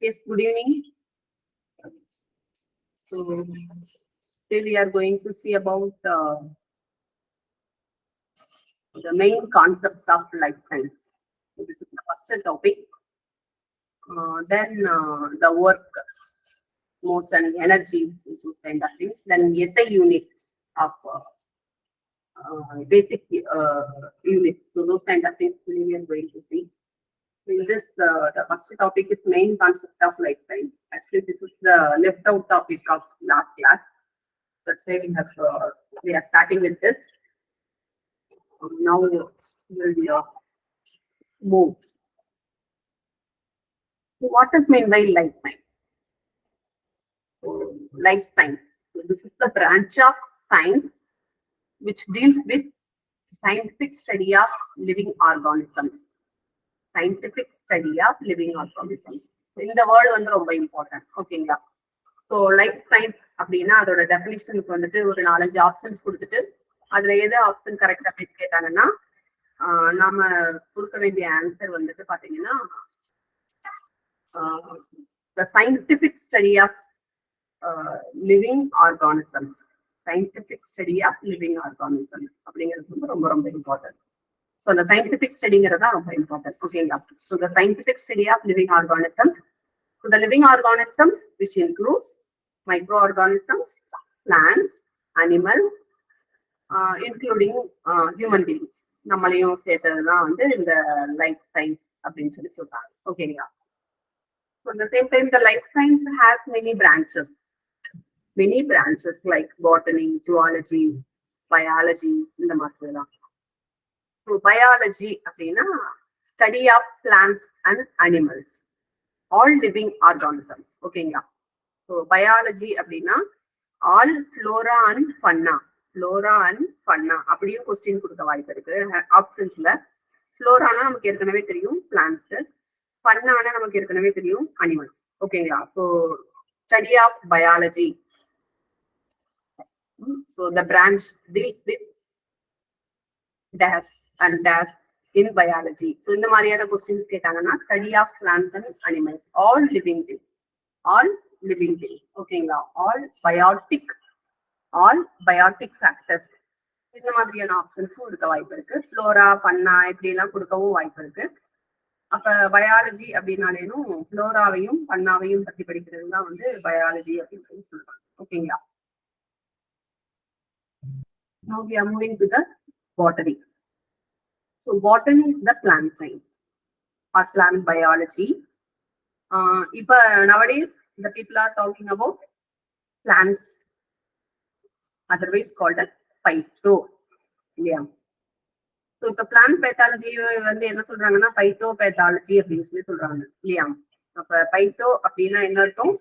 Yes, good evening. So today we are going to see about the main concepts of life science. So this is the first topic. Then the work, motion, energies, those kind of things. Then SI units of basic units. So those kind of things we are going to see. In this, the first topic is main concept of life science. Actually, this is the left out topic of last class. That's why we are starting with this. Now we will move. So what is meant by life science? So, life science. So this is the branch of science which deals with scientific study of living organisms. Scientific study of living organisms. So இந்த word வந்து ரொம்ப important ஓகேங்களா. So life science அப்படின்னா அதோட டெஃபினிஷனுக்கு வந்துட்டு ஒரு 4-5 options கொடுத்துட்டு அதுல எது ஆப்ஷன் கரெக்ட் அப்படின்னு கேட்டாங்கன்னா நாம கொடுக்க வேண்டிய ஆன்சர் வந்துட்டு பாத்தீங்கன்னா the scientific study of living organisms. Scientific study of living organisms அப்படிங்கிறது ரொம்ப ரொம்ப இம்பார்ட்டன்ட். ஸோ அந்த சயின்டிபிக் ஸ்டடிங்கிறது தான் ரொம்ப இம்பார்ட்டன்ட் ஓகேங்களா. So the scientific study of living organisms. So the living organisms which includes microorganisms, plants, animals, including human beings. நம்மளையும் சேர்த்ததுதான் வந்து இந்த லைஃப் சயின்ஸ் அப்படின்னு சொல்லி சொல்றாங்க ஓகேங்களா. So at the same time, the life science has many branches like botany, zoology, biology, இந்த மாதிரி தான். So biology அப்படின்னா study of plants and animals, all living organisms ஓகேங்களா. So biology அப்படின்னா all flora and fauna. Flora and ஃபன்னா அப்படியும் question கொடுக்க வாய்ப்பு இருக்கு ஆப்ஷன்ஸ்ல. ஃப்ளோரானா நமக்கு ஏற்கனவே தெரியும் பிளான்ட்ஸ், ஃபன்னானா நமக்கு ஏற்கனவே தெரியும் அனிமல்ஸ் ஓகேங்களா. So study of biology. So the branch deals with days and days in biology. So இந்த மாதிரியான கொஸ்டின்ஸ் கேட்டாங்கன்னா study of plants and animals, all living things ஓகேங்களா. ஆல் பயோட்டிக் ஃபேக்டர்ஸ் இந்த மாதிரியான ஆப்ஷன்ஸும் இருக்க வாய்ப்பு இருக்கு. ஃப்ளோரா ஃபன்னா இப்படி எல்லாம் கொடுக்கவும் வாய்ப்பு இருக்கு. அப்ப பயாலஜி அப்படின்னாலும் ஃப்ளோராவையும் ஃபன்னாவையும் பத்தி படிக்கிறது தான் வந்து பயாலஜி அப்படின்னு சொல்லி சொல்றாங்க ஓகேங்களா. Now we are moving to the botany. So botany is the plant science or plant biology. இப்ப nowadays the people are talking about plants, otherwise called as phyto. இல்லையா. ஸோ இப்போ பிளான்ட் பேத்தாலஜி வந்து என்ன சொல்றாங்கன்னா பைட்டோ பேத்தாலஜி அப்படின்னு சொல்லி சொல்றாங்க இல்லையா. அப்ப பைட்டோ அப்படின்னா என்ன அர்த்தம்?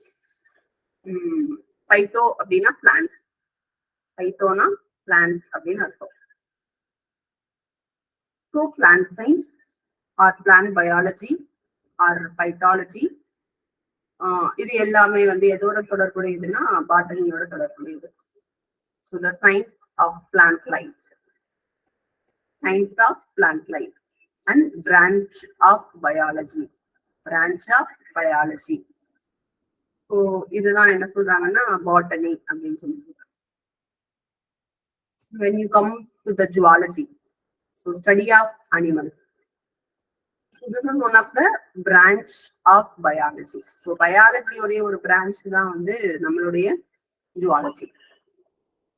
பைட்டோ அப்படின்னா பிளான்ஸ், பைட்டோனா பிளான்ஸ் அப்படின்னு அர்த்தம். So plant science or plant biology or phytology இது எல்லாமே வந்து எதோட தொடர்புடையதுன்னா பாட்டனியோட தொடர்புடையது. So the science of plant life and branch of biology. So இதுதான் என்ன சொல்றாங்கன்னா botany அப்படின்னு சொல்லி சொல்றாங்க. So when you come to the zoology, so study of animals. So this is one of the branch of biology. So biology ஒரே ஒரு branch தான் வந்து நம்மளுடைய zoology,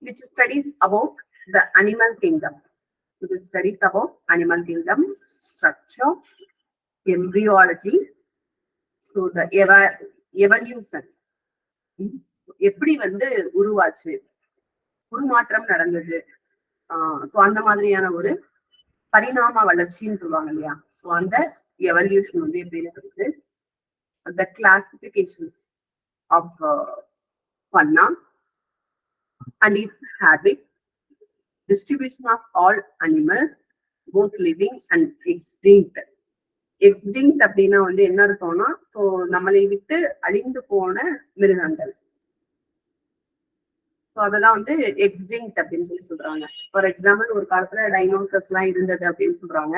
which studies about the animal kingdom. So this studies about animal kingdom, structure, embryology, so the evolution. எப்படி வந்து உருவாச்சு, உருமாற்றம் நடந்தது, ஸோ அந்த மாதிரியான ஒரு பரிணாம வளர்ச்சின்னு சொல்லுவாங்க இல்லையா. ஸோ அந்த எவல்யூஷன் வந்து எப்படி இருக்குது, the classifications of fauna and its habits, distribution of all animals, both living and extinct. Extinct அப்படின்னா வந்து என்ன அர்த்தம்னா ஸோ நம்மளை விட்டு அழிந்து போன மிருகங்கள். ஸோ அதெல்லாம் வந்து எக்ஸ்டிங்க்ட் அப்படின்னு சொல்லி சொல்றாங்க. ஃபார் எக்ஸாம்பிள் ஒரு காலத்துல டைனோசர்ஸ் எல்லாம் இருந்தது அப்படின்னு சொல்றாங்க.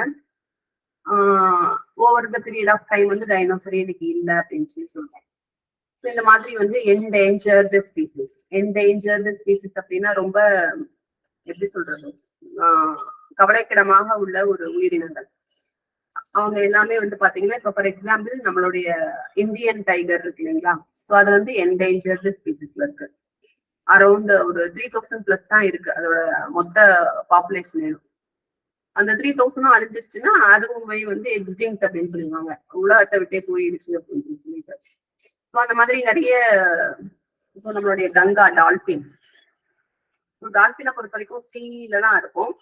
Over the period of time வந்து டைனோசரே இன்னைக்கு இல்லை அப்படின்னு சொல்றேன். ஸோ இந்த மாதிரி வந்து என்டேஞ்சர்டு ஸ்பீசிஸ். என்டேஞ்சர்டு ஸ்பீசிஸ் அப்படின்னா ரொம்ப எப்படி சொல்றது, கவலைக்கிடமாக உள்ள ஒரு உயிரினங்கள். அவங்க எல்லாமே வந்து பாத்தீங்கன்னா, இப்ப ஃபார் எக்ஸாம்பிள் நம்மளுடைய இந்தியன் டைகர் இருக்கு இல்லைங்களா, ஸோ அது வந்து என்டேஞ்சர்டு ஸ்பீசிஸ்ல இருக்கு. அரௌண்ட் ஒரு 3000 பிளஸ் தான் இருக்கு அதோட மொத்த பாப்புலேஷன். அந்த 3000 அழிஞ்சிருச்சுன்னா அதுவுமே வந்து எக்ஸ்டிங்க்ட் அப்படின்னு சொல்லுவாங்க, உலகத்தை விட்டே போயிடுச்சு அப்படின்னு சொல்லிட்டு. ஸோ அந்த மாதிரி நிறைய. ஸோ நம்மளுடைய கங்கா டால்பின், டால்பினை பொறுத்த வரைக்கும் சீல தான் இருக்கும்,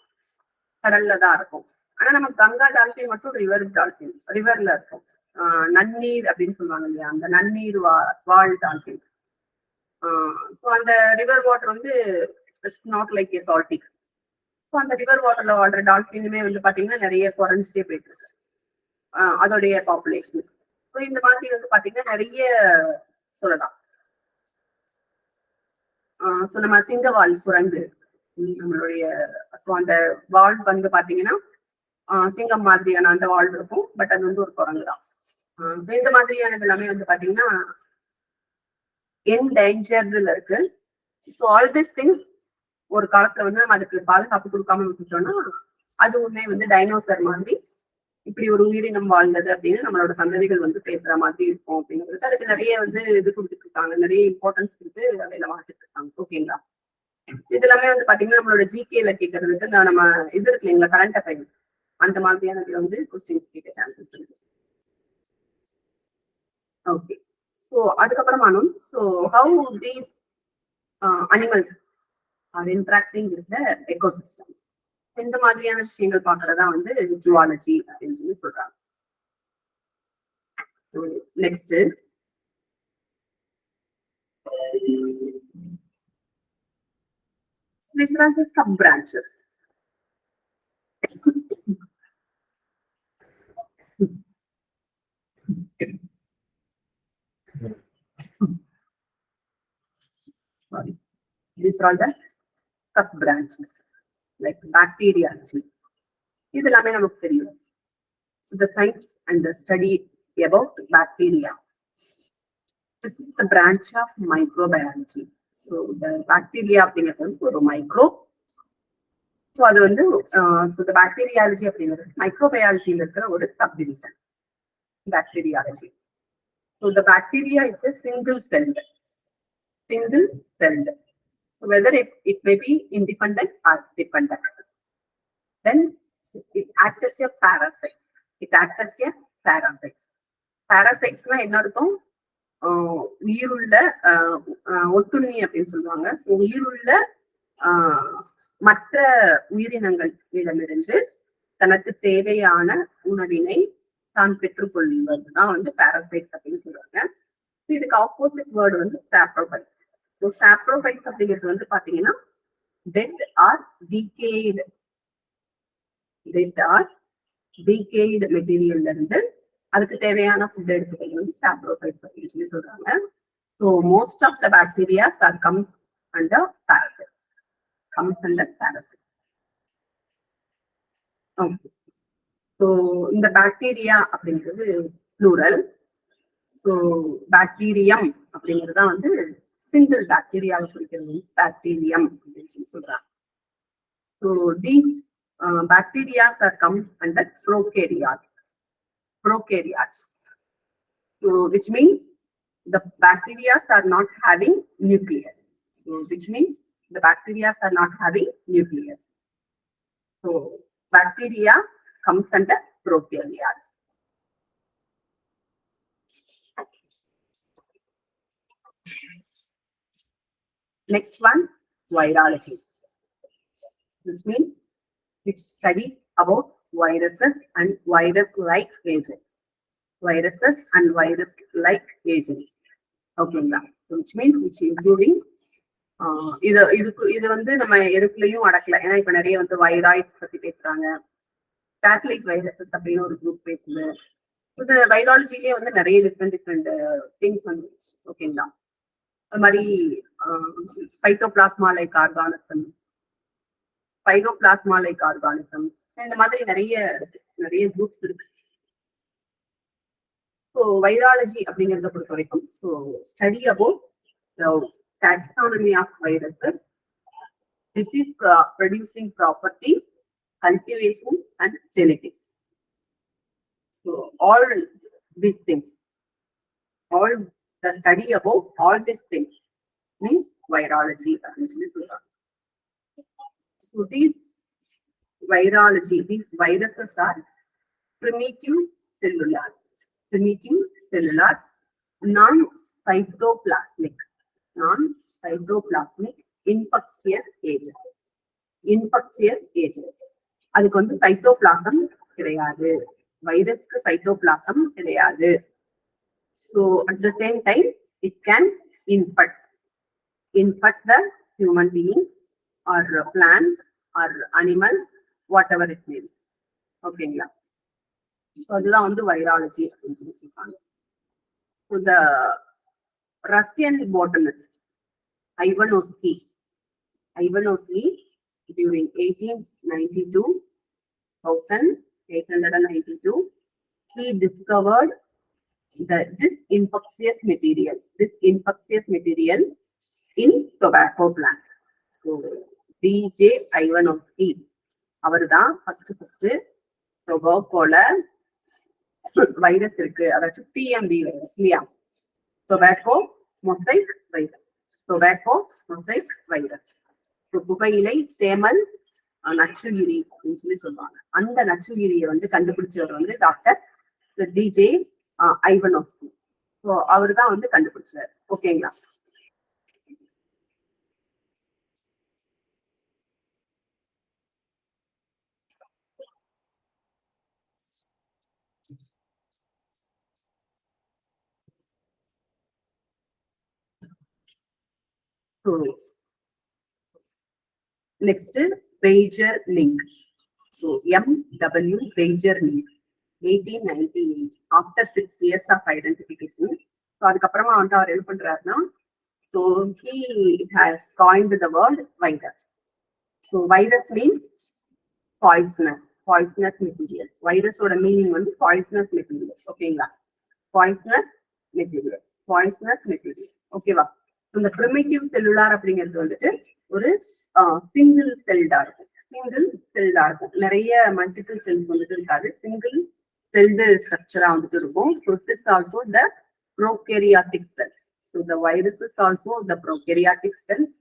கடல்ல தான் இருக்கும். ஆனா நம்ம கங்கா டால்பின் மட்டும் ரிவர் டால்பின், ரிவர்ல இருக்கும். நன்னீர் அப்படின்னு சொல்லுவாங்க இல்லையா, அந்த நன்னீர் வாழ் டால்பின். ஸோ அந்த ரிவர் வாட்டர் வந்து it's not like a salty. ஸோ அந்த ரிவர் வாட்டர்ல வாழ்ற டால்பினுமே வந்து பாத்தீங்கன்னா நிறைய குறைஞ்சிட்டே போயிட்டு இருக்கு அதோடைய பாப்புலேஷன். ஸோ இந்த மாதிரி வந்து பாத்தீங்கன்னா நிறைய சொல்லலாம். ஸோ நம்ம சிங்கவால் குரங்கு நம்மளுடைய, ஸோ அந்த வால் வந்து பாத்தீங்கன்னா சிங்கம் மாதிரியான அந்த வால் இருக்கும், பட் அது வந்து ஒரு குரங்கு தான். ஸோ இந்த மாதிரியானது எல்லாமே வந்து பாத்தீங்கன்னா என்டேஞ்சர்டுல இருக்கு. ஸோ ஆல் திஸ் திங்ஸ் ஒரு காலத்துல வந்து நம்ம அதுக்கு பாதுகாப்பு கொடுக்காம விட்டுட்டோம்னா அதுவுமே வந்து டைனோசர் மாதிரி இப்படி ஒரு உயிரினம் வாழ்ந்தது அப்படின்னு நம்மளோட சந்ததிகள் வந்து பேசுற மாதிரி இருக்கும் அப்படிங்கிறது. அதுக்கு நிறைய வந்து இது கொடுத்துட்டு இருக்காங்க, நிறைய இம்பார்ட்டன்ஸ் கொடுத்து அதையில மாத்திட்டு இருக்காங்க. ஓகேங்களா? இது எல்லாமே வந்து பாத்தீங்கன்னா நம்மளோட ஜிகேல கேட்கறதுக்கு நம்ம இது இருக்கு இல்லைங்களா, கரண்ட் அஃபேர்ஸ், அந்த மாதிரியானதுல வந்து கொஸ்டின் கேட்க சான்சஸ் இருக்கு. ஓகே, ஸோ அதுக்கப்புறமானும் so how these animals are interacting with the ecosystems, இந்த மாதிரியான விஷயங்கள் பார்க்கறதான் வந்து ஜுவாலஜி அப்படின்னு சொல்லி சொல்றாங்க. Next these are the sub branches. Sorry. These are the sub branches like bacteriology. இது எல்லாமே நமக்கு தெரியும். So the science and the study about bacteria. This is the branch of microbiology. So the bacteria அப்படிங்கிறது ஒரு micro. So அது வந்து so the bacteriology அப்படிங்கிறது மைக்ரோபயாலஜியில் இருக்கிற ஒரு subdivision bacteriology. So the bacteria is a single celled. So whether it may be independent or dependent. Then so it acts as a parasite. Parasites என்ன இருக்கும், உயிருள்ள ஒட்டுண்ணி அப்படின்னு சொல்லுவாங்க. ஸோ உயிருள்ள மற்ற உயிரினங்களிடமிருந்து தனக்கு தேவையான உணவினை தான் பெற்றுக்கொள்வதுதான் வந்து பாராசைட்ஸ் அப்படின்னு சொல்றாங்க. ஸோ இதுக்கு ஆப்போசிட் வேர்டு வந்து சாப்ரோபைட்ஸ். ஸோ சாப்ரோபைட்ஸ் அப்படிங்கிறது வந்து பாத்தீங்கன்னா டெட் ஆர் டீகேய்டு மெட்டீரியல்ல இருந்து அதுக்கு தேவையான ஃபுட் எடுத்துக்கிறது வந்து சாப்ரோபைட்ஸ் அப்படின்னு சொல்லி சொல்றாங்க. So most of the bacterias are comes under parasites. Okay, so இந்த பாக்டீரியா அப்படிங்கிறது ப்ளூரல். ஸோ பாக்டீரியம் அப்படிங்கிறது தான் வந்து சிங்கிள் பாக்டீரியாவை குறிக்கிறது, பாக்டீரியம் அப்படின்னு சொல்லி சொல்றாங்க. So these bacterias are comes under prokaryotes. So which means the bacteria are not having nucleus. So which means the bacteria are not having nucleus. So bacteria comes under prokaryotes. Next one, virology, which means which studies about viruses and virus-like agents. Okay, which means which including இது வந்து நம்ம எதுக்குள்ளயும் அடக்கல. ஏன்னா இப்ப நிறைய வந்து வைராய்ட் பத்தி பேசுறாங்க, பேட்லைட் viruses அப்படின்னு ஒரு குரூப் பேசுது. இந்த வைராலஜிலேயே வந்து நிறைய டிஃப்ரெண்ட் திங்ஸ் வந்து. ஓகேங்களா? அது மாதிரி பைட்டோபிளாஸ்மா லைக் ஆர்கானிசம், இந்த மாதிரி நிறைய குரூப்ஸ் இருக்கு. virology அப்படிங்கறத பொறுத்த வரைக்கும் study about the taxonomy of viruses, disease producing properties, cultivation and genetics. So all these things, all the study about all these things means virology. So these virology, these viruses are primitive cellular, non-cytoplasmic infectious agents. அதுக்கு வந்து cytoplasm கிடையாது, வைரஸ்க்கு cytoplasm கிடையாது. So at the same time it can infect the human beings or plants or animals, whatever it may be. ஓகேங்களா? So அதுதான் வந்து virology அப்படின்னு சொல்லி சொல்றாங்க. So the Russian botanist Ivanovsky during 1892, he discovered this infectious material in tobacco plant. So DJ Ivanovsky அவர்தான் first டொபாக்கோல virus இருக்கு, அதாச்சும் TMV virus இல்லையா, டொபாக்கோ மொசைக் வைரஸ். புகையிலை சேமல் நச்சுயிரி அப்படின்னு சொல்லி சொல்லுவாங்க. அந்த நச்சுயிரியை வந்து கண்டுபிடிச்சவர் வந்து டாக்டர் DJ ஐவனோஸ்கி. ஸோ அவரு தான் வந்து கண்டுபிடிச்சார். ஓகேங்களா? Next, Baeger-Link. So MW Baeger-Link, 1898. After 6 years of identification, so அதுக்கப்புறமா வந்து அவர் என்ன பண்றாருன்னா, so he has coined the word virus. So virus means poisonous material. Virus ஓட மீனிங் வந்து poisonous material. ஓகேங்களா? poisonous material. ஓகேவா? So இந்த primitive cellular அப்படிங்கிறது வந்துட்டு ஒரு சிங்கிள் செல்டா இருக்கும். நிறைய மல்டிபிள் செல்ஸ் வந்துட்டு இருக்காது, சிங்கிள் செல்டு ஸ்ட்ரக்சரா வந்துட்டு இருக்கும். So this is also the prokaryotic cells. So the virus is also the prokaryotic cells.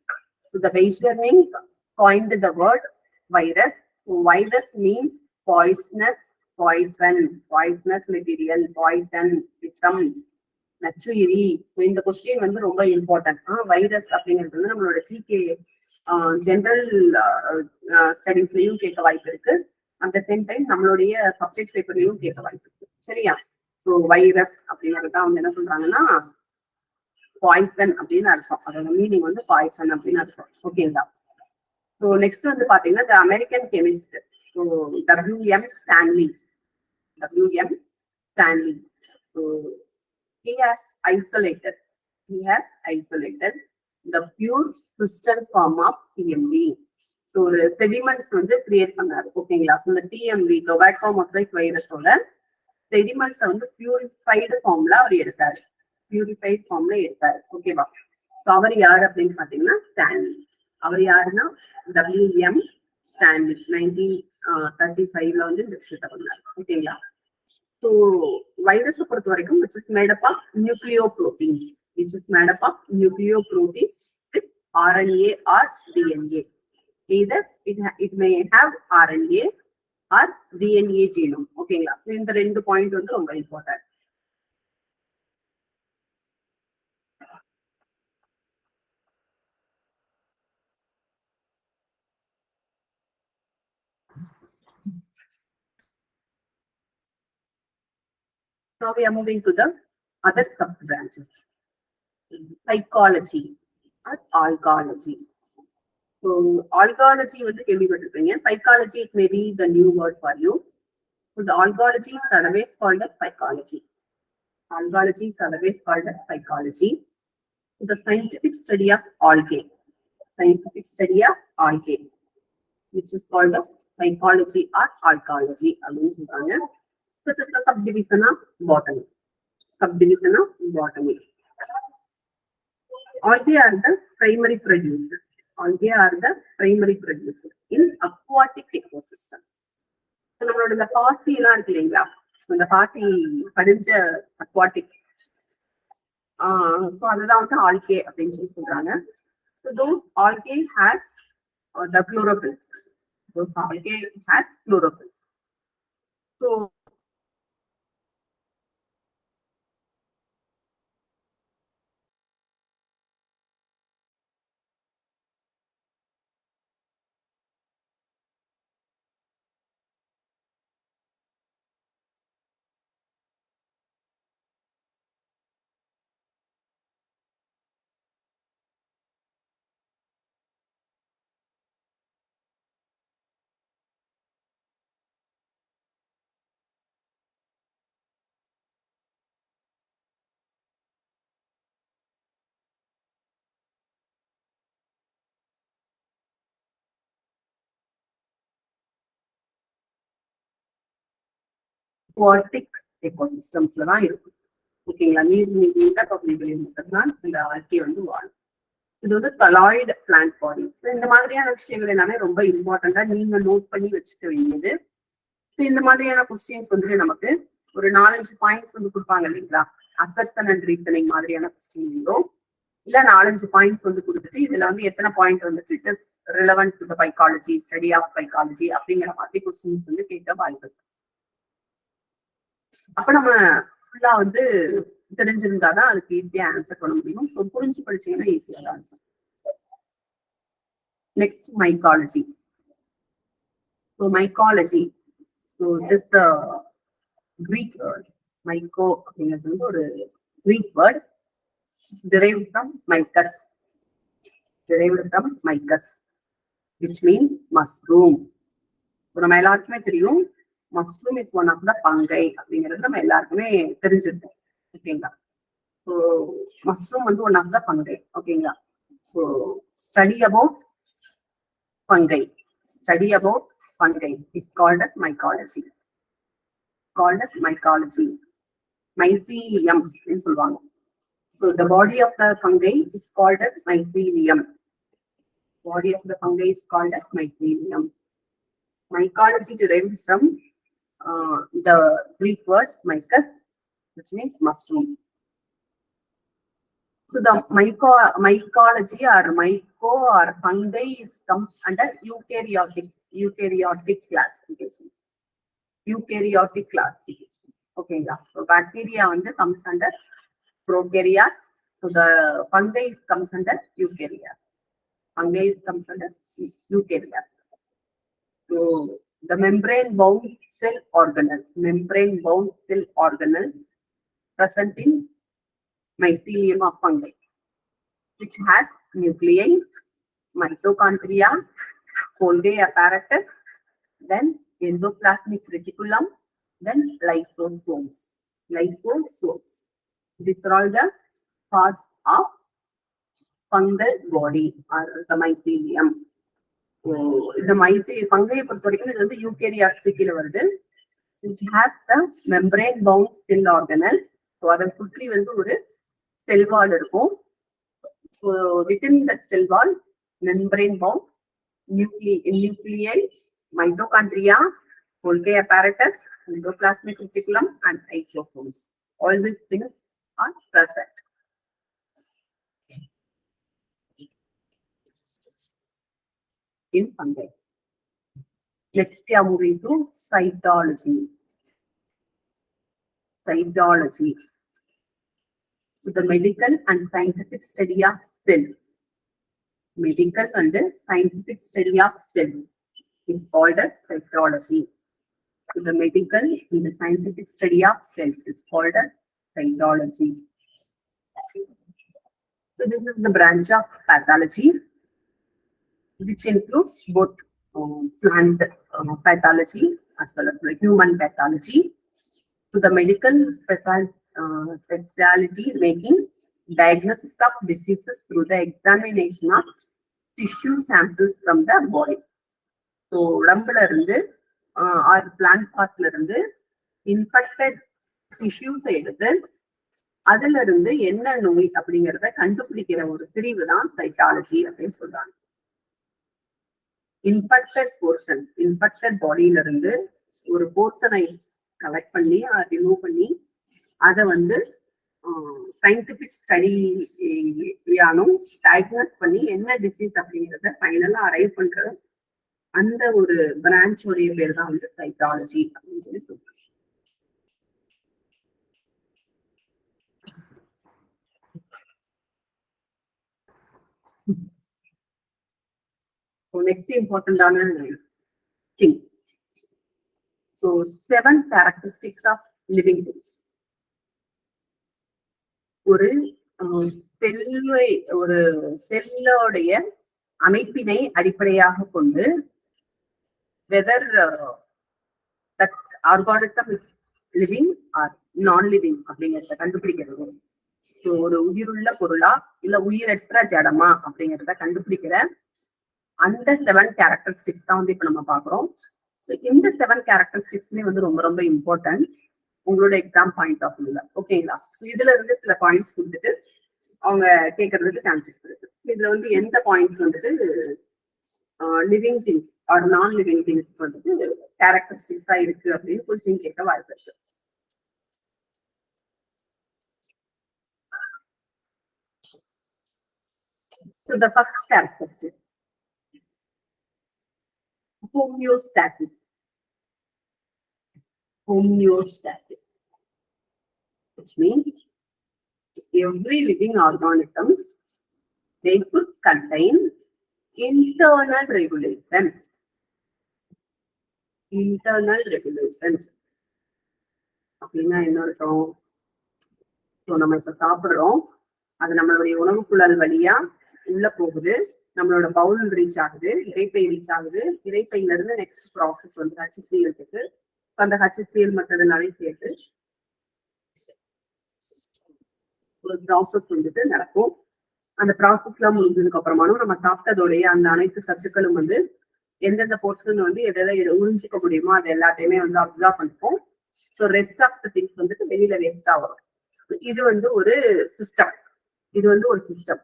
So the Baeger-Link coined the word virus. So virus means poisonous material, poison, visam, நச்சுயிரி. So இந்த question வந்து ரொம்ப important. Virus அப்படிங்கிறது வந்து நம்மளோட GK general ஸ்டடீஸ்லயும் கேட்க வாய்ப்பு இருக்கு. அட் த சேம் டைம் நம்மளுடைய சப்ஜெக்ட் பேப்பர்லயும் கேட்க வாய்ப்பு இருக்கு. சரியா? ஸோ வைரஸ் அப்படிங்கிறது தான் வந்து என்ன சொல்றாங்கன்னா பாய்சன் அப்படின்னு அர்த்தம். அதோட மீனிங் வந்து பாய்சன் அப்படின்னு அர்த்தம். ஓகேங்களா? ஸோ நெக்ஸ்ட் வந்து பாத்தீங்கன்னா the American chemist WM Stanley. So he has isolated the pure crystal form of TMV. So ஒரு செடிமெண்ட்ஸ் வந்து கிரியேட் பண்ணாரு. ஓகேங்களா? இந்த TMV டொபாக்கோ மொசைக் வைரஸோட செடிமெண்ட்ஸ் வந்து பியூரிஃபைடு ஃபார்ம்ல அவர் எடுத்தாரு. ஓகேவா? ஸோ அவர் யாரு அப்படின்னு பாத்தீங்கன்னா ஸ்டான்லி. அவர் யாருன்னா WM Stanley 1935 வந்து இந்த விஷயத்தை பண்ணாரு. ஓகேங்களா? ஸோ வைரஸை பொறுத்த வரைக்கும் which is made up of nucleoproteins with RNA or DNA. Either it may have RNA or DNA genome. ஓகேங்களா? ஸோ இந்த ரெண்டு பாயிண்ட் வந்து ரொம்ப important. Now we are moving to the other sub branches. Psychology or algology. So algology வந்து கேள்விப்பட்டிருப்பீங்க. Psychology, it may be the new word for you. So the algology is always called as psychology. The scientific study of algae, which is called as psychology or algology. So it is the subdivision of botany. subdivision of botany. Algae are the primary producers. Algae are the primary producers in aquatic ecosystems. So நம்மளோட இந்த பாசி எல்லாம் இருக்கு இல்லைங்களா, இந்த பாசி படிஞ்ச aquatic, so அதுதான் வந்து algae அப்படின்னு சொல்லி சொல்றாங்க. So those algae has the chlorophyll. Those algae has chlorophyll. So aquatic எக்கோசிஸ்டம்ஸ்ல தான் இருக்கும். ஓகேங்களா, நீர் பகுதிகளில் மட்டும்தான் இந்த ஆல்கே வந்து வாழும். இது வந்து கலாய்டு பிளான்ட் பாடி. ஸோ இந்த மாதிரியான விஷயங்கள் எல்லாமே ரொம்ப இம்பார்ட்டண்டா நீங்க நோட் பண்ணி வச்சுக்க வேண்டியது. ஸோ இந்த மாதிரியான கொஸ்டின்ஸ் வந்து நமக்கு ஒரு 4-5 பாயிண்ட்ஸ் வந்து கொடுப்பாங்க இல்லைங்களா, அசர்ஷன் அண்ட் ரீசனிங் மாதிரியான கொஸ்டின் இருந்தோம். இல்ல 4-5 பாயிண்ட்ஸ் வந்து கொடுத்துட்டு இதுல வந்து எத்தனை பாயிண்ட் வந்துட்டு it is relevant to the phycology, study of phycology அப்படிங்கிற மாதிரி கொஸ்டின்ஸ் வந்து கேட்க வாய்ப்பு இருக்கு. அப்ப நம்ம ஃபுல்லா வந்து தெரிஞ்சிருந்தாதான் அதுக்கு ஈஸியா ஆன்சர் பண்ண முடியும். ஸோ புரிஞ்சு படிச்சீங்கன்னா ஈஸியா தான் இருக்கும். Next mycology. So mycology, so this the Greek word. Myco அப்படிங்கிறது வந்து ஒரு Greek word, derived from mycus, derived from mycus, which means mushroom. So நம்ம எல்லாருக்குமே தெரியும் mushroom is one of the fungi அப்படிங்கிறது நம்ம எல்லாருக்குமே தெரிஞ்சிருக்கோம். ஓகேங்களா, ஸோ mushroom வந்து ஒன் ஆஃப் த fungi. ஓகேங்களா, so study about fungi, study about fungi is called as mycology. Called as mycology. Mycelium அப்படின்னு சொல்லுவாங்க. So the body of the fungi is called as mycelium. Body of the fungi is called as mycelium. Mycology derived from the Greek word mycus, which means mushroom. So the mycology or myco or fungi comes under eukaryotic classifications. Eukaryotic classifications. Okay, yeah. So bacteria comes under prokaryotes. So the fungi comes under eukaryotes. Fungi comes under eukaryotes. So the membrane-bound cell organelles, membrane-bound cell organelles present in mycelium of fungi, which has nuclei, mitochondria, Golgi apparatus, then endoplasmic reticulum, then lysosomes. Lysosomes. These are all the parts of fungal body or the mycelium. The fungi பொறுத்த வரைக்கும் இது வந்து eukaryotes கீழ வருது. Which has the membrane bound cell organelles. So அதை சுற்றி வந்து ஒரு செல் வால் இருக்கும். So within that cell wall, membrane bound nuclei, mitochondria, Golgi apparatus, endoplasmic reticulum, and lysosomes. All these things are present. In fungi. Next, we are moving to cytology. Cytology. So the medical and scientific study of cells. Medical and scientific study of cells is called as cytology. So the medical and the scientific study of cells is called as cytology. So this is the branch of pathology, which includes both plant pathology as well as the human pathology. So the medical specialty making diagnosis of diseases through the examination of tissue samples from the body. So உடம்புல இருந்து or plant partல இருந்து infected tissues எடுத்து அதுல இருந்து என்ன நோய் அப்படிங்கிறத கண்டுபிடிக்கிற ஒரு பிரிவு தான் சைக்காலஜி அப்படின்னு சொல்றாங்க. இன்ஃபெக்டட் போர்ஷன்ஸ், இன்ஃபெக்டட் பாடியில இருந்து ஒரு போர்ஷனை கலெக்ட் பண்ணி அதை ரிமூவ் பண்ணி அதை வந்து சயின்டிபிக் ஸ்டடியானும் டயக்னோஸ் பண்ணி என்ன டிசீஸ் அப்படிங்கிறத ஃபைனலா அரைவ் பண்ற அந்த ஒரு பிரான்ச்சோடைய பேர் தான் வந்து சைக்காலஜி அப்படின்னு சொல்லி சொல்றாங்க. நெக்ஸ்ட் இம்பார்ட்டன்டான thing, so 7 characteristics of living things. ஒரு செல்லோடைய அமைப்பினை அடிப்படையாக கொண்டு whether that organism is living or non living அப்படிங்கிறத கண்டுபிடிக்கிறது. ஒரு உயிருள்ள பொருளா இல்ல உயிரற்ற ஜடமா அப்படிங்கிறத கண்டுபிடிக்கிற அந்த 7 கேரக்டரிஸ்டிக்ஸ் தான் வந்து இப்ப நம்ம பாக்குறோம். இந்த 7 கேரக்டரிஸ்டிக்ஸ்மே வந்து ரொம்ப ரொம்ப இம்பார்ட்டன்ட் உங்களோட எக்ஸாம் பாயிண்ட் ஆஃப் வியூல. ஓகேங்களா? இதுல இருந்து சில பாயிண்ட்ஸ் கொடுத்துட்டு அவங்க கேட்கறதுக்கு சான்சஸ் இருக்கு. இதுல வந்து எந்த பாயிண்ட்ஸ் வந்துட்டு living things are non living things வந்துட்டு கேரக்டரிஸ்டிக்ஸா இருக்கு அப்படின்னு கொஸ்டின் கேட்க வாய்ப்பு இருக்கு. So the first characteristic, homeostasis. Homeostasis, which means every living organisms, they should contain internal regulations. Internal regulations. அப்படின்னா என்ன அர்த்தம்? நம்ம இப்ப சாப்பிடுறோம், அது நம்மளுடைய உணவு குழல் வழியா உள்ள போகுது, நம்மளோட பவுல் ரீச் ஆகுது, இறைப்பை ரீச் ஆகுது, இறைப்பையில இருந்து நெக்ஸ்ட் ப்ராசஸ் வந்து HCl இருக்கு. அந்த HCl மற்றதுனாலே சேர்த்து ஒரு ப்ராசஸ் வந்துட்டு நடக்கும். அந்த ப்ராசஸ் எல்லாம் முடிஞ்சதுக்கு அப்புறமானும் நம்ம சாப்பிட்டதோடைய அந்த அனைத்து சத்துக்களும் வந்து எந்தெந்த போர்ஷன் வந்து எதை உறிஞ்சிக்க முடியுமோ அது எல்லாத்தையுமே வந்து அப்சர்வ் பண்ணிப்போம். So rest of the things வந்துட்டு வெளியில வேஸ்டா வரும். இது வந்து ஒரு சிஸ்டம். இது வந்து ஒரு சிஸ்டம்.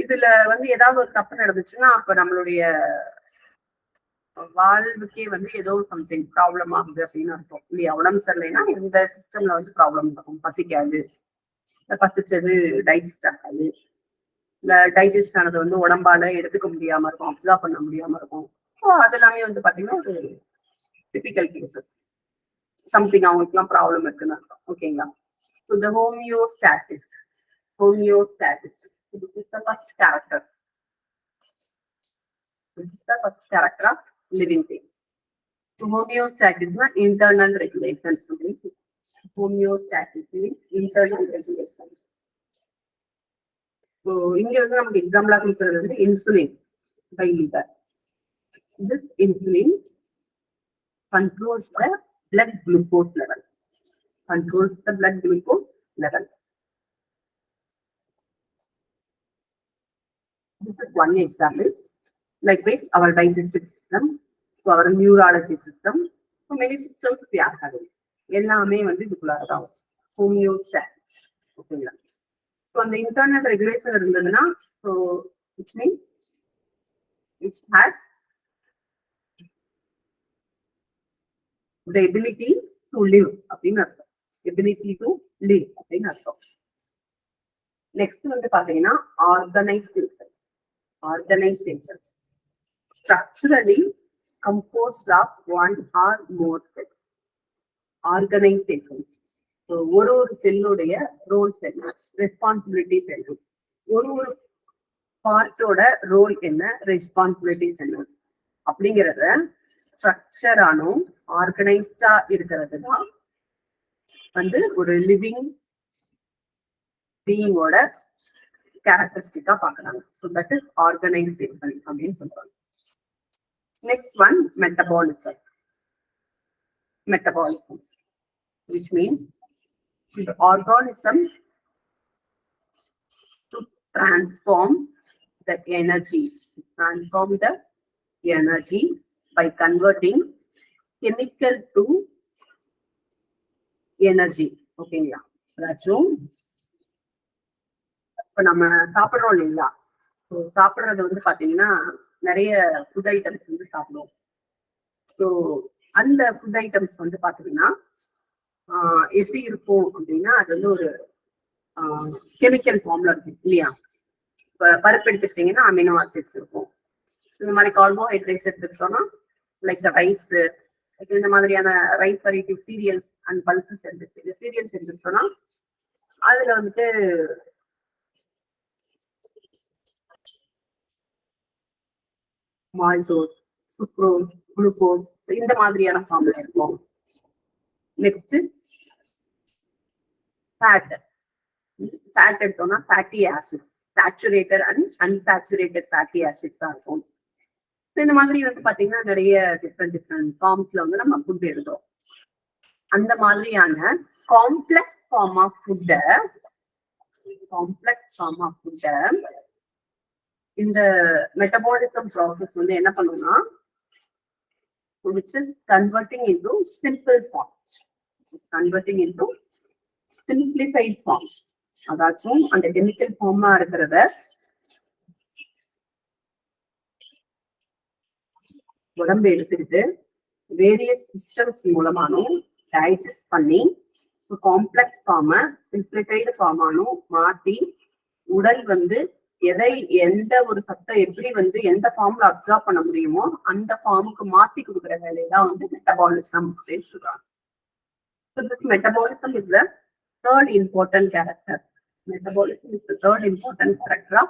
இதுல வந்து ஏதாவது ஒரு தப்பு நடந்துச்சுன்னா அப்ப நம்மளுடைய வாழ்வுக்கே வந்து ஏதோ சம்திங் ப்ராப்ளம் ஆகுது அப்படின்னு அர்த்தம் இல்லையா? உடம்பு சரியில்லைன்னா இந்த சிஸ்டம்ல வந்து ப்ராப்ளம் இருக்கும். பசிக்காது, பசிச்சது டைஜஸ்ட் ஆகாது, இல்ல டைஜஸ்ட் ஆனது வந்து உடம்பால எடுத்துக்க முடியாம இருக்கும், அப்சர்வ் பண்ண முடியாம இருக்கும். ஸோ அது எல்லாமே வந்து பாத்தீங்கன்னா ஒரு டிபிக்கல் கேசஸ். சம்திங் அவங்களுக்கு எல்லாம் ப்ராப்ளம் இருக்குன்னு அர்த்தம். ஓகேங்களா? So the homeostasis. Homeostasis. This is the first character. This is the first character of living thing. So homeostasis is internal regulations. Homeostasis means internal regulations. So இங்க வந்து நமக்கு எக்ஸாம்பிளா கொடுக்கிறது வந்து insulin by liver. This insulin controls the blood glucose level. Controls the blood glucose level. This is one example. Likewise, our digestive system, so our neurology system, so many systems we are having. எல்லாமே வந்து இதுக்குள்ளதான் homeostasis. ஓகேங்களா? So அந்த internal regulation இருந்ததுன்னா, so which means which has the ability to live அப்படின்னு அர்த்தம். ability to live அப்படின்னு அர்த்தம். Next வந்து பாத்தீங்கன்னா organisation. Organizations structurally composed of one or more cells. Organizations. So ஒரு செல்லுடைய ரோல்ஸ் என்ன, ரெஸ்பான்சிபிலிட்டிஸ் என்ன, ஒரு பார்ட்டோட ரோல் என்ன, ரெஸ்பான்சிபிலிட்டிஸ் என்ன அப்படிங்கிறத ஸ்ட்ரக்சரானும் ஆர்கனைஸ்டா இருக்கிறது தான் வந்து ஒரு லிவிங் பீயிங்கோட கேரக்டரிஸ்டிக்கா பாக்குறாங்க. So that is organization அப்படின்னு சொல்றாங்க. Next one, metabolism. Metabolism, which means the organisms to transform the energy by converting chemical to energy. ஓகேங்களா? அதாச்சும் இப்ப நம்ம சாப்பிடுறோம் இல்லைங்களா? ஸோ சாப்பிடுறது வந்து பாத்தீங்கன்னா நிறைய ஃபுட் ஐட்டம்ஸ் வந்து சாப்பிடுவோம். ஸோ அந்த ஃபுட் ஐட்டம்ஸ் வந்து பாத்தீங்கன்னா எப்படி இருக்கும் அப்படின்னா அது வந்து ஒரு கெமிக்கல் ஃபார்ம்ல இருக்கும் இல்லையா? இப்ப பருப்பு எடுத்துக்கிட்டீங்கன்னா அமினோ ஆசிட்ஸ் இருக்கும். இந்த மாதிரி கார்போஹைட்ரேட்ஸ் எடுத்துக்கிட்டோம்னா லைக் ரைஸ், இந்த மாதிரியான rice variety serials and pulses எடுத்துக்கிட்டு சீரியல்ஸ் எடுத்துக்கிட்டோம்னா அதுல வந்துட்டு மால்டோஸ், சுக்ரோஸ், குளுக்கோஸ் இந்த மாதிரியான ஃபார்ம்ல இருக்கும். Next fat. ஃபேட் எடுத்தோம்னா fatty acids, saturated and unsaturated fatty acids தான் இருக்கும். இந்த மாதிரி வந்து பாத்தீங்கன்னா நிறைய டிஃப்ரெண்ட் ஃபார்ம்ஸ்ல வந்து நம்ம ஃபுட் எடுத்தோம். அந்த மாதிரியான காம்ப்ளெக்ஸ் ஃபார்ம் ஆஃப் ஃபுட்ட இந்த மெட்டபாலிசம் ப்ராசஸ் வந்து என்ன பண்ணும்னா which is converting into simple forms, simplified forms. அதாச்சும் அந்த கெமிக்கல் ஃபார்மா இருக்கிறத உடம்பு எடுத்துக்கிட்டு வேரியஸ் சிஸ்டம்ஸ் மூலமானும் டைஜஸ்ட் பண்ணி காம்ப்ளெக்ஸ் ஃபார்ம சிம்பிளிஃபைடு ஃபார்மானும் மாத்தி உடல் வந்து எதை எந்த ஒரு சத்தை எப்படி வந்து எந்த ஃபார்ம்ல அப்சர்வ் பண்ண முடியுமோ அந்த ஃபார்முக்கு மாத்தி கொடுக்குற வேலையதான் வந்து மெட்டபாலிசம் அப்படின்னு சொல்றாங்க. So this metabolism is the third important character. Metabolism is the third important character of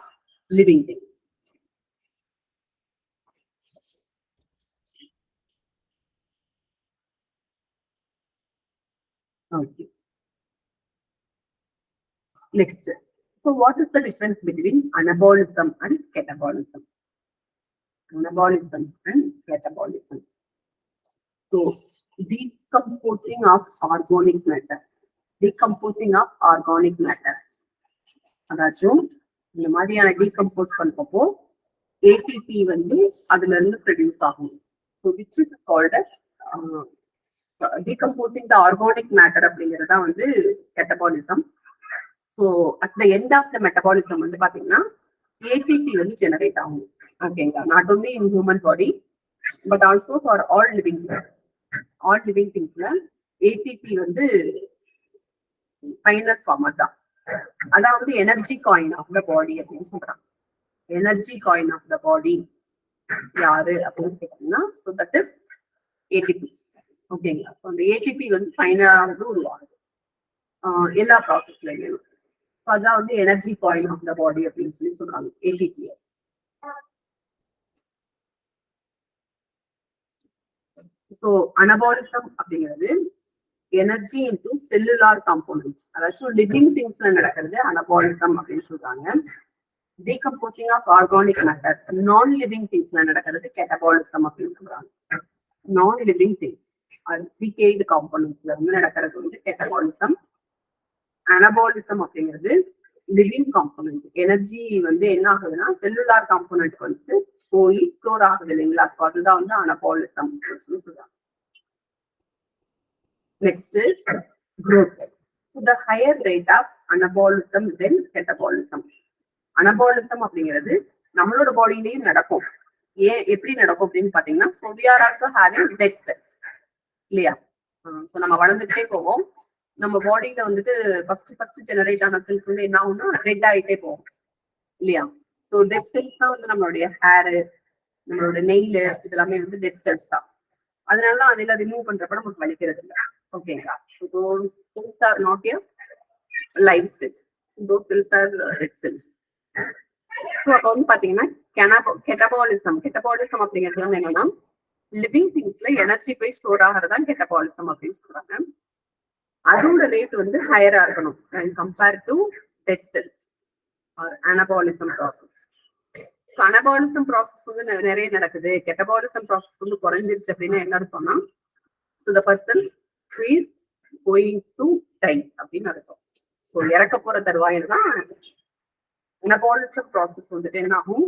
living thing. Okay. Next. So what is the difference between anabolism and catabolism? Anabolism and catabolism. So decomposing of organic matter. அதாச்சும் இந்த மாதிரியான decompose பண்றப்போ ATP வந்து அதுல இருந்து produce ஆகும். So which is called as decomposing the organic matter அப்படிங்கறதா வந்து catabolism. So at the end of the metabolism வந்து பாத்தீங்கன்னா ATP வந்து ஜெனரேட் ஆகும். ஓகேங்களா? Not only in human body but also for all living திங்ஸ்ல ATP வந்து ஃபைனல் ஃபார்ம் தான். அதான் வந்து energy coin of the body அப்படின்னு சொல்றாங்க. Energy coin of the body யாரு அப்படின்னு கேட்டீங்கன்னா ஸோ தட் இஸ் ATP. ஓகேங்களா? ஸோ அந்த ATP வந்து ஃபைனலா வந்து உருவாகுது எல்லா ப்ராசஸ்லயும். அதான் வந்து energy coin of the body அப்படின்னு சொல்லி சொல்றாங்க ATP. ஸோ அனபாலிசம் அப்படிங்கிறது எனர்ஜி இன்டு செல்லுலார் காம்போனன்ட்ஸ், அதாச்சும் லிவிங் திங்ஸ்ல நடக்கிறது அனபாலிசம் அப்படின்னு சொல்றாங்க. Decomposing of organic matter non living திங்ஸ்ல நடக்கிறது கேட்டபாலிசம் அப்படின்னு சொல்றாங்க. நான் லிவிங் திங்ஸ் டிகேய்டு காம்போனன்ட்ஸ்ல வந்து நடக்கிறது வந்து கேட்டபாலிசம். அனபாலிசம் அப்படிங்கிறது லிவிங் காம்போனன்ட். எனர்ஜி வந்து என்ன ஆகுதுன்னா செல்லுலார் காம்போனன்ட் வந்து போய் ஸ்டோர் ஆகுது இல்லைங்களா? ஸோ அதுதான் வந்து அனபாலிசம் அப்படின்னு சொல்றாங்க. Next is growth. So the higher rate of anabolism than catabolism. Anabolism அப்படிங்கிறது நம்மளோட பாடியிலேயும் நடக்கும். ஏன் எப்படி நடக்கும் அப்படின்னு பாத்தீங்கன்னா so we are also having dead cells இல்லையா? ஸோ நம்ம வளர்ந்துட்டே போவோம். நம்ம பாடியில வந்துட்டு ஃபர்ஸ்ட் ஜெனரேட் ஆன செல்ஸ் வந்து என்ன ஆகும்னா டெட் ஆகிட்டே போகும் இல்லையா? ஸோ டெட் செல்ஸ் தான் வந்து நம்மளுடைய ஹேரு, நம்மளோட நெயில் இதெல்லாமே வந்து டெட் செல்ஸ் தான். அதனால அதெல்லாம் ரிமூவ் பண்றப்ப நமக்கு வலிக்கிறது இல்லை. ஓகேங்களா? So those cells are not your live cells. So those cells are dead cells. So அப்ப வந்து பாத்தீங்கன்னா கெட்டபாலிசம் அப்படிங்கிறது வந்து என்னன்னா லிவிங் திங்ஸ்ல எனர்ஜி போய் ஸ்டோர் ஆகிறதான் கெட்டபாலிசம் அப்படின்னு சொல்றாங்க. அதோட ரேட் வந்து ஹையரா இருக்கணும் compare to dead cells or anabolism process. So anabolism process வந்து நிறைய நடக்குது, கெட்டபாலிசம் ப்ராசஸ் வந்து குறைஞ்சிருச்சு அப்படின்னா என்ன அர்த்தம்னா so the persons is going to die அப்படின்னு அர்த்தம். ஸோ இறக்க போற தருவாயில் தான் அனபாலிசம் ப்ராசஸ் வந்துட்டு என்ன ஆகும்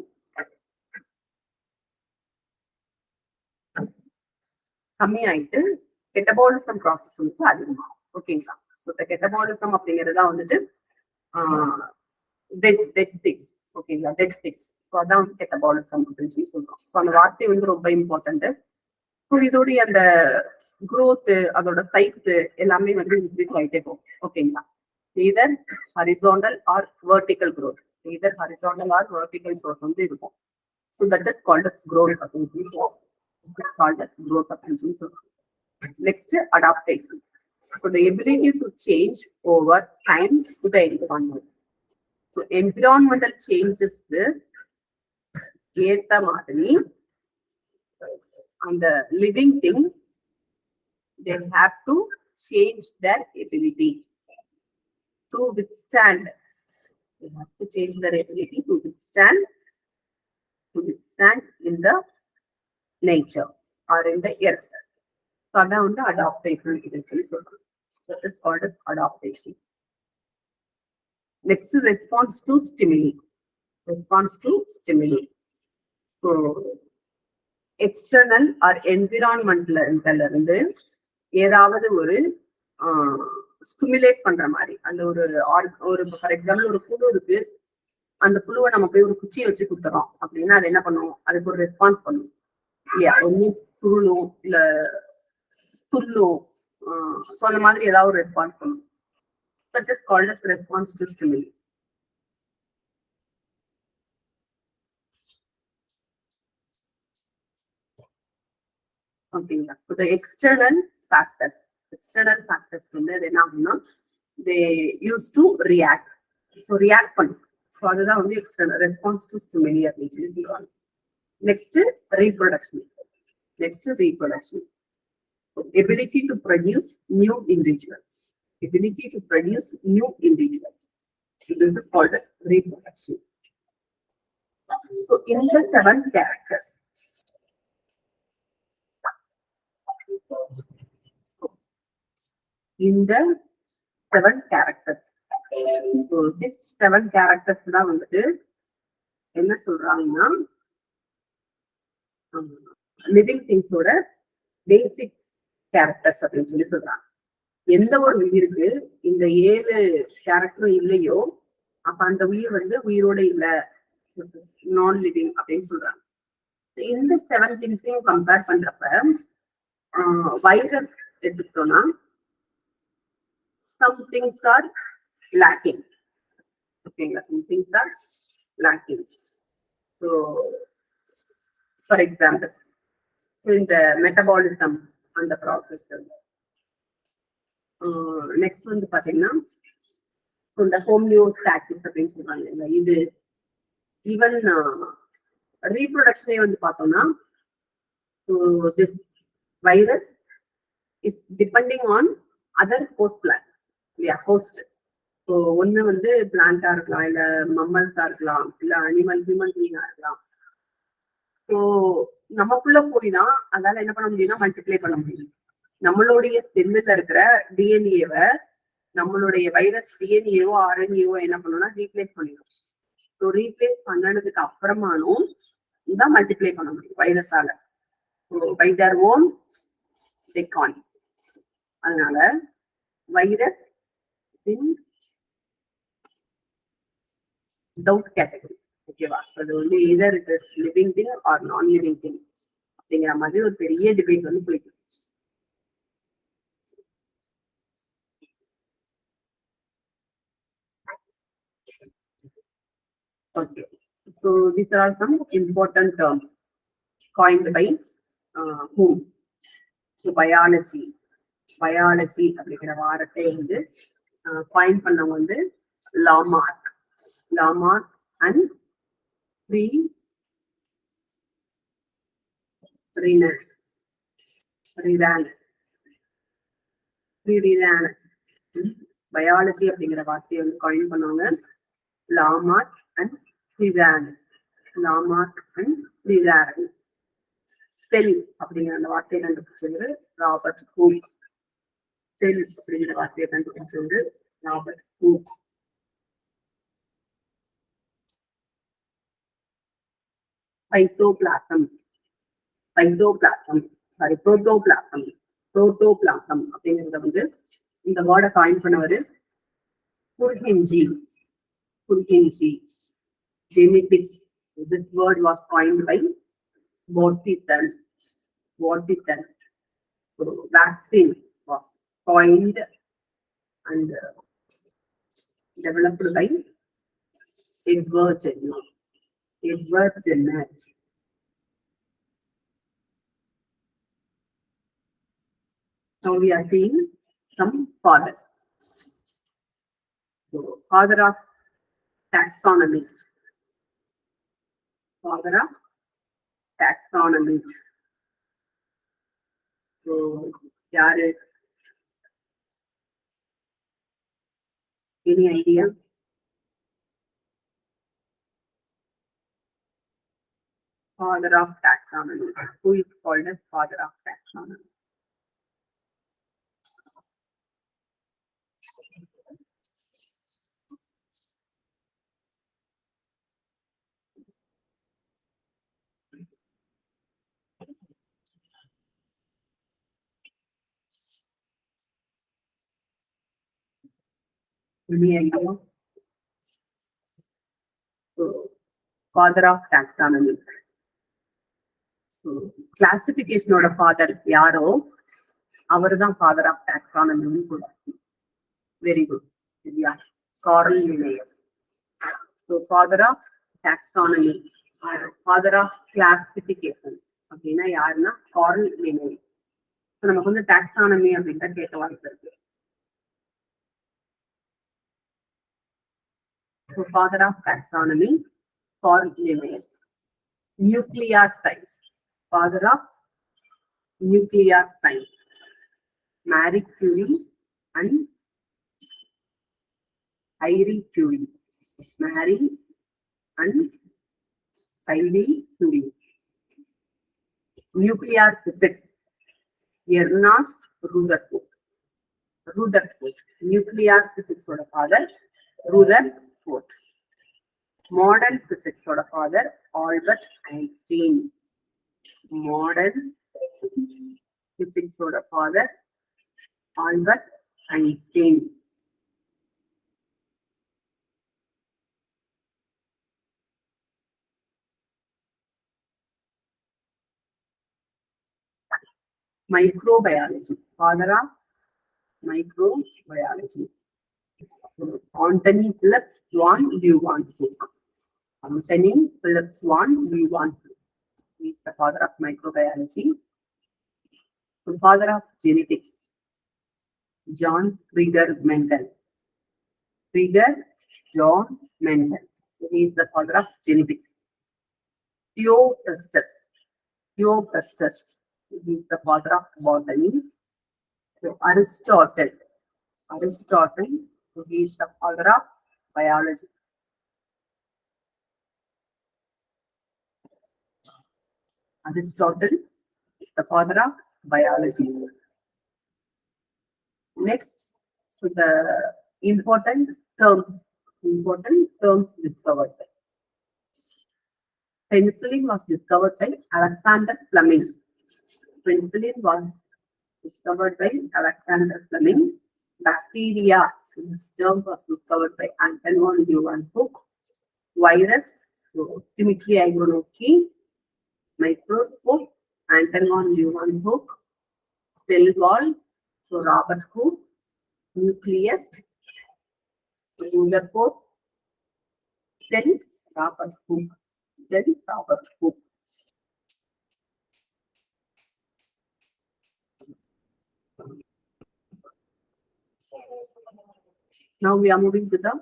கம்மியாயிட்டு கெட்டபாலிசம் ப்ராசஸ் வந்து அதிகமாகும். ஓகேங்களா? ஸோ இந்த கெட்டபாலிசம் அப்படிங்கிறதா வந்துட்டு டெட் திங்ஸ். ஓகேங்களா, டெட் திங்ஸ். ஸோ அதான் வந்து கெட்டபாலிசம் அப்படின்னு சொல்லி சொல்றோம். ஸோ அந்த வார்த்தை வந்து ரொம்ப இம்பார்ட்டன்ட். ஸோ இதோடைய அந்த growth, அதோட சைஸ் எல்லாமே வந்து இன்க்ரீஸ் ஆகிட்டே போகும். ஓகேங்களா, either horizontal or vertical growth. Either horizontal or vertical growth வந்து இருக்கும். So that is called as growth அப்படின்னு சொல்லி சொல்லுவோம். Called as growth அப்படின்னு சொல்லி சொல்லுவோம். Next, adaptation. So the ability to change over time to the environment. So environmental changes ஏத்த மாதிரி அந்த living thing, they have to change their ability to withstand. They have to change their ability to withstand in the nature or in the earth. So அதான் வந்து adaptation அப்படின்னு சொல்லி சொல்றோம். That is called as adaptation. Next, response to stimuli. Response to stimuli. So external or environmental இருந்து ஏதாவது ஒரு stimulate பண்ற மாதிரி, அந்த ஒரு ஃபார் எக்ஸாம்பிள் ஒரு புழு இருக்கு, அந்த புழுவை நம்ம போய் ஒரு குச்சியை வச்சு குத்துறோம் அப்படின்னா அது என்ன பண்ணும், அதுக்கு ஒரு ரெஸ்பான்ஸ் பண்ணும் இல்லையா, ஒண்ணு துருளும் இல்ல துள்ளும். ஸோ அந்த மாதிரி ஏதாவது ஒரு ரெஸ்பான்ஸ் பண்ணும். That is called as response to stimuli. ஓகேங்களா, ஸோ the external factors வந்து என்ன ஆகும்னா they used to react. So react பண்ணும். ஸோ அதுதான் வந்து எக்ஸ்டர்னல் ரெஸ்பான்ஸ் டு ஸ்டிமுலி அப்படின்னு சொல்லி சொல்லுவாங்க. Next reproduction. Ability to produce new individuals. So this is called as reproduction. So in the 7 characters, so this 7 characters தான் வந்துட்டு என்ன சொல்றாங்கன்னா லிவிங் திங்ஸோட பேசிக் கேரக்டர்ஸ் அப்படின்னு சொல்லி சொல்றாங்க. எந்த ஒரு உயிருக்கு இந்த 7 கேரக்டரும் இல்லையோ அப்ப அந்த உயிர் வந்து உயிரோட இல்ல, நான் லிவிங் அப்படின்னு சொல்றாங்க. இந்த 7 திங்ஸையும் கம்பேர் பண்றப்ப வைரஸ் எடுத்துக்கிட்டோம்னா some things are lacking. ஓகேங்களா, some things are lacking. So for example, so in the metabolism and the process, next வந்து பாத்தீங்கன்னா இந்த ஹோமியோஸ்டாசிஸ் அப்படின்னு சொல்றாங்க. இது ஈவன் ரீப்ரொடக்ஷனே வந்து பார்த்தோம்னா this virus is depending on other host plant இல்லையா, host. ஸோ ஒண்ணு வந்து பிளான்டா இருக்கலாம், இல்ல மம்மல்ஸா இருக்கலாம், இல்ல ஹியூமன் பீயிங்கா இருக்கலாம். ஸோ நமக்குள்ள போய் தான் அதால என்ன பண்ண முடியும்னா மல்டிப்ளை பண்ண முடியும். நம்மளுடைய செல்லுல இருக்கிற டிஎன்ஏவை நம்மளுடைய வைரஸ் டிஎன்ஏவோ ஆர்என்ஏவோ என்ன பண்ணணும்னா ரீப்ளேஸ் பண்ணிடும். ஸோ ரீப்ளேஸ் பண்ணதுக்கு அப்புறமானும் தான் மல்டிப்ளை பண்ண முடியும் வைரஸால. By their own they can't. அதனால வைரஸ் இன் டவுட் கேட்டகரி. ஓகேவா, அது வந்து either it is living thing or non living thing அப்படிங்கிற மாதிரி ஒரு பெரிய டிபேட் வந்து போயிட்டு. Okay, so these are some important terms coined by whom? So biology அப்படிங்கிற வார்த்தை வந்து coin பண்ணவங்க வந்து லாமார்க் and Reranus. பயாலஜி அப்படிங்கிற வார்த்தையை வந்து காயின் பண்ணவங்க லாமார்க் அண்ட் Reranus. செல் அப்படிங்கிற அந்த வார்த்தையை கண்டுபிடிச்சது ராபர்ட் ஹூக். செல் அப்படிங்கிற வார்த்தையை கண்டுபிடிச்சது ராபர்ட் ஹூக். புரோட்டோபிளாசம் அப்படிங்கறத வந்து இந்த வேர்டை காயின் பண்ணவர் புர்ஹென்ஜி. Genetics. This word was coined by Vortison. So vaccine was coined and developed by Edward Jenner. Now we are seeing some fathers. So father of taxonomy. So yaru? Any idea? Father of taxonomy. Who is called as father of taxonomy? Any idea? So, father of taxonomy. So, classification of father yaro, avaru father of taxonomy. Very good. Yeah. Carl Linnaeus. So, father of taxonomy, father of classification. அப்படின்னா யாருன்னா curl Linnaeus. நமக்கு வந்து taxonomy அப்படின்ட்டு கேட்க வாய்ப்பு இருக்கு. So, father of taxonomy, Carl Linnaeus. Nuclear science. Father of nuclear science, Marie Curie and Marie Curie. Marie and Marie Curie. Nuclear physics, Ernst Rutherford. Nuclear physics oda father Rutherford. Modern physics oda father Albert Einstein. Modern physics oda father Albert Einstein. Microbiology, father of microbiology. Anthony Phillips van Leeuwenhoek. Anthony Phillips van Leeuwenhoek. He is the father of microbiology. The father of genetics, John Krieger Mendel. John Mendel. So he is the father of genetics. Theophrastus. He is the father of botany. So Aristotle. So he is the father of biology. Aristotle is the father of biology. Next, so the important terms discovered. Penicillin was discovered by Alexander Fleming. Bacteria, so this term was discovered by Anton von Leeuwenhoek. Virus, so Dmitry Ivanovsky. Microscope, Anton von Leeuwenhoek. Cell wall, so Robert Hooke. Nucleus, Rutherford. Cell, Robert Hooke. Now we are moving to the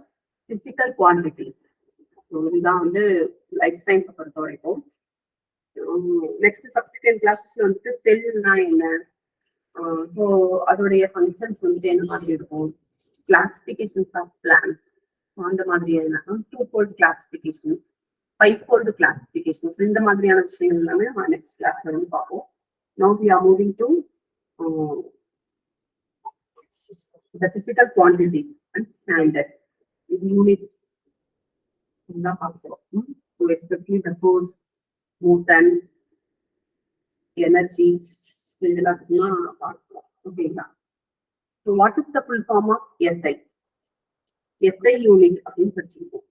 physical quantities. So we are on the life science of next subsequent classes on the cell line. So அதோடைய functions வந்து என்ன மாதிரி இருக்கும், classifications of plants அந்த மாதிரியான two-fold classification, five-fold classifications இந்த மாதிரியான விஷயங்கள் எல்லாமே நம்ம next class வந்து பார்ப்போம். Now we are moving to the physical quantity and standards, units. So especially the force, motion, energy, இதெல்லாம் பார்க்கலாம். ஓகேங்களா? So what is the full form of SI? SI unit அப்படின்னு படிச்சிருக்கோம்.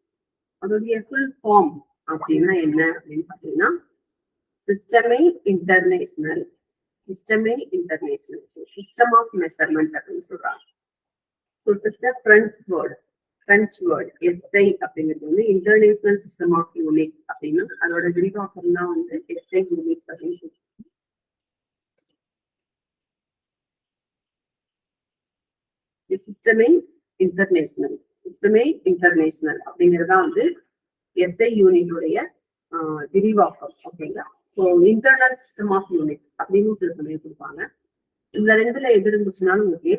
அதோடைய full form அப்படின்னா என்ன அப்படின்னு பார்த்தீங்கன்னா சிஸ்டமே இன்டர்நேஷனல் சிஸ்டம் ஆஃப் மெஷர்மெண்ட் அப்படின்னு சொல்றாங்க. So it is the French word SI அப்படிங்கிறது வந்து இன்டர்நேஷனல் சிஸ்டம் ஆஃப் யூனிட்ஸ் அப்படின்னா அதோட விரிவாக்கம் தான் வந்து SI யூனிட்ஸ் அப்படின்னு சொல்றாங்க. சிஸ்டமே இன்டர்நேஷனல் அப்படிங்கிறதா வந்து SI யூனிட்டுடைய விரிவாக்கம். ஓகேங்களா? So internal system of units அப்படின்னு சில சமயம் கொடுப்பாங்க. இந்த ரெண்டுல எது இருந்துச்சுனாலும் ஓகே.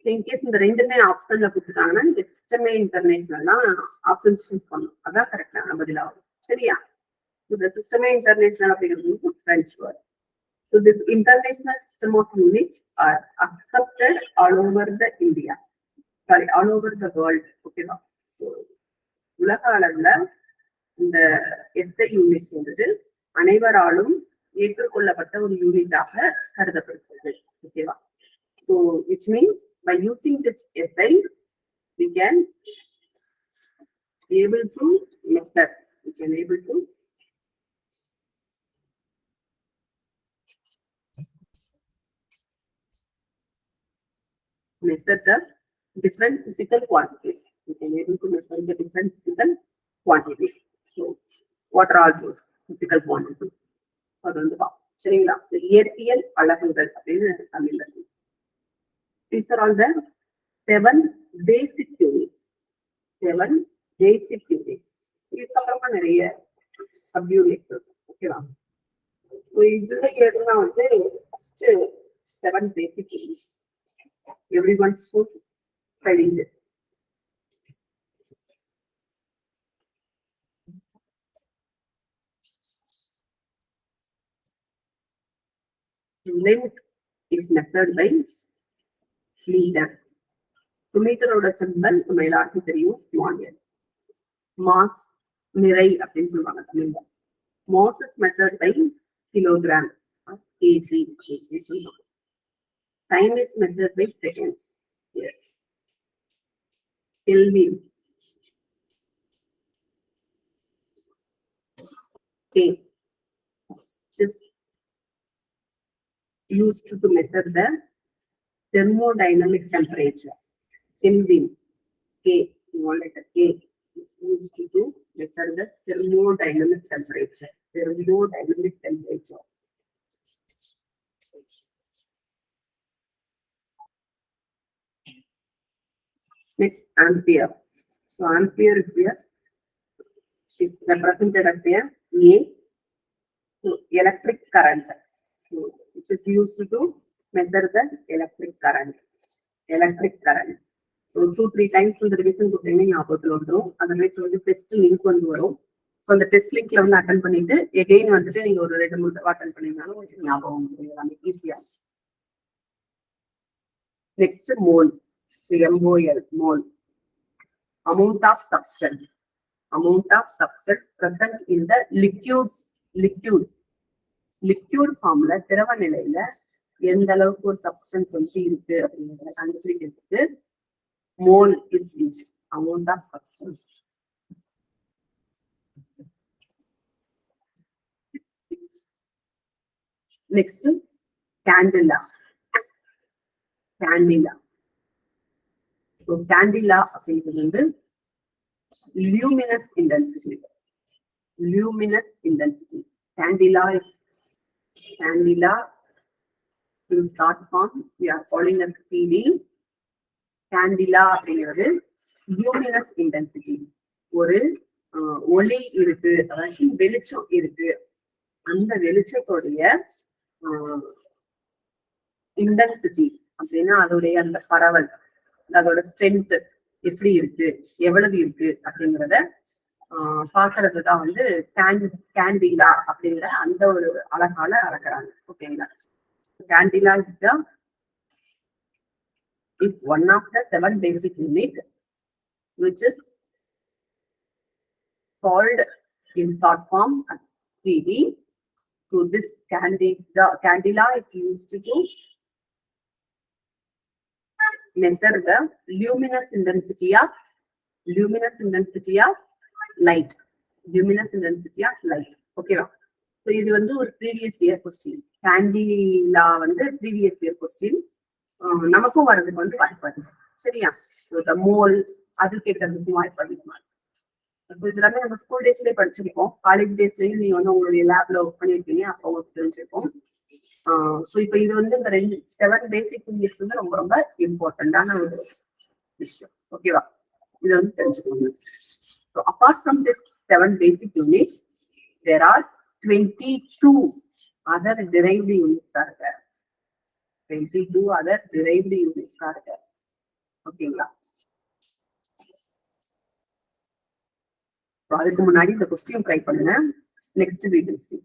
ஸோ இன்கேஸ் இந்த ரெண்டுமே ஆப்ஷன்ல கொடுத்துட்டாங்கன்னா நீங்க சிஸ்டமே இன்டர்நேஷனல் தான் ஆப்ஷன் சூஸ் பண்ணணும். அதான் கரெக்டான பதிலாகும். சரியா? இந்த சிஸ்டமே இன்டர்நேஷனல் அப்படிங்கிறது French word. So this international system of units are accepted all over the world. Okay. So உலக அளவுல இந்த SI யூனிட்ஸ் வந்துட்டு அனைவராலும் ஏற்றுக்கொள்ளப்பட்ட ஒரு யூனிட்டாக கருதப்படுகிறது. ஓகேவா? So which means by using this SI we can able to measure the different physical quantities. We can able to measure the different physical quantities. So what are all those physical quantities? சரிங்களா? இயற்பியல் அலகுகள் அப்படின்னு தமிழ்ல சொல்லுவோம். These are all the 7 basic units. இதுக்கப்புறமா நிறைய sub units இருக்கு. ஓகேவா? ஸோ இதுல எதுனா வந்து first 7 basic units. Everyone should study this. Length is measured by meter. மீட்டரோட சிம்பல் நம்ம எல்லாருக்கும் தெரியும், ஸ்மால் எல். மாஸ் நிறை அப்படின்னு சொல்லுவாங்க தமிழ்ல. Mass is measured by kilogram, KG அப்படின்னு சொல்லுவாங்க. Time is measured by seconds. Yes. Kelvin. Okay. Just used to measure the thermodynamic temperature. Kelvin. K. Small letter K. Used to measure the thermodynamic temperature. Next, ampere. So ampere is here. Is represented as a electric current. So which is used to measure the electric current. So 2-3 times the revision கொடுத்தீங்கன்னா ஞாபகத்துல வந்துரும். அதனால வந்து test link வந்து வரும். So அந்த test லிங்க்ல வந்து அட்டன் பண்ணிட்டு எகைன் வந்துட்டு நீங்க ஒரு 2-3 தடவை அட்டன் பண்ணீங்கன்னாலும் உங்களுக்கு ஞாபகம் எல்லாமே ஈஸியா. Next mole. MOL, mole. Amount of substance present in the liquid formula, திரவ நிலையில எந்த அளவுக்கு ஒரு சப்ஸ்டன்ஸ் வந்து இருக்கு அப்படிங்கிறத கண்டுபிடிக்கிறதுக்கு mole is used. Amount of substance. Next candela. So candela அப்படிங்கிறது வந்து luminous intensity. Candela in short form we are calling as CD. Candela அப்படிங்கிறது luminous intensity. ஒரு ஒளி இருக்கு, அதாவது வெளிச்சம் இருக்கு, அந்த வெளிச்சத்தோடைய இன்டென்சிட்டி அப்படின்னா அதோடைய அந்த பரவல், அதோட ஸ்ட்ரென்த் எப்படி இருக்கு, எவ்வளவு இருக்கு அப்படிங்கிறத பாக்குறதுதான் வந்து கேண்டிலா அப்படிங்கிற அந்த ஒரு அழகால அளக்குறாங்க. ஓகேங்களா? Candela is one of the 7 basic unit which is called in short form as CD. So this candela is used to measure the luminous intensity of light. Luminous intensity of light. ஓகேவா? So இது வந்து ஒரு previous year question. Candela வந்து previous year question. நமக்கும் வர்றதுக்கு வந்து வாய்ப்பு அதிகம். சரியா? ஸோ த மோல் அது கேட்கறதுக்கும் வாய்ப்பு அதிகமா. இதெல்லாமே நம்ம ஸ்கூல் டேஸ்லயே படிச்சிருக்கோம். காலேஜ் டேஸ்லயும் நீங்க வந்து உங்களுடைய லேப்ல ஒர்க் பண்ணிருக்கீங்க, அப்போ உங்களுக்கு தெரிஞ்சிருக்கும். ஸோ இப்போ இது வந்து இந்த 7 பேசிக் யூனிட்ஸ் வந்து ரொம்ப ரொம்ப இம்பார்ட்டன்டான ஒரு விஷயம். ஓகேவா? இது வந்து தெரிஞ்சுக்கோங்க. So apart from this 7 basic units, there are 22 other derived units are there. 22 other derived units are there. ஓகேங்களா? அதுக்கு முன்னாடி இந்த கொஸ்டின் ட்ரை பண்ணுங்க. Next we will see.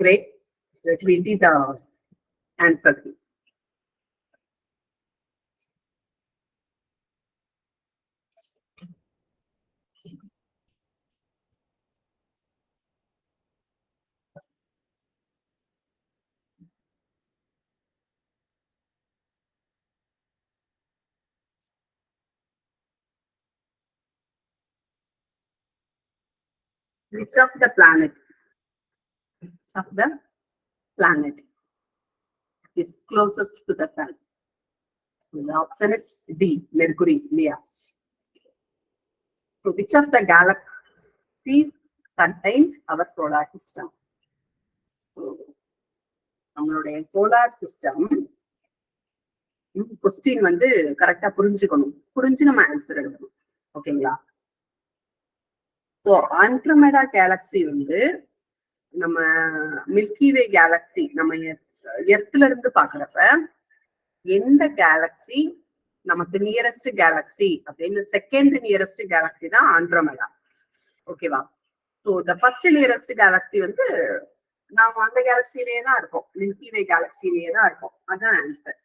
Great. Let me see the answer. Which of the planet? Which of the planet is closest to the sun? So the option is D, Mercury, Leo. So which of the galaxies contains our solar system? So நம்மளுடைய solar system question வந்து கரெக்டா புரிஞ்சுக்கணும். புரிஞ்சு நம்ம answer எழுதணும். ஓகேங்களா? So Andromeda Galaxy வந்து நம்ம மில்கி வே கேலக்சி நம்ம எர்த்ல இருந்து பாக்குறப்ப எந்த கேலக்சி நமக்கு நியரஸ்ட் கேலக்சி அப்படின்னு செகண்ட் நியரஸ்ட் கேலக்சி தான் ஆண்ட்ரோமேடா. ஓகேவா? So the first nearest Galaxy வந்து நாம அந்த கேலக்சிலேயே தான் இருக்கோம், மில்கி வே கேலக்சிலேயே தான் இருக்கோம். அதான் answer.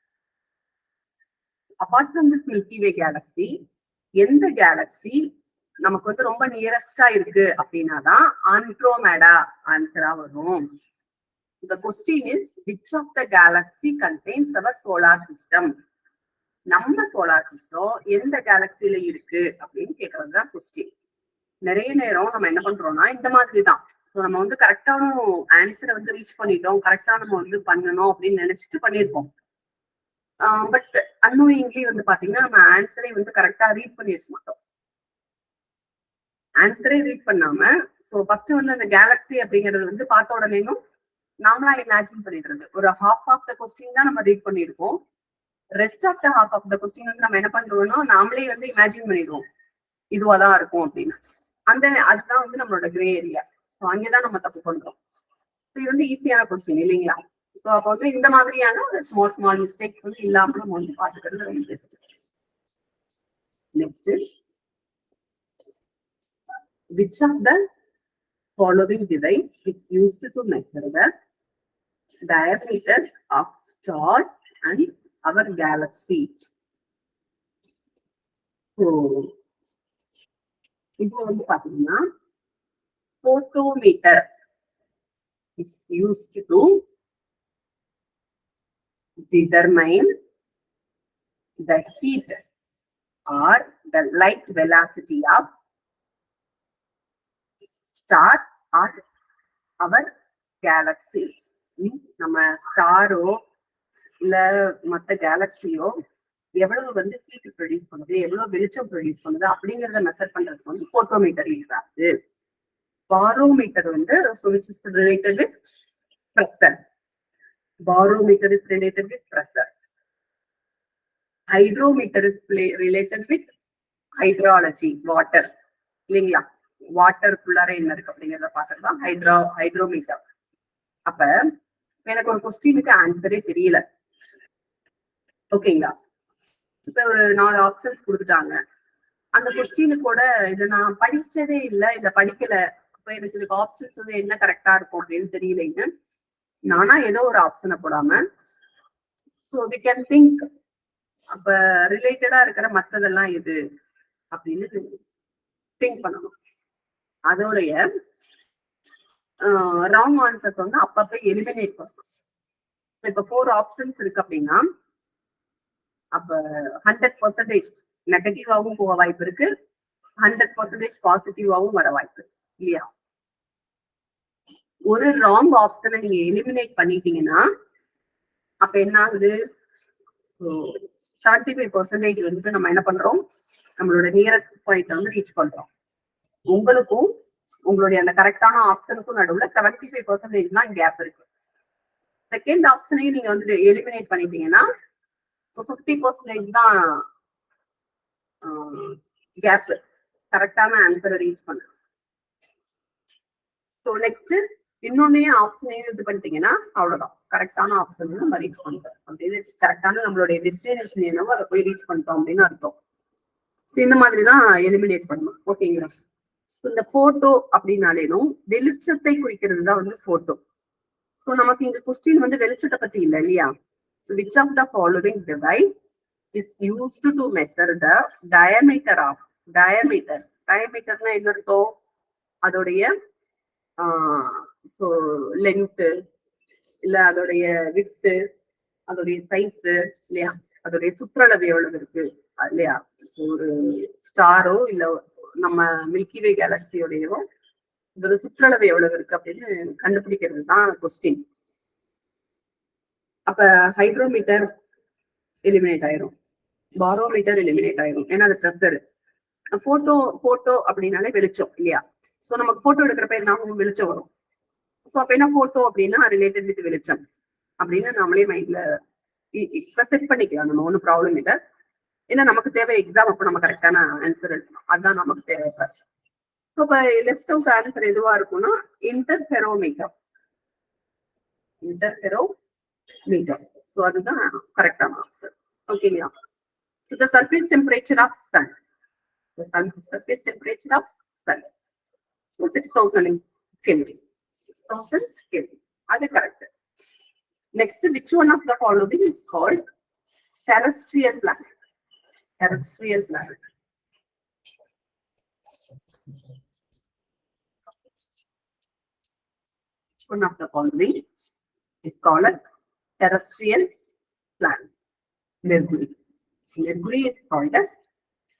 Apart from this milky way Galaxy எந்த கேலக்சி நமக்கு வந்து ரொம்ப நியரஸ்டா இருக்கு அப்படின்னா தான் ஆண்ட்ரோமேடா ஆன்சரா வரும். The question is which of the galaxy contains our solar system? நம்ம சோலார் சிஸ்டம் எந்த கேலக்சில இருக்கு அப்படின்னு கேட்கறதுதான் கொஸ்டின். நிறைய நேரம் நம்ம என்ன பண்றோம்னா இந்த மாதிரி தான் நம்ம வந்து கரெக்டான ஆன்சரை வந்து ரீச் பண்ணிட்டோம், கரெக்டா நம்ம வந்து பண்ணணும் அப்படின்னு நினைச்சிட்டு பண்ணிருப்போம். பட் அன்னோயிங்லி வந்து பாத்தீங்கன்னா நம்ம ஆன்சரை வந்து கரெக்டா ரீட் பண்ணிருக்க மாட்டோம். ஆன்சரே ரீட் பண்ணாம சோ ஃபர்ஸ்ட் வந்து அந்த கேலக்ஸி அப்படிங்கிறது வந்து பார்த்த உடனேயும் நாமளா இமேஜின் பண்ணிடுறது. ஒரு ஹாஃப் ஆஃப் த கொஸ்டின் தான் நம்ம ரீட் பண்ணிருக்கோம். Rest of the half of the question வந்து நம்ம என்ன பண்றோம்னா நாமளே வந்து இமேஜின் பண்ணிடுவோம் இதுவாதான் இருக்கும் அப்படின்னு. அதுதான் வந்து நம்மளோட கிரே ஏரியா. ஸோ அங்கேதான் நம்ம தப்பு பண்றோம். இது வந்து ஈஸியான கொஸ்டின் இல்லைங்களா? ஸோ அப்போ வந்து இந்த மாதிரியான ஒரு ஸ்மால் மிஸ்டேக்ஸ் வந்து இல்லாம நம்ம வந்து பாத்துக்கிறது ரொம்ப best. Next, which of the following device is used to measure the diameter of star and our galaxy? So இப்போ வந்து பாத்தீங்கன்னா photometer is used to determine the heat or the light velocity of star or our galaxy. நம்ம ஸ்டாரோ இல்ல மத்த கேலக்சியோ எவ்வளவு வந்து heat produce பண்ணுது, எவ்வளவு வெளிச்சம் ப்ரொடியூஸ் பண்ணுது அப்படிங்கறத மெஷர் பண்றதுக்கு வந்து போட்டோமீட்டர் யூஸ் ஆகுது. பாரோமீட்டர் வந்து which is related with pressure. Barometer is related with pressure. Hydrometer is related with hydrology, water. இல்லைங்களா? வாட்டர் குள்ளார என்ன இருக்கு அப்படிங்கிறத பாத்துக்கலாம். ஹைட்ரோமீட்டர். அப்ப எனக்கு ஒரு கொஸ்டினுக்கு ஆன்சரே தெரியல. ஓகேங்களா? இப்ப ஒரு 4 ஆப்ஷன்ஸ் கொடுத்துட்டாங்க. அந்த கொஸ்டினுக்கோட இதை நான் படிச்சதே இல்ல படிக்கல. அப்ப எனக்கு ஆப்ஷன்ஸ் வந்து என்ன கரெக்டா இருக்கும் அப்படின்னு தெரியலைங்க. நானா ஏதோ ஒரு ஆப்ஷனை போடாம ஸோ வி கேன் திங்க் அப்ப ரிலேட்டடா இருக்கிற மற்றதெல்லாம் எது அப்படின்னு திங்க் பண்ணணும். அதோடைய ராங் ஆன்சர்ஸ் வந்து அப்பப்ப எலிமினேட் பண்ணணும். இப்ப 4 ஆப்ஷன்ஸ் இருக்கு அப்படின்னா அப்ப 100% நெகட்டிவாவும் போக வாய்ப்பு இருக்கு, 100% பாசிட்டிவாவும் வர வாய்ப்பு இல்லையா? ஒரு ராங் ஆப்ஷனை நீங்க எலிமினேட் பண்ணிட்டீங்கன்னா அப்ப என்ன ஆகுது? 75% வந்துட்டு நம்ம என்ன பண்றோம், நம்மளோட நியரஸ்ட் பாயிண்ட் வந்து ரீச் பண்றோம். உங்களுக்கும் உங்களுடைய அந்த கரெக்டான ஆப்ஷனுக்கும் நடுவுல 75% தான் கேப் இருக்கு. செகண்ட் ஆப்ஷனையும் நீங்க வந்து எலிமினேட் பண்ணிட்டீங்கன்னா 50% தான் கேப் கரெக்டான ஆன்சரை ரீச் பண்ண. ஸோ நெக்ஸ்ட் இன்னொன்னையும் ஆப்ஷனையும் இது பண்ணிட்டீங்கன்னா அவ்வளவுதான், கரெக்டான ஆப்ஷன் நம்ம ரீச் பண்ணிட்டோம் அப்படின்னு, கரெக்டான நம்மளுடைய டெஸ்டினேஷன் என்னவோ அதை போய் ரீச் பண்ணிட்டோம் அப்படின்னு அர்த்தம். ஸோ இந்த மாதிரிதான் எலிமினேட் பண்ணணும். ஓகேங்களா? இந்த போட்டோ அப்படின்னாலும் வெளிச்சத்தை குறிக்கிறது தான் வந்து போட்டோ. ஸோ நமக்கு இங்க கொஸ்டின் வந்து வெளிச்சத்தை பத்தி இல்லை இல்லையா? So which of the following device is used to measure the diameter of diameterனா என்ன அர்த்தம்? அதோடைய ஸோ லென்த் இல்ல அதோடைய வித்து, அதோடைய சைஸ் இல்லையா, அதோடைய சுற்றளவு எவ்வளவு இருக்கு இல்லையா? ஒரு ஸ்டாரோ இல்ல நம்ம மில்கிவே கேலக்சியோடையோ இதோட சுற்றளவு எவ்வளவு இருக்கு அப்படின்னு கண்டுபிடிக்கிறது தான் கொஸ்டின். அப்ப ஹைட்ரோமீட்டர் எலிமினேட் ஆயிரும், பாரோமீட்டர் எலிமினேட் ஆயிரும், ஏன்னா அது ப்ரெஷர். போட்டோ அப்படின்னாலே வெளிச்சம் இல்லையா? சோ நமக்கு போட்டோ எடுக்கிறப்ப என்ன வெளிச்சம் வரும். சோ அப்ப என்ன போட்டோ அப்படின்னா ரிலேட்டட் வித் வெளிச்சம் அப்படின்னு நம்மளே மைண்ட்ல செட் பண்ணிக்கலாம். நம்ம ஒன்னும் ப்ராப்ளம் இல்லை. ஏன்னா நமக்கு தேவை எக்ஸாம், அப்போ நம்ம கரெக்டான ஆன்சர் எடுக்கணும், அதுதான் நமக்கு தேவை. இப்ப லெஃப்ட் அவுட் ஆன்சர் எதுவா இருக்கும்னா இன்டர்ஃபெரோமீட்டர். சோ அதுதான் கரெக்டான ஆன்சர். ஓகேங்களா? So the surface temperature of sun, surface temperature of sun, so 6000 Kelvin. 6000 Kelvin. That's correct. Next, which one of the following is called terrestrial planet? Terrestrial planet. Which one of the following is called as terrestrial planet? Mercury. Mercury is called as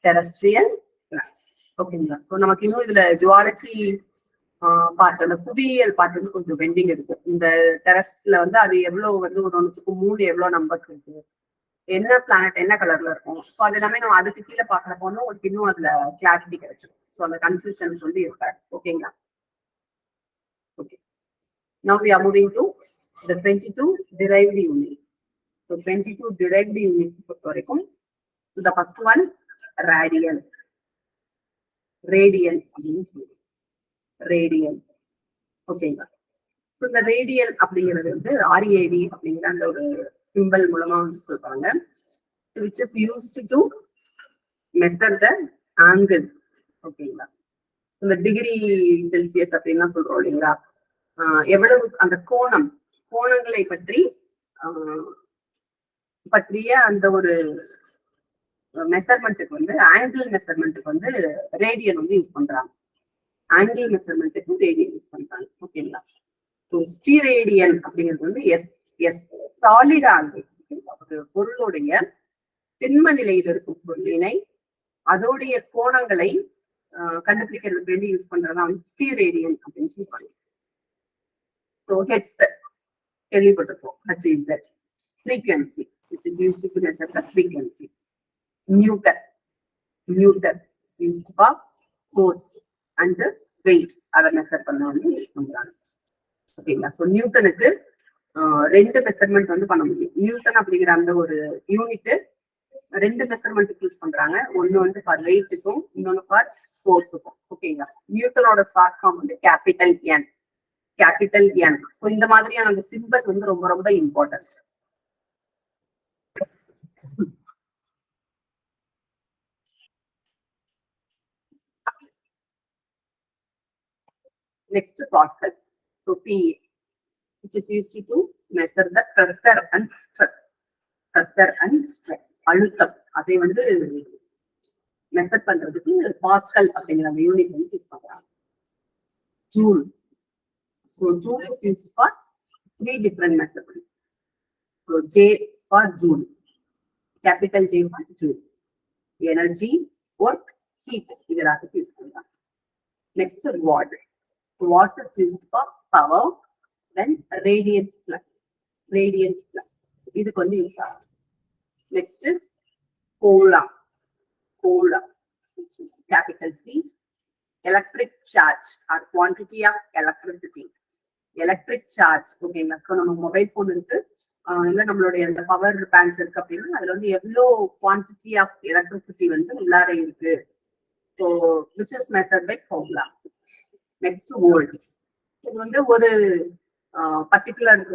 terrestrial planet. ஓகேங்களா? So நமக்கு இன்னும் இதுல zoology part, அந்த புவியியல் part வந்து கொஞ்சம் bending இருக்கு. இந்த டெரஸ்ட்ல வந்து அது எவ்வளவு வந்து ஒரு ஒன்றுக்கு 3 எவ்வளவு நம்பர்ஸ் இருக்கு, என்ன பிளானட் என்ன கலர்ல இருக்கும். ஸோ அது எல்லாமே நம்ம அதுக்கு கீழே பாக்குறப்போ வந்து உங்களுக்கு இன்னும் அதுல கிளாரிட்டி கிடைச்சிடும். ஸோ அந்த கன்ஃபியூஷன் வந்து இருக்காது. ஓகேங்களா? Okay. Now we are moving to the 22 derived units. So 22 derived units பொறுத்த வரைக்கும். So the first one radian. Radian அப்படின்னு சொல்லுவோம். Radian. ஓகேங்களா? ஸோ இந்த ரேடியல் அப்படிங்கிறது வந்து RAD அப்படிங்கிற அந்த ஒரு சிம்பிள் மூலமா வந்து சொல்றாங்க. which is used to measure the angle. ஓகேங்களா? இந்த டிகிரி செல்சியஸ் அப்படின்னா சொல்றோம் இல்லைங்களா? எவ்வளவு அந்த கோணங்களை பற்றிய அந்த ஒரு மெஷர்மெண்ட்டுக்கு வந்து ஆங்கிள் மெஷர்மெண்ட்டுக்கு வந்து ரேடியன் வந்து யூஸ் பண்றாங்க. ஆங்கிள் மெஷர்மெண்ட்டுக்கு ரேடியன் யூஸ் பண்றாங்க. ஓகேங்களா? ஸ்டீரேடியன் அப்படிங்கிறது வந்து சாலிட் ஆங்கிள், ஒரு பொருளுடைய திண்ம நிலையில் இருக்கும் பொருளினை அதோடைய கோணங்களை கண்டுபிடிக்கிறதுக்கு வேண்டி யூஸ் பண்றதுதான் ஸ்டீரேடியன் அப்படின்னு சொல்லுவாங்க. ஸோ ஹெட்ஸ் கேள்விப்பட்டிருப்போம். HZ frequency which is used to measure the frequency. Newton is used for force and weight. அதை மெஷர் பண்ண வந்து யூஸ் பண்றாங்க. ஓகேங்களா? ஸோ நியூட்டனுக்கு 2 மெஷர்மெண்ட் வந்து பண்ண முடியும். நியூட்டன் அப்படிங்கிற அந்த ஒரு யூனிட் 2 மெஷர்மெண்ட்டுக்கு யூஸ் பண்றாங்க. ஒண்ணு வந்து ஃபார் வெயிட்டுக்கும், இன்னொன்னு ஃபார் ஃபோர்ஸுக்கும். ஓகேங்களா? நியூட்டனோட ஷார்ட் ஃபார்ம் வந்து கேபிட்டல் N. ஸோ இந்த மாதிரியான அந்த சிம்பல் வந்து ரொம்ப ரொம்ப important. Next, Pascal. So PA, which is used to measure the pressure and stress. அழுத்தம் அதை வந்து மெஷர் பண்றதுக்கு பாஸ்கல் அப்படிங்கிற அந்த யூனிட் வந்து யூஸ் பண்றாங்க. Joule. So joule is used for 3 different measurements. So J for joule, capital J for joule. Energy, work, heat. இதெல்லாம் use பண்றாங்க. Next, watt. Watt is used for power. Then radiant flux. இதுக்கு வந்து use ஆகும். Next, coulomb, which is capital C. Electric charge or quantity of electricity. Electric charge. ஓகேங்களா? So நம்ம mobile phone இருக்கு, இல்ல நம்மளுடைய அந்த பவர் பேங்க்ஸ் இருக்கு அப்படின்னா அதுல வந்து எவ்வளோ குவான்டிட்டி ஆஃப் எலக்ட்ரிசிட்டி வந்து உள்ளார இருக்கு. So which is measured by coulomb. Next, volt. இது வந்து ஒரு பர்டிகுலர்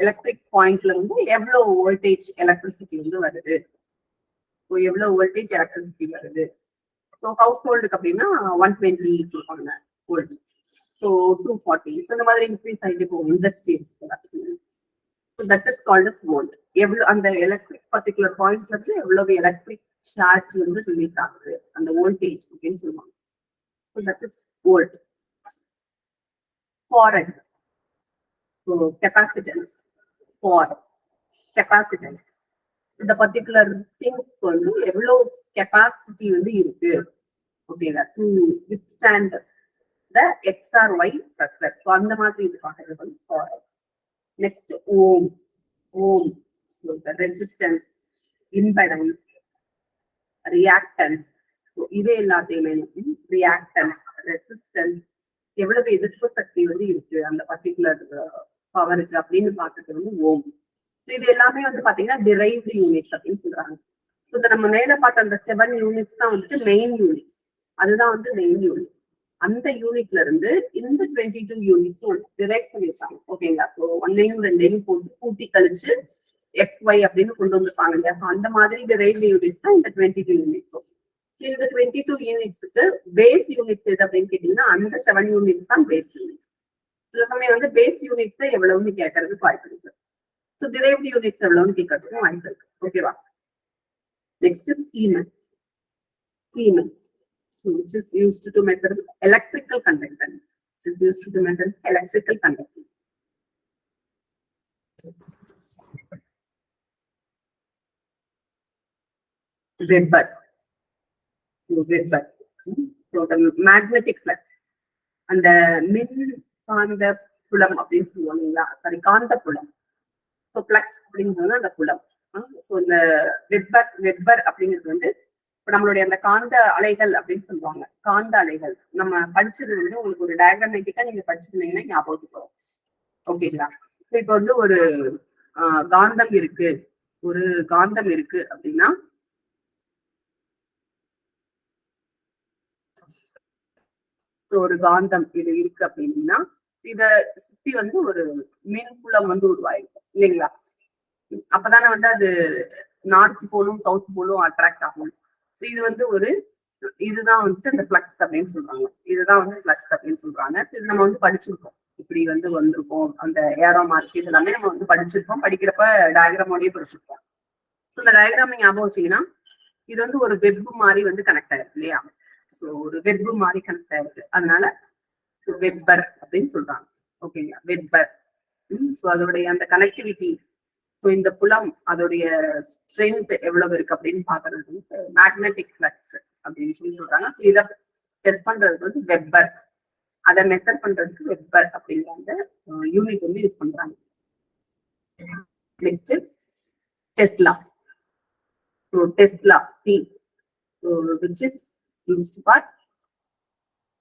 எலக்ட்ரிக் பாயிண்ட்ல வந்து எவ்வளவு வோல்டேஜ் எலக்ட்ரிசிட்டி வந்து வருது. ஸோ எவ்வளவு வோல்டேஜ் எலக்ட்ரிசிட்டி வருது. ஸோ ஹவுஸ் ஹோல்டுக்கு அப்படின்னா 120 கொடுப்பாங்க வோல்ட். ஸோ 240. ஸோ இந்த மாதிரி இன்க்ரீஸ் ஆகிட்டு போகும் industries. So that is called as volt. எவ்வளவு அந்த எலக்ட்ரிக் பர்டிகுலர் பாயிண்ட்ஸ்ல இருந்து எவ்வளவு எலக்ட்ரிக் சார்ஜ் வந்து ரிலீஸ் ஆகுது, அந்த வோல்டேஜ் அப்படின்னு சொல்லுவாங்க. So that is volt. Farad. So capacitance. இந்த பர்டிகுலர் திங்க் வந்து எவ்வளவு கெப்பாசிட்டி வந்து இருக்கு. ஓகேங்களா? To withstand the X or Y pressure. So அந்த மாதிரி இது பார்க்கறது வந்து farad. Next ohm. So the resistance, impedance, reactance. So இது எல்லாத்தையுமே ரியாக்டன்ஸ், ரெசிஸ்டன்ஸ், எவ்வளவு எதிர்ப்பு சக்தி வந்து இருக்கு அந்த பர்டிகுலர் பவருக்கு அப்படின்னு பார்க்கறது வந்து ஓம். இது எல்லாமே வந்து பாத்தீங்கன்னா டிரைவ்டு யூனிட்ஸ் அப்படின்னு சொல்றாங்க. ஸோ இதை நம்ம மேல பார்த்த அந்த 7 யூனிட்ஸ் தான் வந்துட்டு மெயின் யூனிட்ஸ். அதுதான் வந்து மெயின் யூனிட்ஸ். அந்த யூனிட்ல இருந்து இந்த 22 யூனிட்ஸும் டிரைவ் பண்ணிருக்காங்க. ஓகேங்களா? ஸோ 1ஐயும் 2ஐயும் போட்டு கூட்டி கழிச்சு XY அப்படின்னு கொண்டு வந்திருப்பாங்க இல்லையா? அந்த மாதிரி டிரைவ்டு யூனிட்ஸ் தான் இந்த 22 யூனிட்ஸும். ஸோ இந்த 22 யூனிட்ஸுக்கு பேஸ் யூனிட்ஸ் எது அப்படின்னு கேட்டீங்கன்னா அந்த 7 யூனிட்ஸ் தான் பேஸ் யூனிட்ஸ். சில சமயம் வந்து பேஸ் யூனிட்ஸ் எவ்வளவுன்னு கேட்கறதுக்கு வாய்ப்பு இருக்கு. So derived units எவ்வளவுன்னு கேட்கறதுக்கும் வாய்ப்பு இருக்கு. ஓகேவா? Next Siemens. So which is used to measure electrical conductance. Weber. So the magnetic flux. அந்த மின் காந்த புலம் அப்படின்னு சொல்லுவாங்க. சாரி, காந்த புலம். ஸோ பிளக்ஸ் அப்படிங்கிறது அந்த புலம். ஸோ இந்த வெப்பர் அப்படிங்கிறது வந்து இப்ப நம்மளுடைய அந்த காந்த அலைகள் அப்படின்னு சொல்லுவாங்க. காந்த அலைகள் நம்ம படிச்சது வந்து உங்களுக்கு ஒரு டயக்ராமேட்டிக்கா நீங்க படிச்சிருந்தீங்கன்னா ஞாபகத்துக்கு வரும். ஓகேங்களா? இப்ப வந்து ஒரு காந்தம் இருக்கு, ஒரு காந்தம் இருக்கு அப்படின்னா ஒரு காந்தம் இது இருக்கு அப்படின்னா இத சுத்தி வந்து ஒரு மின்புலம் வந்து உருவாயிருக்கும் இல்லைங்களா? அப்பதானே வந்து அது நார்த் போலும் சவுத் போலும் அட்ராக்ட் ஆகும். இது வந்து ஒரு இதுதான் வந்துட்டு அந்த பிளக்ஸ் அப்படின்னு சொல்றாங்க. இதுதான் வந்து பிளக்ஸ் அப்படின்னு சொல்றாங்க. இது நம்ம வந்து படிச்சிருக்கோம். இப்படி வந்து வந்திருக்கோம். அந்த ஏரோ மார்க் எல்லாமே நம்ம வந்து படிச்சிருக்கோம். படிக்கிறப்ப டயக்ராமோடய படிச்சிருக்கோம். ஸோ இந்த டயக்ராம் ஞாபகம் வச்சீங்கன்னா இது வந்து ஒரு வெப் மாதிரி வந்து கனெக்ட் ஆயிருக்கு இல்லையா? ஸோ ஒரு வெப் மாதிரி கனெக்ட் ஆயிருக்கு. அதனால வெப்பர் அப்படின்னு சொல்றாங்க. ஓகேங்களா? வெப்பர். ஸோ அதோடைய அந்த கனெக்டிவிட்டி, இந்த புலம் அதோடைய ஸ்ட்ரென்த் எவ்வளவு இருக்கு அப்படின்னு பாக்குறது மேக்னெட்டிக் ஃபிளக்ஸ் அப்படின்னு சொல்லி சொல்றாங்க. ஸோ இதை டெஸ்ட் பண்றதுக்கு வந்து வெப்பர், அதை மெஷர் பண்றதுக்கு வெப்பர் அப்படிங்கிற அந்த யூனிட் வந்து யூஸ் பண்றாங்க. Next Tesla. So Tesla T, which is used for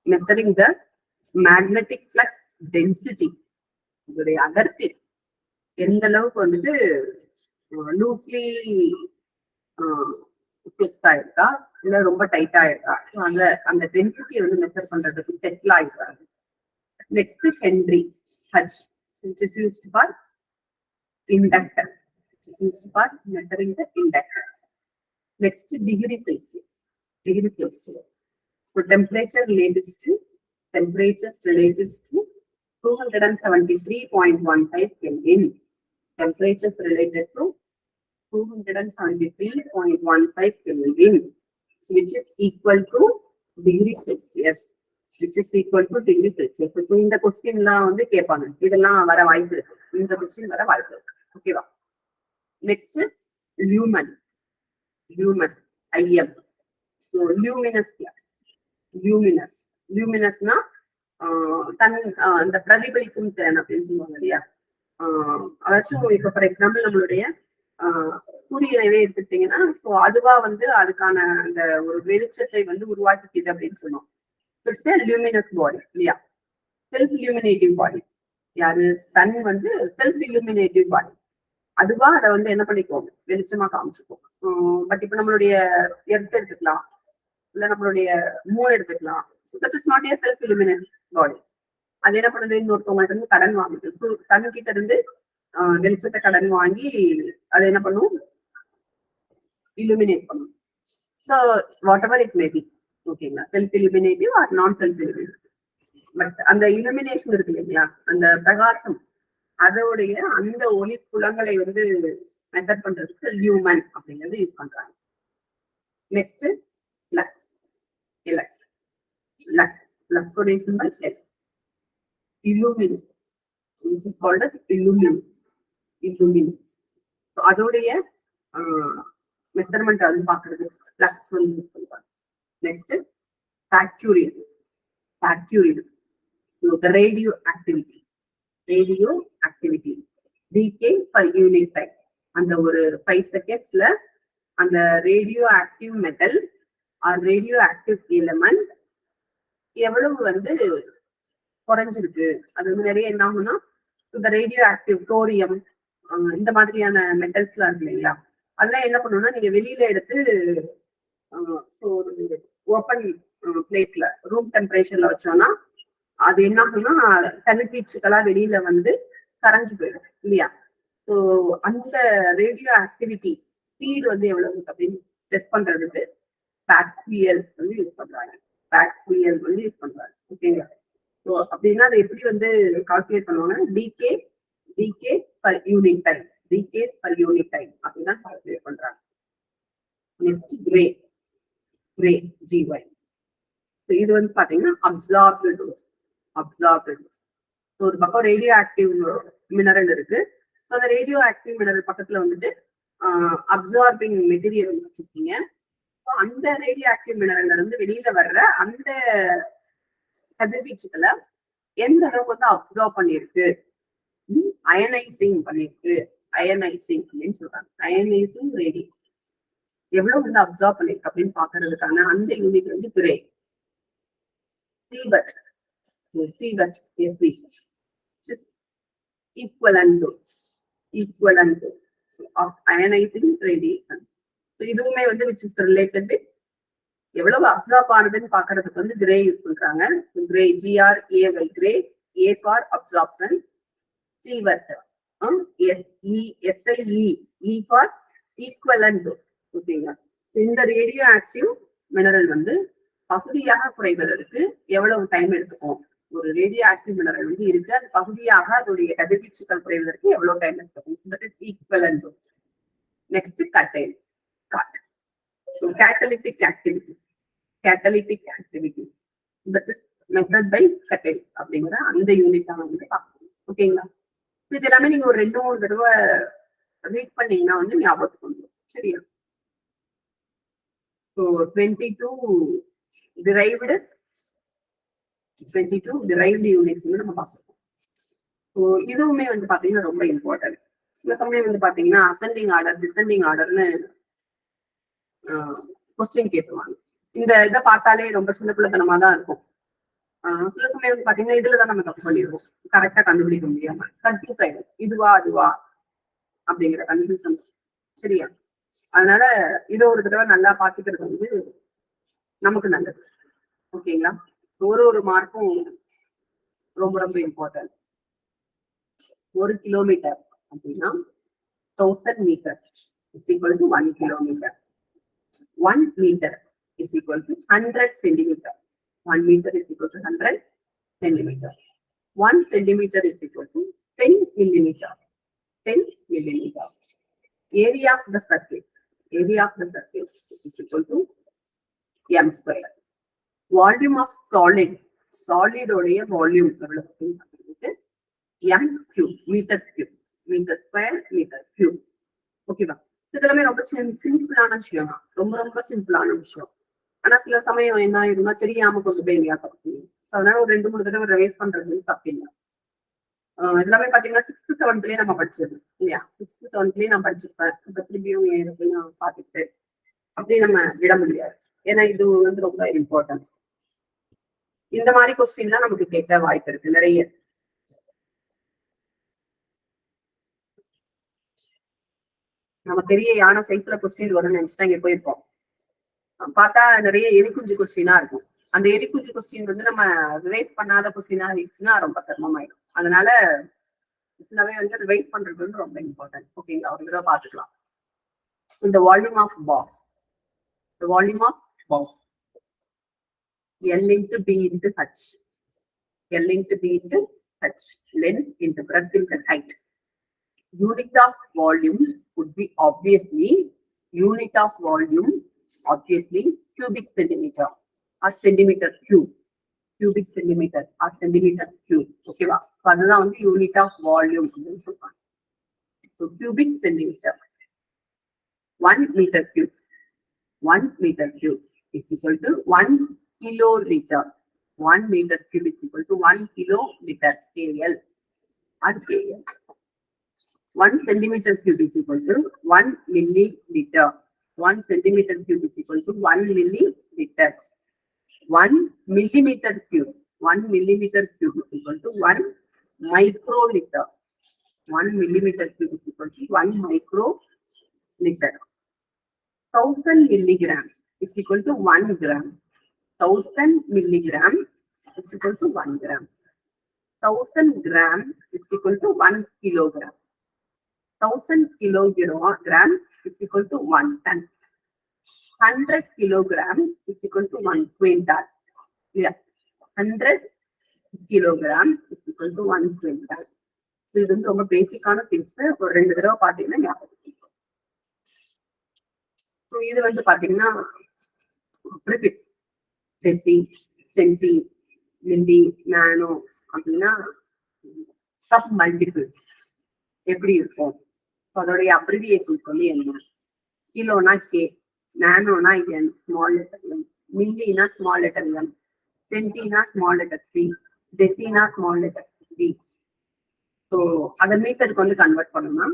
measuring the magnetic flux density. இதோடைய அடர்த்தி எந்த அளவுக்கு வந்துட்டு லூஸ்லி ஃபிக்ஸ் ஆயிருக்கா இல்ல ரொம்ப டைட்டா இருக்கா, அந்த டென்சிட்டி வந்து மெஷர் பண்றதுக்கு டெஸ்லா யூஸ் ஆகுது. Next Henry H, which is used for inductance, which is used for measuring the inductance. Next, degree Celsius. Degree Celsius. So temperatures related to 273.15 Kelvin. Temperatures related to 273.15 Kelvin, which is equal to degree Celsius. Which is equal to degree Celsius. So இந்த கொஸ்டின்லாம் வந்து கேட்பாங்க. இதெல்லாம் வர வாய்ப்பு இருக்கு. இந்த question வர வாய்ப்பு இருக்கு. ஓகேவா? Next லியூமன். Lumen, IM. So luminous flux. Luminous-னா அந்த பிரதிபலிக்கும் திறன் அப்படின்னு சொல்லுவாங்க இல்லையா? அதாச்சும் இப்ப ஃபார் எக்ஸாம்பிள் நம்மளுடைய சூரியனவே எடுத்துக்கிட்டீங்கன்னா ஸோ அதுவா வந்து அதுக்கான அந்த ஒரு வெளிச்சத்தை வந்து உருவாக்கிக்குது அப்படின்னு சொன்னோம். இட்ஸ் ஏ லியூமினஸ் பாடி இல்லையா? செல்ஃப் இல்யூமினேட்டிவ் பாடி. யாரு? சன் வந்து செல்ஃப் இல்யூமினேட்டிவ் பாடி. அதுவா அதை வந்து என்ன பண்ணிக்கும், வெளிச்சமா காமிச்சுக்கும். பட் இப்ப நம்மளுடைய எர்த் எடுத்துக்கலாம், இல்ல நம்மளுடைய மூன் எடுத்துக்கலாம். That is not a self illuminate body. அது என்ன பண்ணுது, இன்னொருத்தவங்கள்ட்ட இருந்து கடன் வாங்குது. சன் கிட்ட இருந்து வெளிச்சத்தை கடன் வாங்கி அதை என்ன பண்ணும், இலுமினேட் பண்ணும். So what ever it maybe, ஓகேங்களா? செல்ஃப் இலுமினேட்டிவ் ஆர் நான் செல்ஃப் இலுமினேட்டிவ். பட் அந்த இலுமினேஷன் இருக்கு இல்லைங்களா, அந்த பிரகாசம், அதோடைய அந்த ஒளி புலங்களை வந்து மெஷர் பண்றதுக்கு லியூமன் அப்படிங்கிறது யூஸ் பண்றாங்க. Next lux. லக்ஸோடைய symbol L. illuminance. This is called as illuminance. So அதோடைய மெஷர்மெண்ட் வந்து பாக்குறது லக்ஸ் வந்து யூஸ் பண்றாங்க. Next factorial. So the radioactivity decay per unit time. அந்த ஒரு 5 செகண்ட்ஸ்ல அந்த radio active metal or radio active element எவ்வளவு வந்து குறைஞ்சிருக்கு. அது வந்து நிறைய என்ன ஆகும்னா, இந்த ரேடியோ ஆக்டிவ் தோரியம் இந்த மாதிரியான மெட்டல்ஸ் எல்லாம் இருக்கு இல்லைங்களா, அதெல்லாம் என்ன பண்ணணும்னா நீங்க வெளியில எடுத்து ஒரு ஓப்பன் பிளேஸ்ல ரூம் டெம்பரேச்சர்ல வச்சோம்னா அது என்ன ஆகும்னா கதிர்வீச்சுகளா வெளியில வந்து கரைஞ்சு போயிடும் இல்லையா? ஸோ அந்த ரேடியோ ஆக்டிவிட்டி ஸ்பீடு வந்து எவ்வளவு இருக்கு அப்படின்னு டெஸ்ட் பண்றதுக்கு ஃபேக்ட்ரியல் வந்து யூஸ் பண்றாங்க. ஓகேங்களா? ஸோ அப்படின்னா அதை எப்படி வந்து கால்குலேட் பண்ணுவாங்கன்னா டிகே பர் யூனிட் டைம் அப்படின்னா கால்குலேட் பண்றாங்க. Next grey GY. இது வந்து பாத்தீங்கன்னா அப்சார்ப்டு டோஸ். ஒரு பக்கம் ரேடியோ ஆக்டிவ் மினரல் இருக்கு. ஸோ அந்த ரேடியோ ஆக்டிவ் மினரல் பக்கத்துல வந்துட்டு அப்சார்பிங் மெட்டீரியல் வச்சிருக்கீங்க. அந்த ரேடியோ ஆக்டிவ் மினரல்ல இருந்து வெளியில வர்ற அந்த கதிர்வீச்சுகளை எந்த அளவுக்கு வந்து அப்சார்ப் பண்ணிருக்கு, அயனைசிங் பண்ணிருக்கு அயனைசிங் அப்படின்னு சொல்றாங்க. அயனைசிங் ரேடியேஷன் எவ்வளவு வந்து அப்சர்வ் பண்ணிருக்கு அப்படின்னு பாக்குறதுக்கான அந்த யூனிட் வந்து grey. Sievert, Sievert is just equivalent to so of ionizing radiation. So இதுவுமே வந்து which is related with எவ்வளவு அப்சர்வ் ஆனதுன்னு பாக்குறதுக்கு வந்து கிரே யூஸ் பண்றாங்க. So gray, GRAY, gray, A for absorption, Sievert, SIE, E for equivalent to. ஓகேங்களா? So இந்த radio active mineral வந்து பகுதியாக குறைவதற்கு எவ்வளவு டைம் எடுத்துக்கும்? ஒரு ரேடியோ ஆக்டிவ் மினரல் வந்து இருக்கு, அது பகுதியாக அதோடைய கதிர்வீச்சுக்கள் குறைவதற்கு எவ்வளவு டைம் எடுத்துக்கும்? So that is equivalent to. Next, curtail, cut. So catalytic activity that is measured by curtail அப்படிங்கிற அந்த யூனிட் தான் வந்து பார்க்கணும். ஓகேங்களா? இது எல்லாமே நீங்க ஒரு 2-3 தடவை ரீட் பண்ணீங்கன்னா வந்து ஞாபகத்துக்கு வந்துடும். சரியா? So 22 derived units வந்து நம்ம பார்க்கணும். ஸோ இதுவுமே வந்து பாத்தீங்கன்னா ரொம்ப இம்பார்ட்டன்ட். சில சமயம் வந்து பாத்தீங்கன்னா அசெண்டிங் ஆர்டர், டிசெண்டிங் ஆர்டர்னு கொஸ்டின் கேட்டுருவாங்க. இந்த இதை பார்த்தாலே ரொம்ப சின்ன பிள்ளைத்தனமா தான் இருக்கும். சில சமயம் வந்து பாத்தீங்கன்னா இதுலதான் நம்ம தப்பு பண்ணிடுவோம், கரெக்டா கண்டுபிடிக்க முடியாம கன்ஃபியூஸ் ஆயிடும், இதுவா அதுவா அப்படிங்கிற கன்ஃபியூஷன். சரியா? அதனால இதை ஒரு தடவை நல்லா பாத்துக்கிறது வந்து நமக்கு நல்லது. ஓகேங்களா? ஒரு மார்க்கும் ரொம்ப ரொம்ப இம்பார்ட்டன்ட். 1 கிலோமீட்டர் அப்படின்னா 1000 metre is equal to 1 kilometre. 1 metre is equal to 100 centimetre. 1 metre is equal to 100 centimetre. 1 centimetre is equal to 10 millimeter. 10 millimeter. Area of the surface is equal to m square. Volume of solid உடைய volume எவ்வளவு? m cube, meter square, meter cube. ஓகேவா? இதெல்லாமே ரொம்ப சிம்பிளான விஷயம் தான், ரொம்ப சிம்பிளான விஷயம். ஆனா சில சமயம் என்ன ஆயிருந்தா தெரியாம கொண்டு போய் இல்லையா தப்பு. அதனால ஒரு 2-3 தடவை ரிவைஸ் பண்றது தப்பு இல்லை. எல்லாமே பாத்தீங்கன்னா 6th 7th நம்ம படிச்சிருக்கோம் இல்லையா? 6th 7th நான் படிச்சிருப்பேன். இப்ப திரும்பியும் நான் பாத்துட்டு அப்படியே நம்ம விட முடியாது. ஏன்னா இது வந்து ரொம்ப இம்பார்ட்டன்ட். இந்த மாதிரி கொஸ்டின் தான் நமக்கு கேட்க வாய்ப்பு இருக்கு நிறைய. நம்ம பெரிய யானை சைஸ்ல கொஸ்டின் வரும்னு நினைச்சுட்டா இங்க போயிருப்போம். பார்த்தா நிறைய எரிக்குஞ்சு கொஸ்டினா இருக்கும். அந்த எரிக்குஞ்சு கொஸ்டின் வந்து நம்ம ரிவைஸ் பண்ணாத கொஸ்டினா இருந்துச்சுன்னா ரொம்ப சிரமமாயிடும். அதனால வந்து ரிவைஸ் பண்றது வந்து ரொம்ப இம்பார்ட்டன்ட். ஓகேங்களா? ஒரு தடவை பாத்துக்கலாம். இந்த volume of box, L into B into H. L into B into H. Length into breadth into height. Unit of volume would be obviously cubic centimeter or centimeter cube. Cubic centimeter or centimeter cube. Okay, so அதுதான் வந்து unit of volume அப்படின்னு சொல்றாங்க. So cubic centimeter. 1 meter cube. 1 meter cube is equal to 1 kiloliter. 1 meter cube is equal to 1 kiloliter. KL or KL. 1 centimeter cube is equal to 1 milliliter. 1 centimeter cube is equal to 1 milliliter. 1 millimeter cube. 1 millimeter cube is equal to 1 microliter. 1 millimeter cube is equal to 1 microliter. 1000 milligram is equal to 1 gram. 1000 milligram is equal to 1 gram. 1000 gram is equal to 1 kilogram. 1000 kilogram is equal to 1 ton. 100 kilogram is equal to 1 quintal. Yeah, 100 kilogram is equal to 1 quintal. So இது வந்து ரொம்ப பேசிக்கான things. ஒரு 2 தடவை பாத்தீங்கன்னா ஞாபகம். So இது வந்து பாத்தீங்கன்னா prefix deci, centi, milli, nano அப்படின்னா சப் மல்டிபிள் எப்படி இருக்கும்? அதோடைய அப்ரிவியேஷன் சொல்லி என்ன? கிலோனா கே, நானோனா என், ஸ்மால் லெட்டர் எம், மில்லினா ஸ்மால் லெட்டர் எம், சென்டினா ஸ்மால் லெட்டர் சி, டெசினா ஸ்மால் லெட்டர் டி. ஸோ அதை மீட்டருக்கு வந்து கன்வெர்ட் பண்ணணும்னா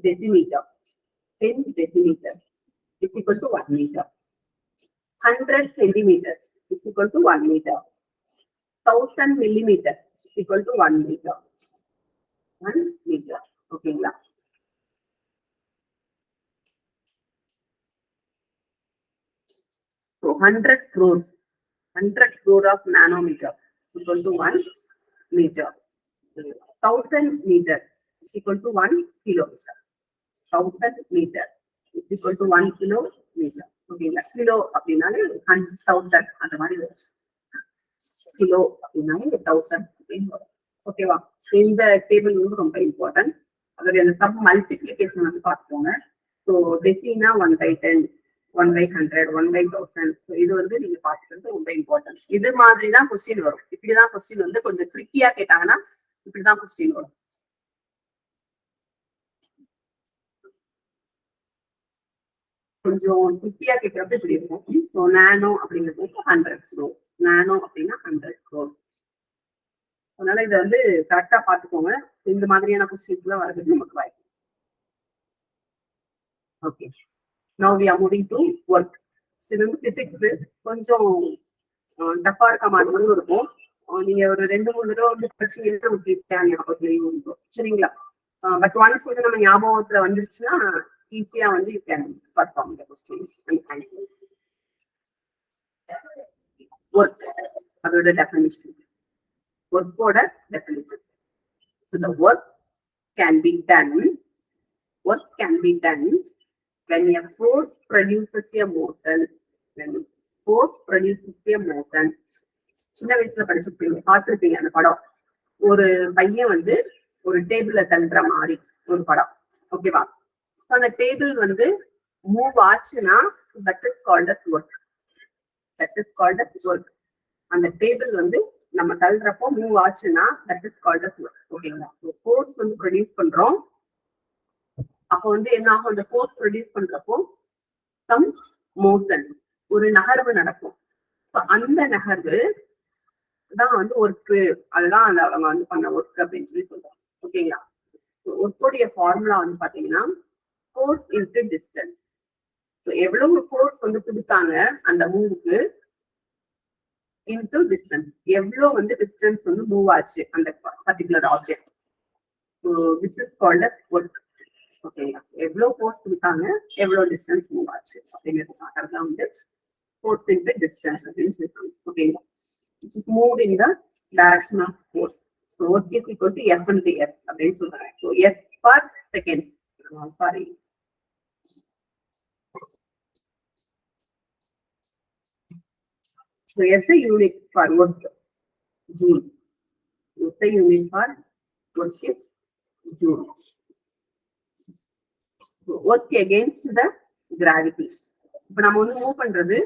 decimeter. 10 decimeter is equal to 1 meter. 100 centimeter is equal to 1 meter. 1000 millimeter is equal to 1 meter. 1 meter. Okay. So 100 crores. 100 crore of nanometer is equal to 1 meter. So 1000 meter is equal to 1 kilometer. 1000 meter is equal to 1 kilometer. Okay, kilo அப்படினாலே 1000 அந்த மாதிரி வரும். Kilo அப்படினாலே 1000 அப்படின்னு வரும். ஓகேவா? இந்த table வந்து ரொம்ப இம்பார்ட்டன்ட். அதோட அந்த சம் மல்டிப்ளிகேஷன் வந்து பார்த்துக்கோங்க. ஸோ டெசினா 1/10, 1/100, 1/1000. இது வந்து நீங்க பார்த்துக்கிறது ரொம்ப இம்பார்ட்டன்ட். இது மாதிரி தான் கொஸ்டின் வரும். இப்படிதான் கொஸ்டின் வந்து கொஞ்சம் ட்ரிக்கியா கேட்டாங்கன்னா இப்படிதான் கொஸ்டின் வரும். கொஞ்சம் ட்ரிக்கியா கேட்கறப்ப இப்படி இருக்கும். ஸோ நானோ அப்படிங்கிறது 100 crore. நானோ அப்படின்னா 100 crore. அதனால இதை வந்து கரெக்டா பாத்துக்கோங்க. இந்த மாதிரியான கொஸ்டின்ஸ் எல்லாம் வரதுக்கு நமக்கு வாய்ப்பு. Okay, now we are moving to work. இது வந்து பிசிக்ஸ் கொஞ்சம் டஃபா இருக்க மாதிரி இருக்கும். நீங்க ஒரு 2-3 தடவை வந்து படிச்சீங்கன்னா உங்களுக்கு ஈஸியா ஞாபகம் இருக்கும். சரிங்களா? பட் ஒன்ஸ் வந்து நம்ம ஞாபகத்துல வந்துருச்சுன்னா ஈஸியா வந்து you can perform the questions and answers. work அதோட டெஃபினிஷன். workோட definition. so the work can be done when a force produces a motion. when force produces a motion. சின்ன வயசுல படிச்சிருப்பீங்க, பார்த்திருப்பீங்க அந்த படம். ஒரு பையன் வந்து ஒரு டேபிள்ல தள்ளுற மாதிரி ஒரு படம். ஓகேவா? ஸோ அந்த டேபிள் வந்து மூவ் ஆச்சுன்னா that is called as work. that is called as work. அந்த டேபிள் வந்து நம்ம தள்ளுறப்போ மூவ் ஆச்சுன்னா that is called as work. ஓகேங்களா? ஸோ ஃபோர்ஸ் வந்து ப்ரொடியூஸ் பண்றோம். அப்போ வந்து என்ன ஆகும்? அந்த ஃபோர்ஸ் ப்ரொடியூஸ் பண்றப்போ சம் மோஷன்ஸ், ஒரு நகர்வு நடக்கும். ஸோ அந்த நகர்வு தான் வந்து ஒர்க்கு. அதுதான் அந்த அவங்க வந்து பண்ண ஒர்க் அப்படின்னு சொல்லி சொல்றாங்க. ஓகேங்களா? ஒர்க்கோடைய ஃபார்முலா வந்து பாத்தீங்கன்னா ஃபோர்ஸ் இன்டு டிஸ்டன்ஸ். ஸோ எவ்வளவு ஃபோர்ஸ் வந்து கொடுத்தாங்க அந்த மூவுக்கு இன்டு டிஸ்டன்ஸ், எவ்வளவு வந்து டிஸ்டன்ஸ் வந்து மூவ் ஆச்சு அந்த particular object. So this is called as work. ஓகேங்களா? எவ்வளவு ஃபோர்ஸ் கொடுத்தாங்க, எவ்வளவு டிஸ்டன்ஸ் மூவ் ஆச்சு அப்படிங்கிறதுக்காக தான் வந்து ஃபோர்ஸ் இன்டு டிஸ்டன்ஸ் அப்படின்னு சொல்லியிருக்காங்க. ஓகேங்களா? which is moved in the direction of force. So work is equal to F into F அப்படின்னு சொல்றாங்க. So S per seconds. Sorry. So S a unit for work, joule. S a unit for work is joule. So work against the gravity. இப்ப நம்ம வந்து move பண்றது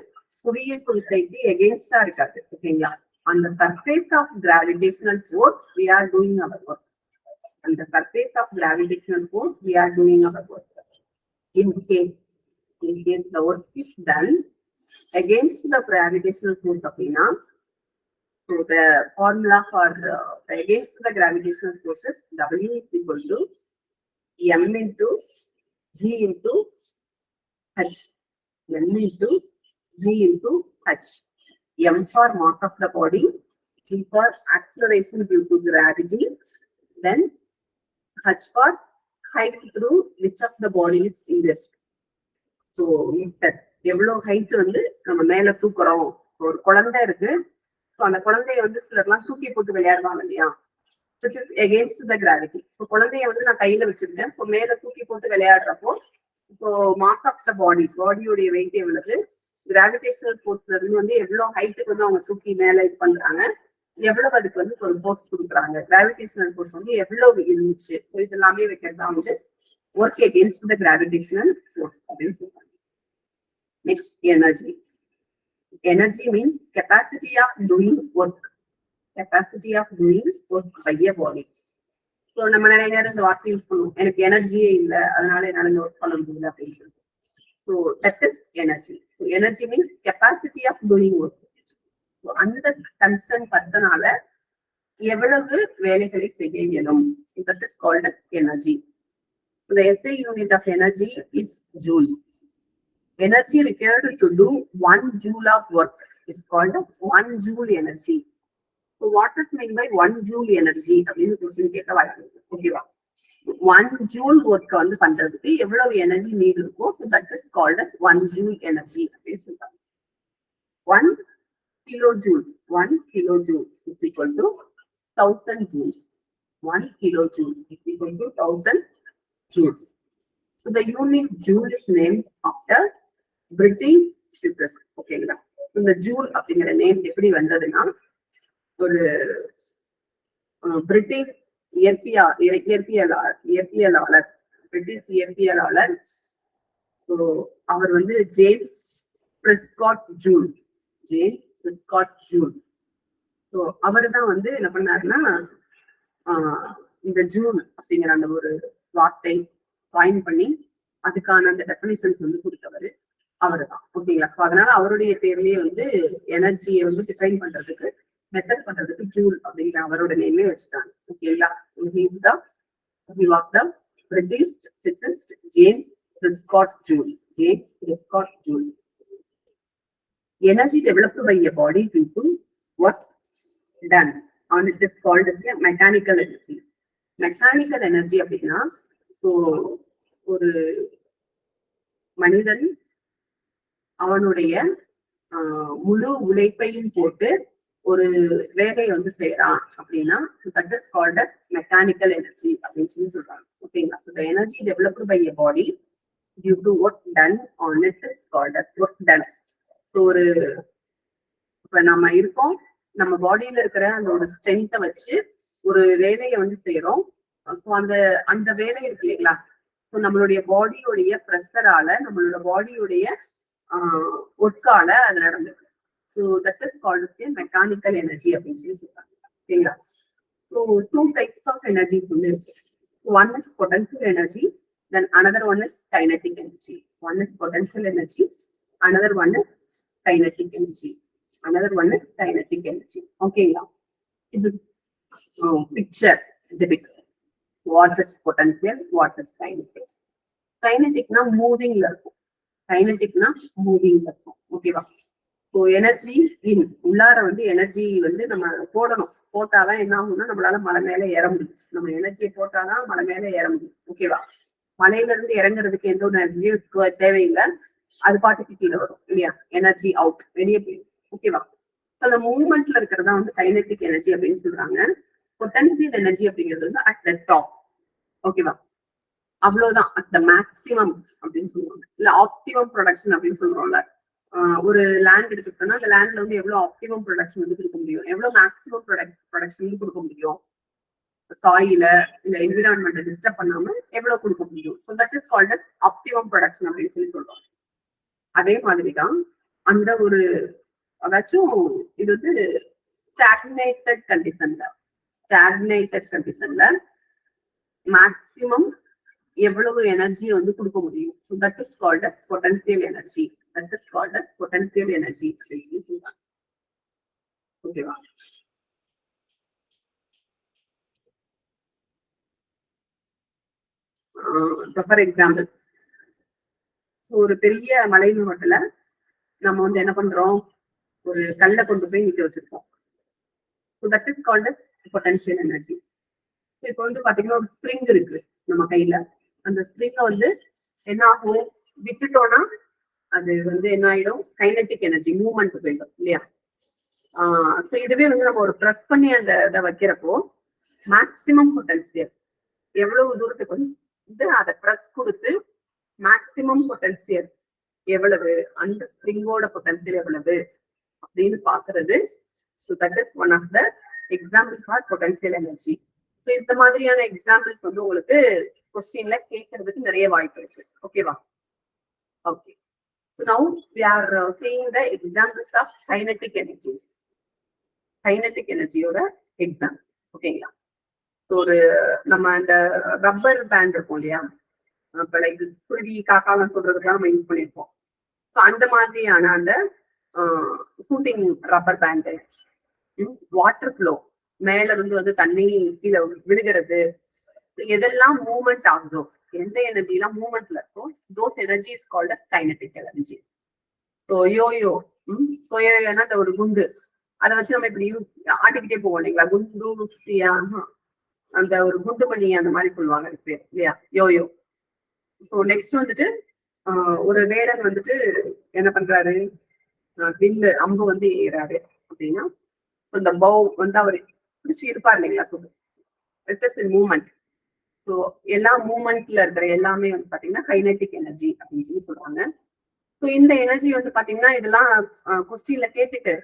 புவியீர்ப்பு விசைக்கு எகெயின்ஸ்டா இருக்காது. ஓகேங்களா? On the surface of gravitational force, we are doing our work. On the surface of gravitational force, we are doing our work. In case the work is done against the gravitational force, so the formula for against the gravitational forces, W is equal to M into G into H. M into G into H. M for mass of the body, G for acceleration due to gravity, then H for height through which of the body is increased. So எவ்வளவு height வந்து நம்ம மேல தூக்குறோம். ஒரு குழந்தை இருக்கு, அந்த குழந்தைய வந்து சிலர்லாம் தூக்கி போட்டு விளையாடுவாங்க இல்லையா, which is against the gravity. So குழந்தைய வந்து நான் கையில வச்சிருக்கேன். ஸோ மேல தூக்கி போட்டு விளையாடுறப்போ இப்போ மாஸ் ஆஃப் த பாடியோடைய வெயிட் எவ்வளவு, கிராவிடேஷனல் ஃபோர்ஸ்ல இருந்து வந்து எவ்வளவு ஹைட்டுக்கு வந்து அவங்க தூக்கி மேல இது பண்றாங்க, எவ்வளவு அதுக்கு வந்து ஒரு ஃபோர்ஸ் கொடுக்குறாங்க, கிராவிடேஷனல் ஃபோர்ஸ் வந்து எவ்வளவு இருந்துச்சு. ஸோ இது எல்லாமே வைக்கிறதா வந்து work against the gravitational force அப்படின்னு சொல்றாங்க. Next energy. Energy means capacity of doing work. Capacity of doing work by a body. So நம்ம நிறைய நேரம் இந்த வார்த்தை யூஸ் பண்ணுவோம், எனக்கு எனர்ஜியே இல்லை அதனால என்னால இந்த ஒர்க் பண்ண முடியல அப்படின்னு சொல்லிட்டு. So that is energy. So energy means capacity of doing work. So அந்த கன்சர்ன் பர்சனால எவ்வளவு வேலைகளை செய்ய இயலும். So that is called as energy. The SI unit of energy is joule. Energy required to do 1 joule of work is called 1 joule energy. So what is meant by 1 joule energy? Question கேட்க வாய்ப்பு இருக்கு. ஓகேவா? 1 joule work வந்து பண்றதுக்கு எவ்வளவு energy NEET இருக்கோ, so that is called as 1 joule energy அப்படின்னு சொல்றாங்க. 1 kilojoule, 1 kilojoule is equal to 1000 joules. 1 kilojoule is equal to 1000 joules. So the unit joule is named after British physicist. ஓகேங்களா? இந்த joule அப்படிங்கிற name எப்படி வந்ததுன்னா, ஒரு British இயற்பியலாளர் பிரிட்டிஷ் இயற்பியலாளர். ஸோ அவர் வந்து James Prescott Joule. James Prescott Joule. So அவரு தான் வந்து என்ன பண்ணாருன்னா, இந்த ஜூல் அப்படிங்கிற அந்த ஒரு வார்த்தை காயின் பண்ணி அதுக்கான அந்த டெஃபினிஷன்ஸ் வந்து கொடுத்தவர் அவரு தான். ஓகேங்களா? ஸோ அதனால அவருடைய பேர்லயே வந்து எனர்ஜியை வந்து டிஃபைன் பண்றதுக்கு, மெத்தட் பண்றதுக்கு ஜூல் அப்படிங்கிற அவரோட நேமே வச்சுட்டாங்க. ஓகேங்களா? He was the British physicist James Prescott Joule. James Prescott Joule. Energy developed by a body due to work done on it is called as a mechanical energy. Mechanical energy அப்படின்னா, so ஒரு மனிதன் அவனுடைய முழு உழைப்பையும் போட்டு ஒரு வேலையை வந்து செய்யறான் அப்படின்னா, that is called as mechanical energy அப்படின்னு சொல்லி சொல்றாங்க. ஓகேங்களா? So the energy developed by a body due to work done on it is called as work done. So ஒரு இப்ப நம்ம இருக்கோம், நம்ம பாடியில இருக்கிற அந்த ஒரு ஸ்ட்ரென்த்தை வச்சு ஒரு வேலையை வந்து செய்யறோம். ஸோ அந்த வேலை இருக்கு இல்லைங்களா? ஸோ நம்மளுடைய பாடியோடைய ப்ரெஷரால, நம்மளோட பாடியோடைய ஒர்க்கால அது நடந்திருக்கு. So that is called mechanical energy அப்படின்னு சொல்லி சொல்றாங்க. ஓகேங்களா? ஸோ 2 types of energies வந்து இருக்கு. One is potential energy, then another one is kinetic energy. One is potential energy, another one is kinetic energy. Another one is kinetic energy. ஓகேங்களா? இது picture depicts what is potential, what is kinetic. Kineticனா மூவிங்ல இருக்கும். கைனடிக்னா moving இருக்கும். ஓகேவா? So energy உள்ளார வந்து energy வந்து நம்ம போடணும். போட்டாதான் என்ன ஆகும்னா, நம்மளால மலை மேல ஏற முடியும். நம்ம எனர்ஜியை போட்டாதான் மலை மேல ஏற முடியும். ஓகேவா? மலையில இருந்து இறங்குறதுக்கு எந்த ஒரு எனர்ஜியும் தேவையில்லை, அது பாட்டுக்கு கீழே வரும் இல்லையா? எனர்ஜி அவுட், வெளியே போயிடும். ஓகேவா? அந்த மூவ்மெண்ட்ல இருக்கிறதா வந்து கைனடிக் எனர்ஜி அப்படின்னு சொல்றாங்க. பொட்டன்சியல் எனர்ஜி அப்படிங்கிறது வந்து அட் த டாப். ஓகேவா? அவ்வளவுதான், அட் த மேக்சிமம் அப்படின்னு சொல்லுவாங்க. இல்ல ஆப்டிமம் ப்ரொடக்ஷன் அப்படின்னு சொல்றோம்ல. ஒரு லேண்ட் எடுத்துக்கிட்டோம்னா, அந்த லேண்ட்ல வந்து எவ்வளவு ஆப்டிமம் ப்ரொடக்ஷன் வந்து கொடுக்க முடியும், எவ்வளவு மேக்சிமம் ப்ரொடக்ஷன் வந்து கொடுக்க முடியும், சாயில இல்ல என்விரான்மெண்ட்டை டிஸ்டர்ப் பண்ணாம எவ்வளவு கொடுக்க முடியும். So that is called as optimum production அப்படின்னு சொல்லி சொல்றோம். அதே மாதிரிதான் அந்த ஒரு அதாச்சும் இது வந்து ஸ்டாக்னேட்டட் கண்டிஷன்ல மேக்சிமம் எவ்வளவு எனர்ஜியை வந்து கொடுக்க முடியும். So that is called as potential energy. That is called as potential energy அப்படின்னு சொல்லி சொல்றாங்க. ஓகேவா? ஃபார் எக்ஸாம்பிள், ஒரு பெரிய மலை மாவட்டத்துல நம்ம வந்து என்ன பண்றோம், ஒரு கல்லை கொண்டு போய் நிக்க வச்சிருக்கோம். So that is called as potential energy. இப்போ வந்து பாத்தீங்கன்னா ஒரு ஸ்ப்ரிங் இருக்கு நம்ம கையில. அந்த ஸ்ப்ரிங்கை வந்து என்ன ஆகும், விட்டுட்டோம்னா அது வந்து என்ன ஆயிடும், கைனடிக் எனர்ஜி மூவ்மெண்ட் போயிடும் இல்லையா? ஸோ இதுவே வந்து நம்ம ஒரு ப்ரெஸ் பண்ணி அந்த இதை வைக்கிறப்போ மேக்சிமம் பொட்டன்சியல் எவ்வளவு தூரத்துக்கு வந்து அதை ப்ரெஸ் கொடுத்து மேக்சிமம் பொட்டன்சியல் எவ்வளவு, அந்த ஸ்ப்ரிங்கோட பொட்டன்சியல் எவ்வளவு அப்படின்னு பாக்குறது. So that is one of the example for potential energy. So இந்த மாதிரியான எக்ஸாம்பிள்ஸ் வந்து உங்களுக்கு கொஸ்டின்ல கேட்கறதுக்கு நிறைய வாய்ப்பு இருக்கு. ஓகேவா? Okay. So now we are seeing the examples of kinetic energies. Kinetic energy ஓட எக்ஸாம்பிள்ஸ். ஓகேங்களா? ஒரு நம்ம அந்த ரப்பர் பேண்ட் இருக்கும் இல்லையா, இப்ப லைக் குருவி காக்காலாம் சொல்றதுக்கெல்லாம் நம்ம யூஸ் பண்ணிருப்போம். ஸோ அந்த மாதிரியான அந்த shooting rubber pant, water flow, மேல இருந்து வந்து தண்ணி கீழே விழுகிறது, எதெல்லாம் மூவ்மெண்ட் ஆகுதோ எந்த எனர்ஜி எல்லாம் மூவ்மெண்ட்ல இருக்கோ those energy is called as kinetic energy. So yoyo யோயோனா அந்த ஒரு குண்டு அதை வச்சு நம்ம இப்படி ஆட்டிக்கிட்டே போவோம் இல்லைங்களா, குண்டு அந்த ஒரு குண்டு பண்ணி அந்த மாதிரி சொல்லுவாங்க அது பேர் இல்லையா, யோயோ. ஸோ நெக்ஸ்ட் வந்துட்டு ஒரு வேடன் வந்துட்டு என்ன பண்றாரு, வில்லு அம்பு வந்து ஏறாரு அப்படின்னா இந்த பவு வந்து அவர் பிடிச்சி இருப்பார் இல்லைங்களா. So it is in movement. So எல்லா மூவ்மெண்ட்ல இருக்கிற எல்லாமே வந்து பாத்தீங்கன்னா கைனெட்டிக் எனர்ஜி அப்படின்னு சொல்லி சொல்றாங்க. ஸோ இந்த எனர்ஜி வந்து பாத்தீங்கன்னா இதெல்லாம் கொஸ்டின்ல கேட்டுட்டு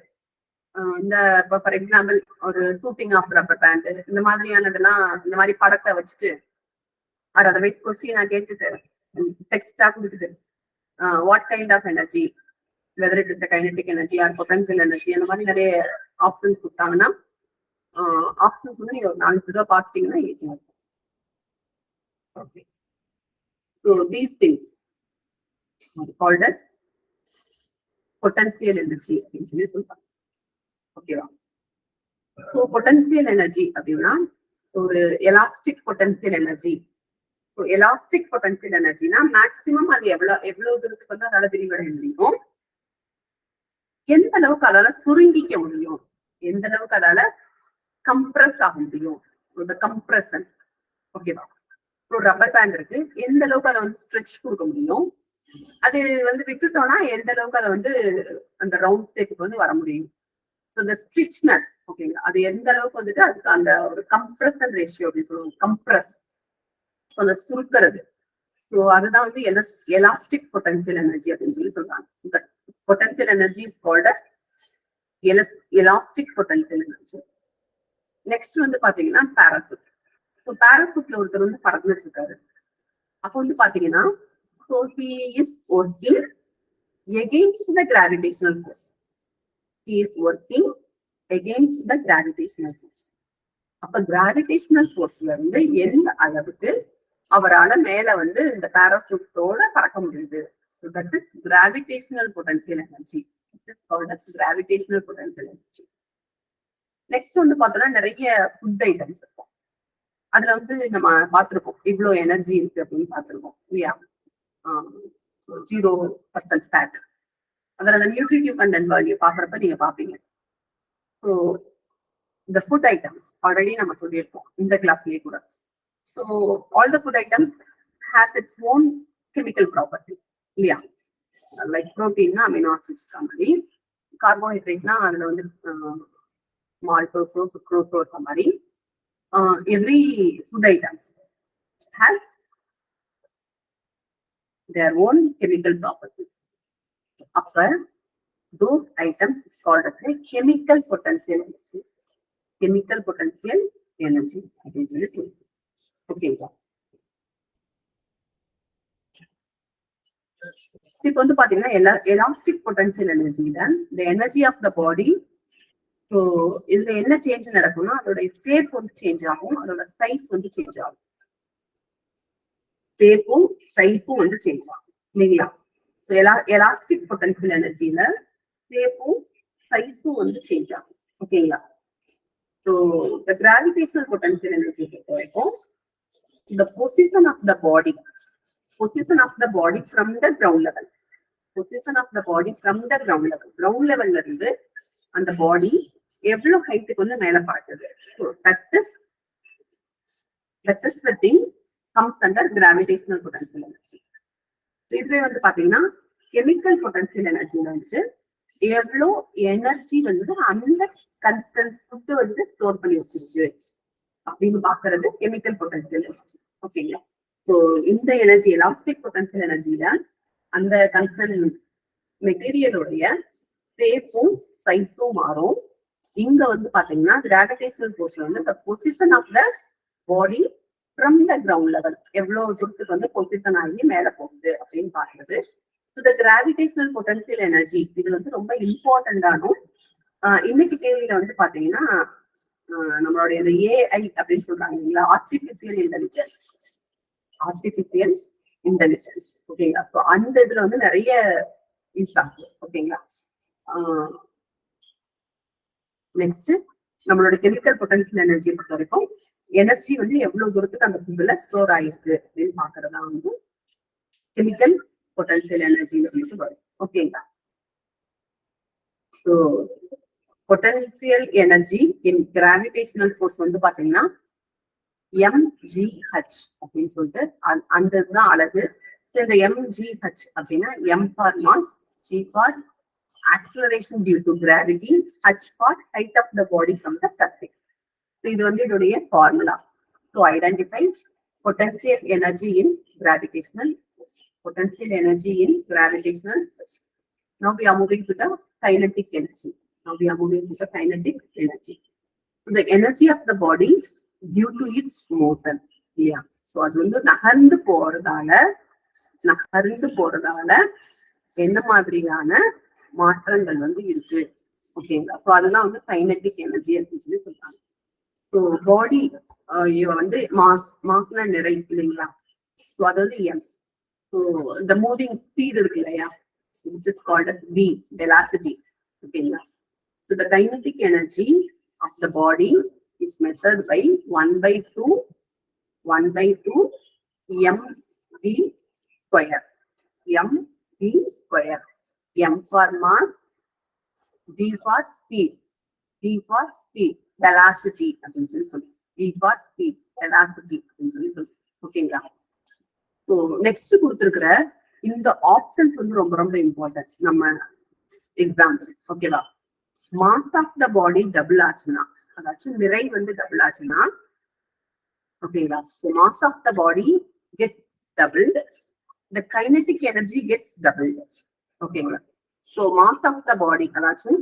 இந்த இப்போ ஃபார் எக்ஸாம்பிள் ஒரு ஷூட்டிங் ஆஃப் ரப்பர் பேண்ட் இந்த மாதிரியானதெல்லாம் இந்த மாதிரி படத்தை வச்சுட்டு அது அதர்வைஸ் கொஸ்டினா கேட்டுட்டு டெக்ஸ்டா கொடுத்துட்டு what kind of energy, whether it is kinetic energy or potential energy, அந்த மாதிரி நிறைய ஆப்ஷன்ஸ் கொடுத்தாங்கன்னா ஆப்ஷன்ஸ் வந்து நீங்க ஒரு 4 தடவை பார்த்துட்டீங்கன்னா ஈஸியா இருக்கும். Okay, so these things called as potential energy அப்படின்னு சொல்லி சொல்றாங்க. ஓகேவா. ஸோ பொட்டன்சியல் எனர்ஜி அப்படின்னா ஒரு elastic potential energy. Elastic potential எனர்ஜினா மேக்சிமம் அது எவ்வளவு தூரத்துக்கு வந்து அதால விரிவடைய முடியும், எந்த அளவுக்கு அதால சுருங்கிக்க முடியும், எந்த அளவுக்கு அதால கம்ப்ரஸ் ஆக முடியும், கம்ப்ரஷன். ஓகேவா. ஒரு ரப்பர் பேண்ட் இருக்கு, எந்த அளவுக்கு அதை வந்து ஸ்ட்ரெச் கொடுக்க முடியும், அது வந்து விட்டுட்டோம்னா எந்த அளவுக்கு அதை வந்து அந்த ரவுண்ட் ஷேப்புக்கு வந்து வர முடியும். ஸோ இந்த ஸ்ட்ரிச்னஸ் ஓகேங்களா, அது எந்த அளவுக்கு வந்துட்டு அதுக்கு அந்த ஒரு கம்ப்ரஷன் ரேஷியோ அப்படின்னு சொல்லுவாங்க, கம்ப்ரஸ் அந்த சுருக்கிறது. ஸோ அதுதான் வந்து எலாஸ்டிக் பொட்டன்சியல் எனர்ஜி அப்படின்னு சொல்லி சொல்றாங்க. Potential energy is called elastic potential energy. Next வந்து பாத்தீங்கன்னா பாராசூட். ஸோ பாராசூட்ல ஒருத்தர் வந்து பறந்துட்டு இருக்காரு. அப்போ வந்து பாத்தீங்கன்னா so he is working against the gravitational force. He is working against the gravitational force. அப்ப கிராவிடேஷனல் போர்ஸ்ல இருந்து எந்த அளவுக்கு அவரால மேல வந்து இந்த பாராசூட்டோட பறக்க முடியுது. So that is gravitational potential energy. It is called as gravitational potential energy. Next வந்து பார்த்தோம்னா நிறைய ஃபுட் ஐட்டம்ஸ் இருக்கும். அதுல வந்து நம்ம பார்த்திருக்கோம் இவ்வளவு எனர்ஜி இருக்கு அப்படின்னு பார்த்திருக்கோம் இல்லையா. 0% ஃபேட், அதில் அந்த நியூட்ரிட்டிவ் கண்டென்ட் வேல்யூ பார்க்குறப்ப நீங்க பார்ப்பீங்க. ஸோ இந்த ஃபுட் ஐட்டம்ஸ் ஆல்ரெடி நம்ம சொல்லியிருக்கோம் இந்த கிளாஸ்லயே கூட. So all the food items has its own chemical properties இல்லையா. லைக் ப்ரோட்டீன்னா அமினோ ஆசிட்ஸ் மாதிரி, கார்போஹைட்ரேட்னா அதுல வந்து மால்டோஸோ சுக்ரோஸோ இருக்க மாதிரி every food items has their own chemical properties. Upper those items is called as a chemical potential energy. Chemical potential energy. Okay. இப்போ வந்து பாத்தீங்கன்னா elastic potential எனர்ஜில the energy of the body. So இதுல என்ன சேஞ்ச் நடக்கும்னா அதோட shape வந்து change ஆகும், அதோட சைஸ் வந்து சேஞ்ச் ஆகும், ஷேப்பும் சைஸும் வந்து சேஞ்ச் ஆகும் இல்லைங்களா. ஸோ எலாஸ்டிக் பொட்டன்சியல் எனர்ஜியில ஷேப்பும் சைஸும் வந்து சேஞ்ச் ஆகும் ஓகேங்களா. ஸோ இந்த கிராவிடேஷனல் பொட்டன்சியல் எனர்ஜி பொறுத்த வரைக்கும் the position of the body from the ground level, position of the body from the ground levelல இருந்து அந்த பாடி எவ்வளவு ஹைட்டுக்கு வந்து மேல பார்க்குது. So that is the thing comes under gravitational potential energy. இதுவே வந்து பாத்தீங்கன்னா கெமிக்கல் பொட்டன்சியல் எனர்ஜில வந்து எவ்வளவு எனர்ஜி வந்து அந்த கன்ஸ்டன்ட் ஃபுட் வந்து ஸ்டோர் பண்ணி வச்சிருக்கு அப்படின்னு பாக்குறது கெமிக்கல் பொட்டன்சியல் எனர்ஜி ஓகேங்களா. ஸோ இந்த எனர்ஜி எலாஸ்டிக் பொட்டன்சியல் எனர்ஜில அந்த கன்சர்ன் மெட்டீரியலுடைய ஷேப்பும் சைஸும் மாறும். இங்க வந்து பாத்தீங்கன்னா கிராவிடேஷனல் ஃபோர்ஸ்ல வந்து the position of the body from the ground level எவ்வளவு தூரத்துக்கு வந்து பொசிஷன் ஆகி மேல போகுது அப்படின்னு பாக்குறது. இந்த கிராவிடேஷனல் பொட்டன்சியல் எனர்ஜி இது வந்து ரொம்ப இம்பார்ட்டன்டானும் இன்னைக்கு தேவையில வந்து பாத்தீங்கன்னா நம்மளுடைய இந்த ஏஐ அப்படின்னு சொல்றாங்க இல்லைங்களா, ஆர்டிபிஷியல் இன்டெலிஜென்ஸ் ஓகேங்களா. ஸோ அந்த இதுல வந்து நிறைய யூஸ் ஆகுது ஓகேங்களா. நெக்ஸ்ட் நம்மளோட கெமிக்கல் பொட்டன்சியல் எனர்ஜி பொறுத்த வரைக்கும் எனர்ஜி வந்து எவ்வளவு தூரத்துக்கு அந்த ஃபுட்ல ஸ்டோர் ஆயிருக்கு அப்படின்னு பாக்குறதா வந்து கெமிக்கல் பொட்டன்சியல் எனர்ஜின்னு சொல்லிட்டு வரும். ஓகேங்களா? So potential energy in gravitational force வந்து பாத்தீங்கன்னா mgh அப்படின்னு சொல்லிட்டு அந்த இதுதான் அழகு. ஸோ இந்த mgh அப்படின்னா m for mass, g for acceleration due to gravity, h for height of the body from the surface. So இது வந்து இதோடைய formula. To identify potential energy in gravitational force. Potential energy in gravitational force. Now we are moving to the kinetic energy. Now we are moving to the kinetic energy. So the energy of the body due to its motion. Yeah. So அது வந்து நகர்ந்து போறதால என்ன மாதிரியான மாற்றங்கள் வந்து இருக்கு. ஓகேங்களா? So அதுதான் வந்து கைனடிக் எனர்ஜி அப்படின்னு சொல்லி சொல்றாங்க. ஸோ பாடி வந்து மாஸ்னா நிறை இல்லைங்களா? ஸோ அது வந்து எம். ஸோ இந்த மூவிங் ஸ்பீட் இருக்கு இல்லையா? It is called as v, velocity. ஓகேங்களா? So the kinetic energy of the body is measured by 1/2 mv square. mv square. m for mass, v for speed, v for speed, velocity அப்படின்னு சொல்லி v for speed, velocity அப்படின்னு சொல்லி ஓகேங்களா? So next கொடுத்துருக்கிற இந்த options வந்து ரொம்ப ரொம்ப இம்பார்ட்டன்ட் நம்ம எக்ஸாம்பிள். ஓகேவா? Mass of the body double ஆச்சுன்னா, அதாச்சும் நிறை வந்து டபுள் ஆச்சுன்னா, ஓகேங்களா? So mass of the body gets doubled, the kinetic energy gets doubled. ஓகேங்களா? So mass of the body, அதாச்சும்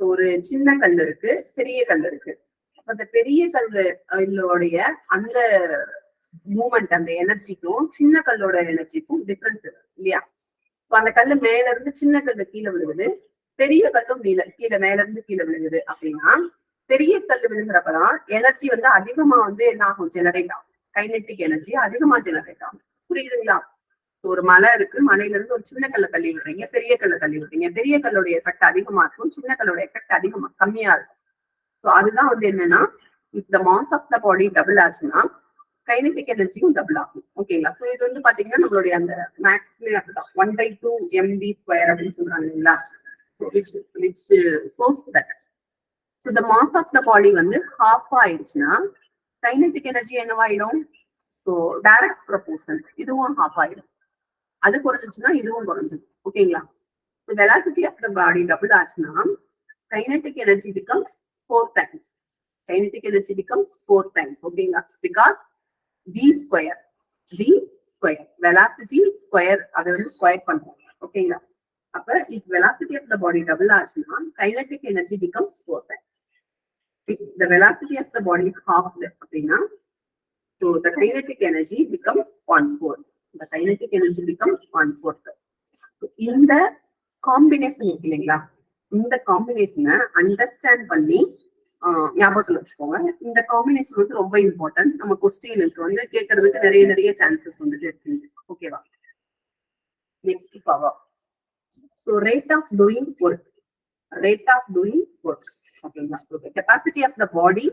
ஒரு சின்ன கல் இருக்கு, பெரிய கல் இருக்கு. அந்த பெரிய கல்லுடைய அந்த மூமெண்ட், அந்த எனர்ஜிக்கும் சின்ன கல்லோட எனர்ஜிக்கும் டிஃபரன்ஸ் இல்லையா? சோ அந்த கல்லு மேல இருந்து சின்ன கல்லு கீழே விழுகுது, பெரிய கல்லும் கீழே மேல இருந்து கீழே விழுகுது அப்படின்னா, பெரிய கல்லு விழுகிறப்பதான் எனர்ஜி வந்து அதிகமா வந்து என்ன ஆகும்? ஜெனரேட் ஆகும். கைனெட்டிக் எனர்ஜி அதிகமா ஜெனரேட் ஆகும். புரியுதுங்களா? ஒரு மலை இருக்கு, மலையில இருந்து ஒரு சின்ன கல்ல தள்ளி விடுறீங்க, பெரிய கல்ல தள்ளி விடுறீங்க. பெரிய கல்லுடைய எஃபெக்ட் அதிகமா இருக்கும், சின்ன கல்லோட எஃபெக்ட் கம்மியா இருக்கும். ஸோ அதுதான் வந்து என்னன்னா, இந்த mass of the body double ஆச்சுன்னா கைனெட்டிக் எனர்ஜியும் டபுள் ஆகும். ஓகேங்களா? ஸோ இது வந்து பாத்தீங்கன்னா நம்மளுடைய அந்த மேக்ஸ்லயே அப்படிதான் 1/2 mv ஸ்கொயர் அப்படின்னு சொல்றாங்க இல்லைங்களா? which shows that. So the mass of the body வந்து half ஆயிடுச்சுன்னா கைனெட்டிக் எனர்ஜி என்னவாயிடும்? ஸோ டைரக்ட் ப்ரொபோர்ஷன், இதுவும் half ஆயிடும். அது குறைஞ்சிச்சுன்னா இதுவும் குறைஞ்சிடும். ஓகேங்களா? Velocity of the body double ஆச்சுன்னா kinetic energy becomes 4 times. Kinetic energy becomes 4 times. ஓகேங்களா? Because v square velocity square, அதை வந்து ஸ்கொயர் பண்றோம். ஓகேங்களா? அப்ப if velocity of the body double ஆச்சுன்னா kinetic energy becomes 4 times. If the velocity of the body half அப்படின்னா, so the kinetic energy becomes 1/4. The kinetic energy becomes 1/4. இந்த combination இருக்கு இல்லைங்களா? இந்த காம்பினேஷனை அண்டர்ஸ்டாண்ட் பண்ணி ஞாபகத்துல வச்சுக்கோங்க. இந்த காம்பினேஷன் வந்து ரொம்ப இம்பார்ட்டன்ட். நம்ம கொஸ்டினுக்கு வந்து கேட்கறதுக்கு நிறைய சான்சஸ் வந்துட்டு இருக்கு. ஓகேவா? Next power. So rate of doing work. ஓகேங்களா? Capacity of the body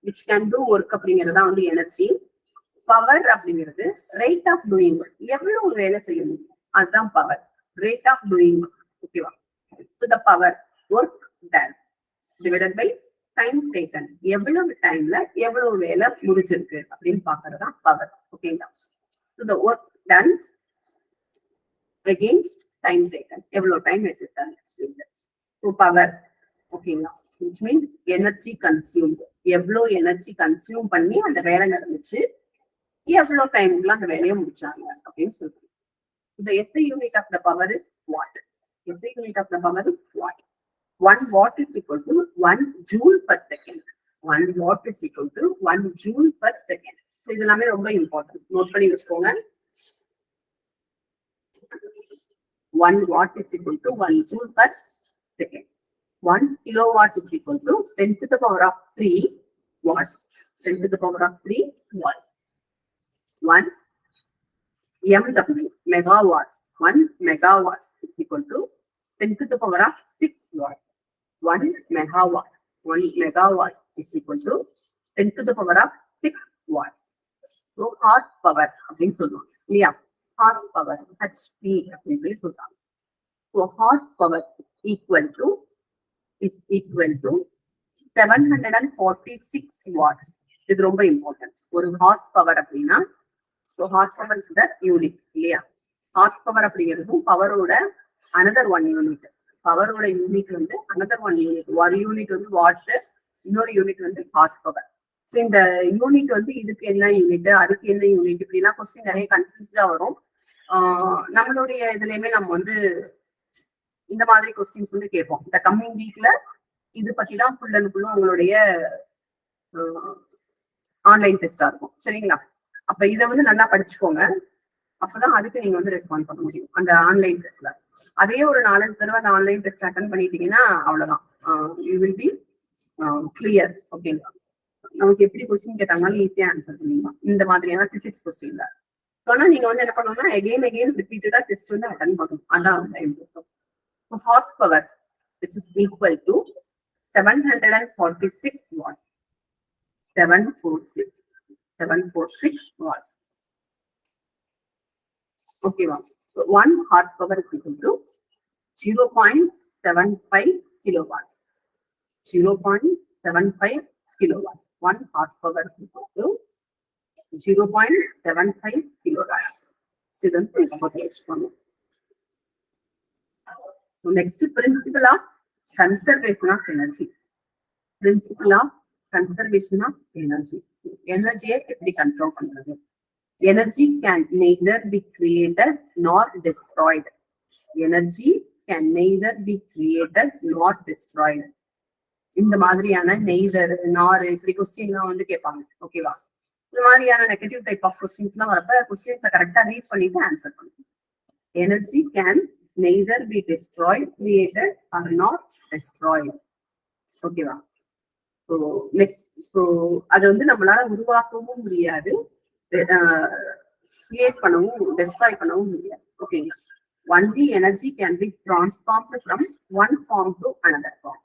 which can do work அப்படிங்கிறதா வந்து எனர்ஜி. பவர் அப்படிங்கிறது ரேட் ஆஃப் டூயிங் ஒர்க், எவ்வளவு வேலை செய்ய முடியும் அதுதான் power. Rate of doing work. ஓகேவா? So the power work done divided by time taken, எவ்வளவு டைம்ல எவ்வளவு வேலை முடிச்சிருக்கு அப்படின்னு பாக்குறதா பவர். ஓகேங்களா? So the work done against time taken, எவ்வளவு டைம் எடுத்துட்டாங்க. So power. ஓகேங்களா? which means energy consumed, எவ்வளவு எனர்ஜி கன்சியூம் பண்ணி அந்த வேலை நடந்துச்சு, எவ்வளவு டைம்ல அந்த வேலையை முடிச்சாங்க அப்படின்னு சொல்றாங்க. The SI unit of the power is watt. SI unit of the power is watt. 1 watt is equal to 1 joule per second. 1 watt is equal to 1 joule per second. So இது எல்லாமே ரொம்ப இம்பார்ட்டன்ட், நோட் பண்ணி வச்சுக்கோங்க. 1 watt is equal to 1 joule per second. 1 kilowatt is equal to 10 to the power of 3 watts. 10 to the power of 3 watts. 1 MW, megawatts. 1 megawatts is equal to 10 to the power of 6 watts. 1 megawatts. 1 megawatts is equal to 10 to the power of 6 watts. So horse power அப்படின்னு சொல்லுவாங்க இல்லையா? horse power HP அப்படின்னு சொல்லி சொல்றாங்க. So horse power is equal to 746 watts. இது ரொம்ப important. ஒரு horse power அப்படின்னா, so horse power is the unit இல்லையா? ஹார்ஸ் பவர் அப்படிங்கிறதும் பவரோட அனதர் ஒன் யூனிட். பவரோட யூனிட் வந்து அனதர் ஒன் யூனிட். ஒரு யூனிட் வந்து வாட், இன்னொரு யூனிட் வந்து ஹார்ஸ் பவர். ஸோ இந்த யூனிட் வந்து இதுக்கு என்ன யூனிட், அதுக்கு என்ன யூனிட், இப்படிலாம் கொஸ்டின் நிறைய கன்ஃபியூஸ்டா வரும். நம்மளுடைய இதுலயுமே நம்ம வந்து இந்த மாதிரி கொஸ்டின்ஸ் வந்து கேட்போம். இந்த கம்மிங் வீக்ல இது பத்தி தான் ஃபுல் அண்ட் ஃபுல்லும் உங்களுடைய ஆன்லைன் டெஸ்டா இருக்கும். சரிங்களா? அப்ப இதை வந்து நல்லா படிச்சுக்கோங்க. அப்பதான் அதுக்கு நீங்க வந்து ரெஸ்பாண்ட் பண்ண முடியும் அந்த ஆன்லைன் டெஸ்ட்ல. அதே ஒரு 4-5 தடவை அந்த ஆன்லைன் டெஸ்ட் அட்டன் பண்ணிட்டீங்கன்னா அவ்வளவுதான், யூ வில் பி கிளியர். ஓகேங்களா? நமக்கு எப்படி கொஸ்டின் கேட்டாங்கனாலும் ஈஸியா ஆன்சர் பண்ணிடலாம் இந்த மாதிரியான பிசிக்ஸ் கொஸ்டின்ல. ஆனா நீங்க வந்து என்ன பண்ணணும்னா எகெயின் ரிப்பீட்டடா டெஸ்ட் வந்து அட்டன் பண்ணணும். அதான் வந்து horse power which is equal to 746 watts. 746 watts. Okay, so 1 horsepower is equal to 0.75 kilowatts. 0.75 kilowatts. 1 horsepower is equal to 0.75 kilowatts. So then we have to. So next, principle of conservation of energy. Principle of conservation of energy. So energy எப்படி conserve பண்றது? Energy can neither be created nor destroyed. Energy can neither be created nor destroyed. இந்த மாதிரியான neither நார் இப்படி கொஸ்டின்லாம் வந்து கேட்பாங்க. ஓகேவா? இந்த மாதிரியான நெகட்டிவ் டைப் ஆஃப் கொஸ்டின்ஸ்லாம் வரப்ப கொஸ்டின்ஸை கரெக்டா ரீட் பண்ணிட்டு ஆன்சர் பண்ணுங்க. Energy can neither be destroyed, created or not destroyed. ஓகேவா? ஸோ நெக்ஸ்ட், ஸோ அது வந்து நம்மளால உருவாக்கவும் முடியாது, கிரியேட் பண்ணவும் டெஸ்ட்ராய் பண்ணவும் முடியாது. ஓகேங்களா? Only energy can be transformed from one form to another form.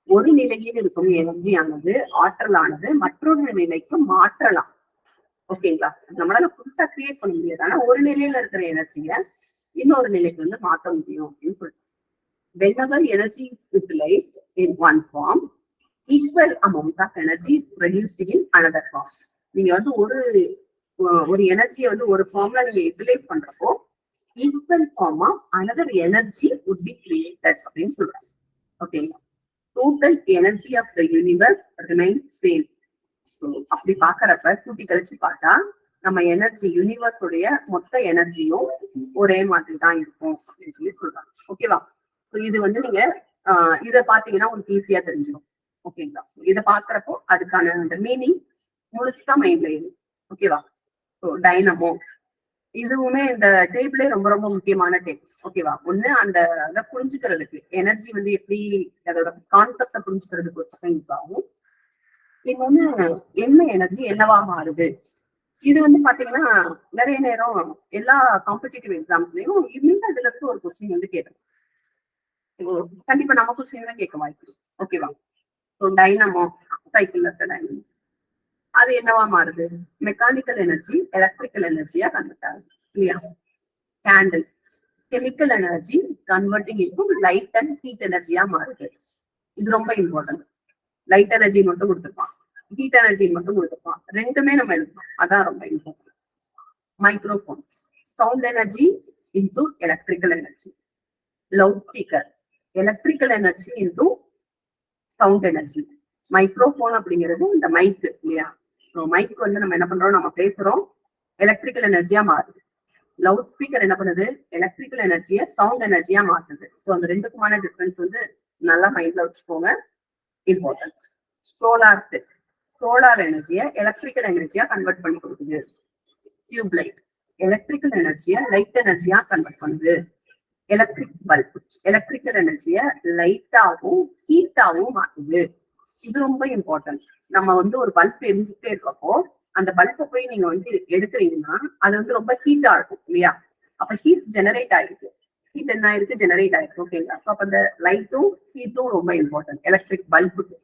ஒரு நிலையில் இருக்கும் எனர்ஜியானது, ஆற்றலானது மற்றொரு நிலைக்கு மாற்றலாம். ஓகேங்களா? நம்மளால புதுசா கிரியேட் பண்ண முடியாது, ஆனா ஒரு நிலையில இருக்கிற எனர்ஜிய இன்னொரு நிலைக்கு வந்து மாற்ற முடியும் அப்படின்னு சொல்லிட்டு. Whenever energy is utilized in one form, equal amount of energy is produced in another form. நீங்க வந்து ஒரு எனர்ஜியை வந்து ஒரு ஃபார்ம்ல நீங்க யூட்டிலைஸ் பண்றப்போ equal form of another energy would be created அப்படின்னு சொல்றாங்க. ஓகேங்களா? Total energy of the universe remains same. So அப்படி பாக்குறப்ப கூட்டி கழிச்சு பார்த்தா நம்ம எனர்ஜி, யூனிவர்ஸ் உடைய மொத்த எனர்ஜியும் ஒரே மாதிரி தான் இருக்கும் அப்படின்னு சொல்லி சொல்றாங்க. ஓகேவா? ஸோ இது வந்து நீங்க இதை பாத்தீங்கன்னா உங்களுக்கு ஈஸியா தெரிஞ்சிடும். ஓகேங்களா? இதை பாக்குறப்போ அதுக்கான அந்த மீனிங் முழுசா மைண்ட்ல இருக்கும். ஓகேவா? ஸோ டைனமோ இதுவுமே இந்த டேபிளே ரொம்ப ரொம்ப முக்கியமான டேபிள். ஓகேவா? ஒண்ணு அந்த அதை புரிஞ்சுக்கிறதுக்கு, எனர்ஜி வந்து எப்படி அதோட கான்செப்டை புரிஞ்சுக்கிறதுக்கு ஒரு பக்கம் யூஸ் ஆகும். இன்னொன்னு என்ன எனர்ஜி என்னவா மாறுது. இது வந்து பாத்தீங்கன்னா நிறைய நேரம் எல்லா காம்படிட்டிவ் எக்ஸாம்ஸ்லயும் இந்த இதுல இருந்து ஒரு கொஸ்டின் வந்து கேட்கும். கண்டிப்பா நம்ம கொஸ்டின் தான் கேட்க வாய்ப்பு. ஓகேவா? ஸோ டைனமோ, சைக்கிள்ல இருக்க டைனமோ அது என்னவா மாறுது? மெக்கானிக்கல் எனர்ஜி எலக்ட்ரிக்கல் எனர்ஜியா கன்வெர்ட் ஆகுது இல்லையா? Candle chemical energy converting into light and heat எனர்ஜியா மாறுது. இது ரொம்ப இம்பார்ட்டன்ட். லைட் எனர்ஜி மட்டும் கொடுத்துருப்பான், ஹீட் எனர்ஜி மட்டும் கொடுத்துருப்பான், ரெண்டுமே நம்ம எடுப்போம். அதான் ரொம்ப important. Microphone sound energy into electrical energy. Loud speaker electrical energy into sound energy. Microphone அப்படிங்கிறது இந்த மைக் இல்லையா? ஸோ மைக் வந்து நம்ம என்ன பண்றோம், நம்ம பேசுறோம், எலக்ட்ரிக்கல் எனர்ஜியா மாறுது. லவுட் ஸ்பீக்கர் என்ன பண்ணுது, எலக்ட்ரிக்கல் எனர்ஜியை சவுண்ட் எனர்ஜியா மாற்றுது. ஸோ அந்த ரெண்டுக்குமான டிஃபரன்ஸ் வந்து நல்லா மைண்ட்ல வச்சுக்கோங்க, இம்பார்ட்டன்ட். சோலார் செட் சோலார் எனர்ஜியை எலக்ட்ரிக்கல் எனர்ஜியா கன்வெர்ட் பண்ணி கொடுக்குது. டியூப் லைட் எலக்ட்ரிக்கல் எனர்ஜியை லைட் எனர்ஜியா கன்வெர்ட் பண்ணுது. எலக்ட்ரிக் பல்ப் எலக்ட்ரிக்கல் எனர்ஜியை லைட்டாவும் ஹீட்டாவும் மாற்றுது. இது ரொம்ப இம்பார்ட்டன்ட். நம்ம வந்து ஒரு பல்ப் எரிஞ்சுட்டே இருக்கப்போ அந்த பல்பை போய் நீங்க வந்து எடுக்கிறீங்கன்னா அது வந்து ரொம்ப ஹீட்டா இருக்கும் இல்லையா? அப்ப ஹீட் ஜெனரேட் ஆயிருக்கு. ஹீட் என்ன ஆயிருக்கு, ஜெனரேட் ஆயிருக்கு. ஓகேங்களா? ஸோ அப்ப அந்த லைட்டும் ஹீட்டும் ரொம்ப இம்பார்ட்டன்ட் எலக்ட்ரிக் பல்புக்கு.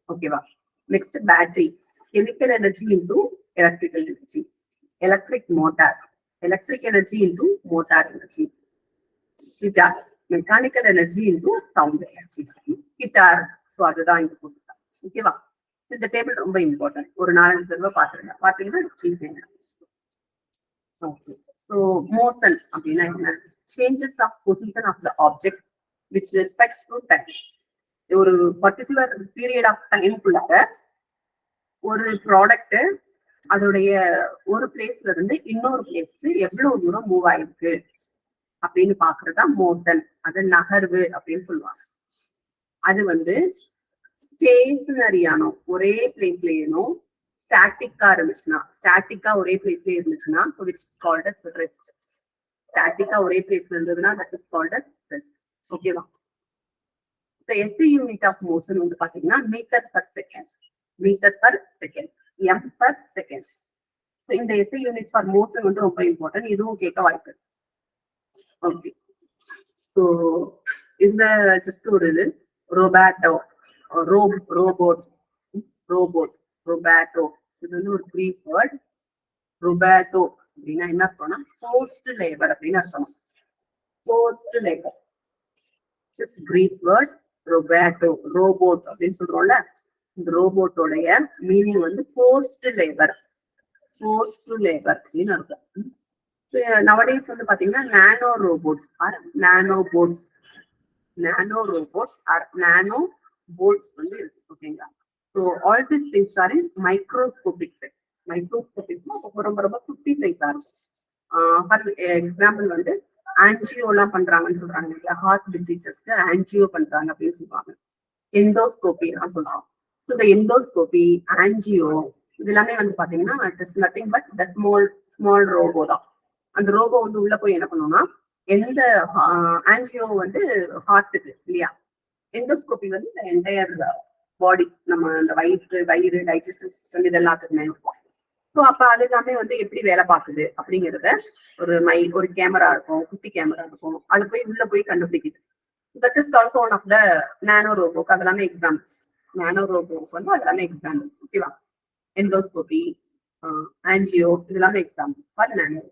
ஓகேவா? Next battery chemical energy into electrical energy, electric motor, electric energy into motor energy, guitar, mechanical energy into sound energy, guitar. So அதுதான் இங்க போட்டுருக்காங்க. ஓகேவா? So இந்த டேபிள் ரொம்ப இம்பார்ட்டன்ட். ஒரு 4-5 தடவை பாத்துருங்க. பாத்தீங்கன்னா ஈஸியா. Okay. So motion அப்படின்னா என்ன? Changes of position of the object which respects to time. ஒரு பர்டிகுலர் பீரியட் ஆஃப் டைம்குள்ளார ஒரு ப்ராடக்ட் அதோடைய ஒரு பிளேஸ்ல இருந்து இன்னொரு பிளேஸ்க்கு எவ்வளவு தூரம் மூவ் ஆயிருக்கு அப்படின்னு பாக்குறதா மோஷன். அது நகர்வு அப்படின்னு சொல்லுவாங்க. அது வந்து ஸ்டேஷனரியானோ ஒரே பிளேஸ்லயேனோ ஸ்டாட்டிக்கா இருந்துச்சுன்னா, ஸ்டாட்டிக்கா ஒரே பிளேஸ்ல இருந்துச்சுன்னா, so which is called as rest. ஸ்டாட்டிக்கா ஒரே பிளேஸ்ல இருந்ததுன்னா that is called as rest. ஓகேவா? The SI unit of motion வந்து பாத்தீங்கன்னா metre per second, metre per second, m per second. So இந்த SI unit for motion வந்து ரொம்ப இம்பார்ட்டன்ட். இதுவும் கேட்க வாய்ப்பு. ஓகே. ஸோ இந்த ஜஸ்ட் ஒரு இது ரொபாட்டோ, ரோபோட், ரொபாட்டோ. இது வந்து ஒரு ப்ரீஃப் வேர்ட். ரொபாட்டோ அப்படின்னா என்ன அர்த்தம்னா போஸ்ட் லேபர் அப்படின்னு அர்த்தம். Post labour just brief word. ரொபாட்டோ, ரோபோட் அப்படின்னு சொல்றோம்ல, இந்த ரோபோட்டோடைய மீனிங் வந்து போஸ்ட் லேபர், போஸ்ட் லேபர் அப்படின்னு அர்த்தம். nowadays வந்து பாத்தீங்கன்னா nano robots or nano bots, nano robots or nano bots வந்து இருக்கு. ஓகேங்களா? So all this things are in microscopic size. மைக்ரோஸ்கோபிக்னா ரொம்ப ரொம்ப குட்டி சைஸா இருக்கும். ஃபார் எக்ஸாம்பிள் வந்து ஆன்ஜியோ எல்லாம் பண்றாங்கன்னு சொல்றாங்க இல்லையா, ஹார்ட் டிசீசஸ்க்கு ஆன்ஜியோ பண்றாங்க அப்படின்னு சொல்லுவாங்க. எண்டோஸ்கோபி எல்லாம் சொல்றாங்க. ஸோ இந்த எண்டோஸ்கோபி, ஆன்ஜியோ இது எல்லாமே வந்து பாத்தீங்கன்னா it is nothing but the small robot தான். அந்த ரோபோ வந்து உள்ள போய் என்ன பண்ணுவோம்னா, எந்த ஆன்ஜியோ வந்து ஹார்ட்டுக்கு இல்லையா, எண்டோஸ்கோபி வந்து இந்த என்டையர் பாடி, நம்ம அந்த வயிறு டைஜஸ்டிவ் சிஸ்டம் இது எல்லாத்துக்குமே இருக்கும். ஸோ அப்ப அது எல்லாமே வந்து எப்படி வேலை பார்க்குது அப்படிங்கிறத ஒரு கேமரா இருக்கும், குட்டி கேமரா இருக்கும், அது போய் உள்ள போய் கண்டுபிடிக்குது. That is also one of the nano ரோபோக்கு. அது எல்லாமே எக்ஸாம்பிள்ஸ். நானோ ரோபோக்கு வந்து அது எல்லாமே எக்ஸாம்பிள்ஸ். ஓகேவா? எண்டோஸ்கோபி, ஆன்ஜியோ இது எல்லாமே எக்ஸாம்பிள் ஃபார் நானோ.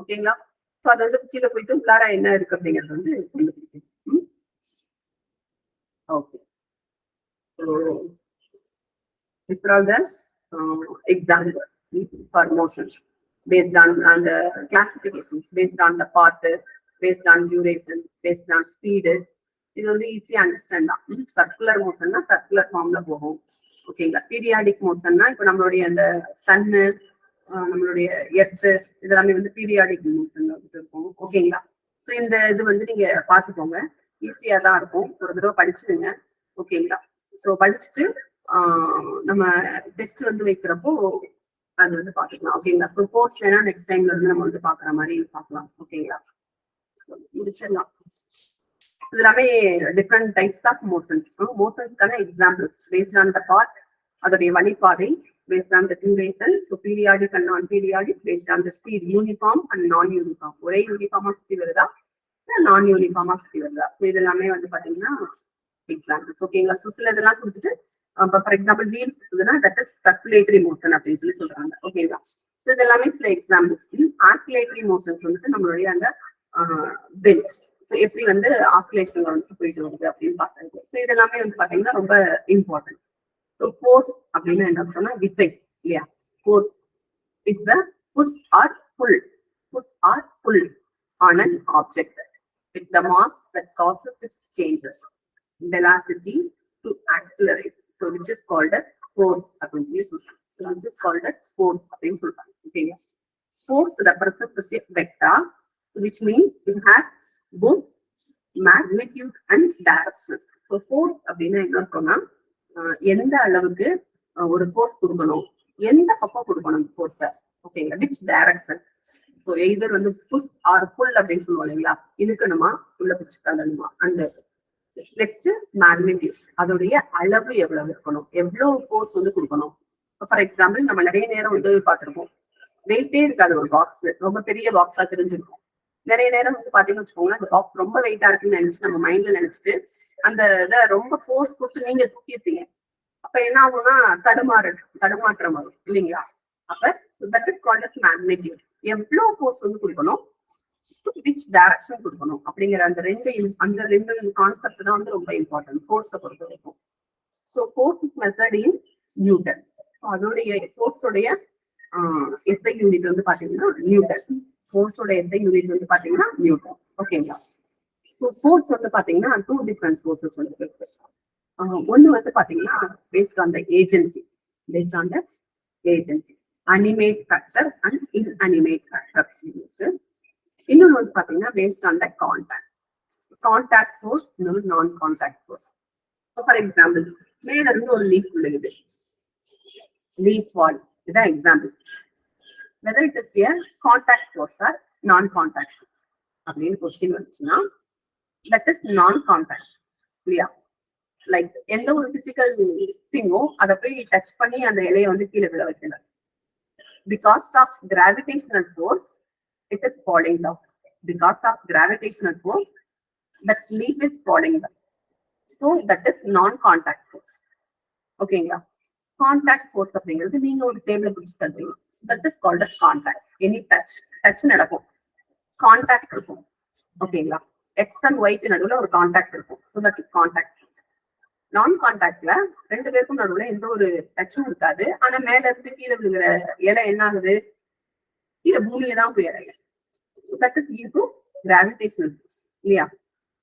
ஓகேங்களா? ஸோ அது வந்து கீழே போயிட்டு உள்ளார என்ன இருக்கு அப்படிங்கிறது வந்து கண்டுபிடிக்கணும். Okay. So these are all the examples for motion based on the classifications, based on the path, based on duration, based on speed. இது வந்து ஈஸியா அண்டர்ஸ்டாண்ட் தான். சர்க்குலர் மோஷன்னா சர்க்குலர் ஃபார்ம்ல போகும். ஓகேங்களா? பீரியாடிக் மோஷன்னா இப்போ நம்மளுடைய அந்த சன்னு, நம்மளுடைய எர்த்து இதெல்லாமே வந்து பீரியாடிக் மோஷன்ல இருக்கும். ஓகேங்களா? ஸோ இந்த இது வந்து நீங்க பாத்துக்கோங்க, ஈஸியா தான் இருக்கும். ஒரு தடவை படிச்சுடுங்க. ஓகேங்களா? ஸோ படிச்சுட்டு நம்ம டெஸ்ட் வந்து வைக்கிறப்போ அது வந்து பாத்துக்கலாம். ஓகேங்களா? ஸோ போஸ்ட் வேணா நெக்ஸ்ட் டைம்ல இருந்து நம்ம வந்து பாக்குற மாதிரி பார்க்கலாம். ஓகேங்களா? முடிச்சிடலாம். இது எல்லாமே டிஃப்ரெண்ட் டைப்ஸ் ஆஃப் மோஷன்ஸ். மோஷன்ஸ்க்கான examples based on the part, அதோடைய வழிபாதை, based on the duration, so periodic and non-periodic, based on the speed, uniform and non-uniform. ஒரே யூனிஃபார்மா சுத்தி வருதா, நான் யூனிஃபார்மா சுத்தி வருதா. ஸோ இது எல்லாமே வந்து பாத்தீங்கன்னா எக்ஸாம்பிள்ஸ். ஓகேங்களா? ஸோ சில இதெல்லாம் கொடுத்துட்டு ஃபார் எக்ஸாம்பிள் வீல்ஸ் இருக்குதுன்னா தட் இஸ் சர்க்குலேட்டரி மோஷன் அப்படின்னு சொல்லி சொல்றாங்க. ஓகேங்களா? ஸோ இது எல்லாமே சில எக்ஸாம்பிள்ஸ். ஆசிலேட்டரி மோஷன்ஸ் வந்துட்டு நம்மளுடைய அந்த பெல், ஸோ எப்படி வந்து ஆசிலேஷன்ல வந்து போயிட்டு வருது அப்படின்னு பாக்குறது. ஸோ இது எல்லாமே வந்து பாத்தீங்கன்னா ரொம்ப இம்பார்ட்டன்ட். So force அப்படின்னா என்ன அர்த்தம்னா விசை இல்லையா. Force is the push or pull, push or pull on an object with the mass that causes its changes, velocity to accelerate. So which is called a force அப்படின்னு சொல்லி சொல்றாங்க. So this is called a force அப்படின்னு சொல்றாங்க. Okay. Force represents a vector, so which means it has both magnitude and direction. So force அப்படின்னா என்ன அர்த்தம்னா எந்த அளவுக்கு ஒரு ஃபோர்ஸ் கொடுக்கணும், எந்த பக்கம் கொடுக்கணும் ஃபோர்ஸ. ஓகேங்களா? Which direction. ஸோ எய்தர் வந்து புஷ் ஆர் புல் அப்படின்னு சொல்லுவோம் இல்லைங்களா, இழுக்கணுமா உள்ள பிடிச்சு தள்ளணுமா. அந்த நெக்ஸ்ட் மேக்னெட்டிக்ஸ், அதோடைய அளவு எவ்வளவு இருக்கணும், எவ்வளவு ஃபோர்ஸ் வந்து கொடுக்கணும். ஃபார் எக்ஸாம்பிள் நம்ம நிறைய நேரம் வந்து பார்த்திருப்போம், வெயிட்டே இருக்காது ஒரு பாக்ஸ், ரொம்ப பெரிய பாக்ஸா தெரிஞ்சிருக்கும். நிறைய நேரம் வந்து பாத்தீங்கன்னு வச்சுக்கோங்களேன், அந்த பாக்ஸ் ரொம்ப வெயிட்டா இருக்குன்னு நினைச்சு நம்ம மைண்ட்ல நினைச்சிட்டு அந்த இதை ரொம்ப ஃபோர்ஸ் கொடுத்து நீங்க தூக்கிருப்பீங்க. அப்ப என்ன ஆகும்னா தடுமாற்றம் வரும் இல்லைங்களா? அப்ப that is called as magnitude. எவ்வளவு ஃபோர்ஸ் வந்து கொடுக்கணும், விச் டைரக்ஷன் கொடுக்கணும் அப்படிங்கிற அந்த ரெண்டு கான்செப்ட் தான் வந்து ரொம்ப இம்பார்ட்டன்ட் ஃபோர்ஸை பொறுத்த வரைக்கும். So force is method in Newton. அதோடைய ஃபோர்ஸோடைய எஸ்ஐ யூனிட் வந்து பாத்தீங்கன்னா நியூட்டன். ஃபோர்ஸோட எஸ்ஐ யூனிட் வந்து பாத்தீங்கன்னா நியூட்டன். ஓகேங்களா? ஸோ ஃபோர்ஸ் வந்து பாத்தீங்கன்னா 2 டிஃபரெண்ட் ஃபோர்ஸஸ் வந்து இருக்கு. ஒண்ணு வந்து பாத்தீங்கன்னா paste on the agency, animate factor and inanimate factor. இன்னொன்னு வந்து பாத்தீங்கன்னா paste on the contact force, இன்னொரு நான் கான்டாக்ட் ஃபோர்ஸ். ஃபார் எக்ஸாம்பிள், மேல இருந்து ஒரு லீஃப் விழுகுது, லீஃப் ஃபால், இதான் example. whether it is a contact force or non-contact force அப்படின்னு கொஸ்டின் வந்துச்சுன்னா that is non-contact force. இல்லையா? லைக் எந்த ஒரு பிசிக்கல் திங்கோ அதை போய் டச் பண்ணி அந்த இலையை வந்து கீழே விழ வைக்கல. Because of gravitational force it is falling down. Because of gravitational force that leaf is falling down. So that is non-contact force. ஓகேங்களா? கான்டாக்ட் ஃபோர்ஸ் அப்படிங்கிறது நீங்க ஒரு டேபிள் பிடிச்சு தள்ளுறீங்க. That is called as contact. Any touch நடக்கும், contact இருக்கும். ஓகேங்களா? X and ஒய்க்கு நடுவுல ஒரு கான்டாக்ட் இருக்கும். So that is contact force. Non கான்டாக்ட்ல 2 பேருக்கும் நடுவுல எந்த ஒரு டச்சும் இருக்காது. ஆனா மேல இருந்து கீழே விழுகிற இலை என்ன ஆகுது, கீழே பூமியை தான் போய் இறங்க. So that is due to gravitational force. இல்லையா?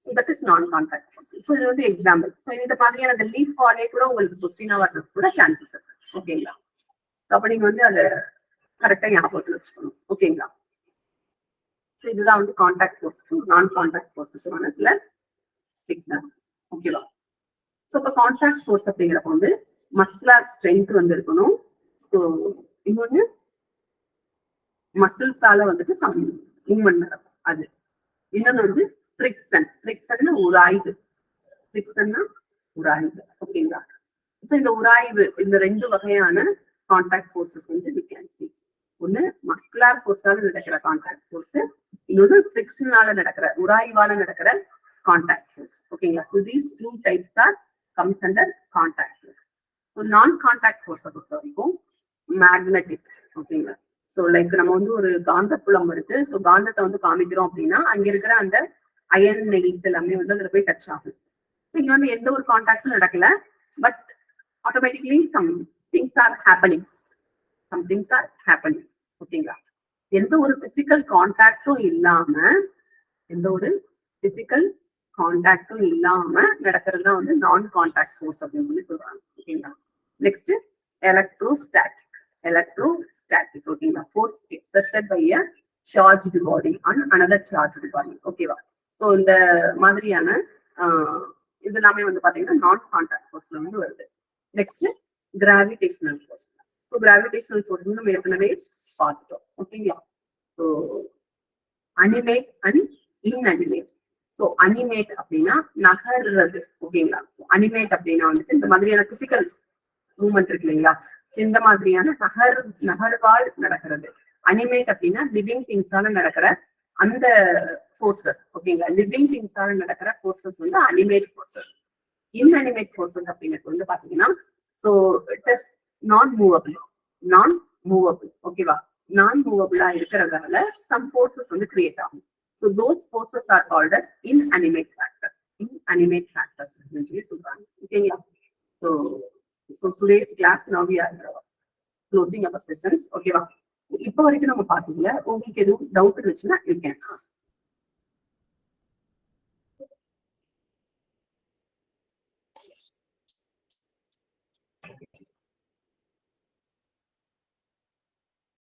So that is non-contact force. So இது வந்து எக்ஸாம்பிள். ஸோ இந்த மாதிரியான அந்த லீஃப் ஃபாலே கூட உங்களுக்கு கொஸ்டினா வர்றதுக்கு கூட சான்சஸ் இருக்கு. ஓகேங்களா? அப்ப நீங்க வந்து அதை கரெக்டா ஞாபகத்தில் வச்சுக்கணும். ஓகேங்களா? இதுதான் வந்து கான்டாக்ட் ஃபோர்ஸ்க்கும் நான் கான்டாக்ட் ஃபோர்ஸுக்கான சில எக்ஸாம்பிள்ஸ். ஓகேவா? ஸோ இப்போ கான்டாக்ட் ஃபோர்ஸ் அப்படிங்கிறப்ப வந்து மஸ்குலர் ஸ்ட்ரென்த் வந்து இருக்கணும். ஸோ இன்னொன்னு மசில்ஸால வந்துட்டு சம் மூவ்மெண்ட் நடக்கும். அது இன்னொன்னு வந்து ஃப்ரிக்ஷன் உராய்வு. ஓகேங்களா? சோ இந்த உராய்வு, இந்த 2 வகையான கான்டாக்ட் ஃபோர்ஸஸ் வந்து we can see. ஒண்ணு மஸ்குலர் ஃபோர்ஸால நடக்கிற கான்டாக்ட் ஃபோர்ஸ், இன்னொன்னு ஃப்ரிக்ஷனால நடக்கிற உராய்வால நடக்கிற கான்டாக்ட் ஃபோர்ஸ். ஓகேங்களா? So these 2 types are comes under contact force. So நான் கான்டாக்ட் ஃபோர்ஸை பொறுத்த வரைக்கும் மேக்னெட்டிக். ஓகேங்களா? சோ லைக் நம்ம வந்து ஒரு காந்தப்புலம் இருக்கு. சோ காந்தத்தை வந்து காமிக்கிறோம் அப்படின்னா அங்க இருக்கிற அந்த அயர்ன் நெயில்ஸ் எல்லாமே வந்து அதுல போய் டச் ஆகும். இங்க வந்து எந்த ஒரு கான்டாக்டும் நடக்கல, but automatically some things are happening. ஓகேங்களா? எந்த ஒரு பிசிக்கல் கான்டாக்டும் இல்லாம நடக்கிறது தான் வந்து நான் கான்டாக்ட் ஃபோர்ஸ் அப்படின்னு சொல்லி சொல்றாங்க. ஓகேங்களா? Next electrostatic. ஓகேங்களா? Force exerted by a charged body on another charged body. ஓகேவா? ஸோ இந்த மாதிரியான இது எல்லாமே வந்து பாத்தீங்கன்னா நான் கான்டாக்ட் ஃபோர்ஸ்ல வந்து வருது. Next gravitational force. So gravitational force வந்து நம்ம ஏற்கனவே பார்த்துட்டோம். ஓகேங்களா? So animate and inanimate. So animate அப்படின்னா நகர்றது. ஓகேங்களா? அனிமேட் அப்படின்னா வந்துட்டு இந்த மாதிரியான பிசிக்கல் மூவ்மெண்ட் இருக்கு இல்லைங்களா? இந்த மாதிரியான நகர்வால் நடக்கிறது. அனிமேட் அப்படின்னா லிவிங் திங்ஸால நடக்கிற அந்த ஃபோர்ஸஸ். ஓகேங்களா? லிவிங் திங்ஸால நடக்கிற ஃபோர்ஸஸ் வந்து அனிமேட் ஃபோர்ஸஸ். இன்அனிமேட் ஃபோர்ஸஸ் அப்படிங்கிறது வந்து பாத்தீங்கன்னா so it is non movable. ஓகேவா? நான் மூவபிளா இருக்கிறதால சம் ஃபோர்ஸஸ் வந்து கிரியேட் ஆகும். So those forces are called as inanimate factors அப்படின்னு சொல்லி சொல்றாங்க. ஓகேங்களா? So today's class now we are closing our sessions. ஓகேவா? இப்போ வரைக்கும் நம்ம பாத்தீங்க. உங்களுக்கு எதுவும் டவுட் இருந்துச்சுன்னா யூ கேன் ஆஸ்க்.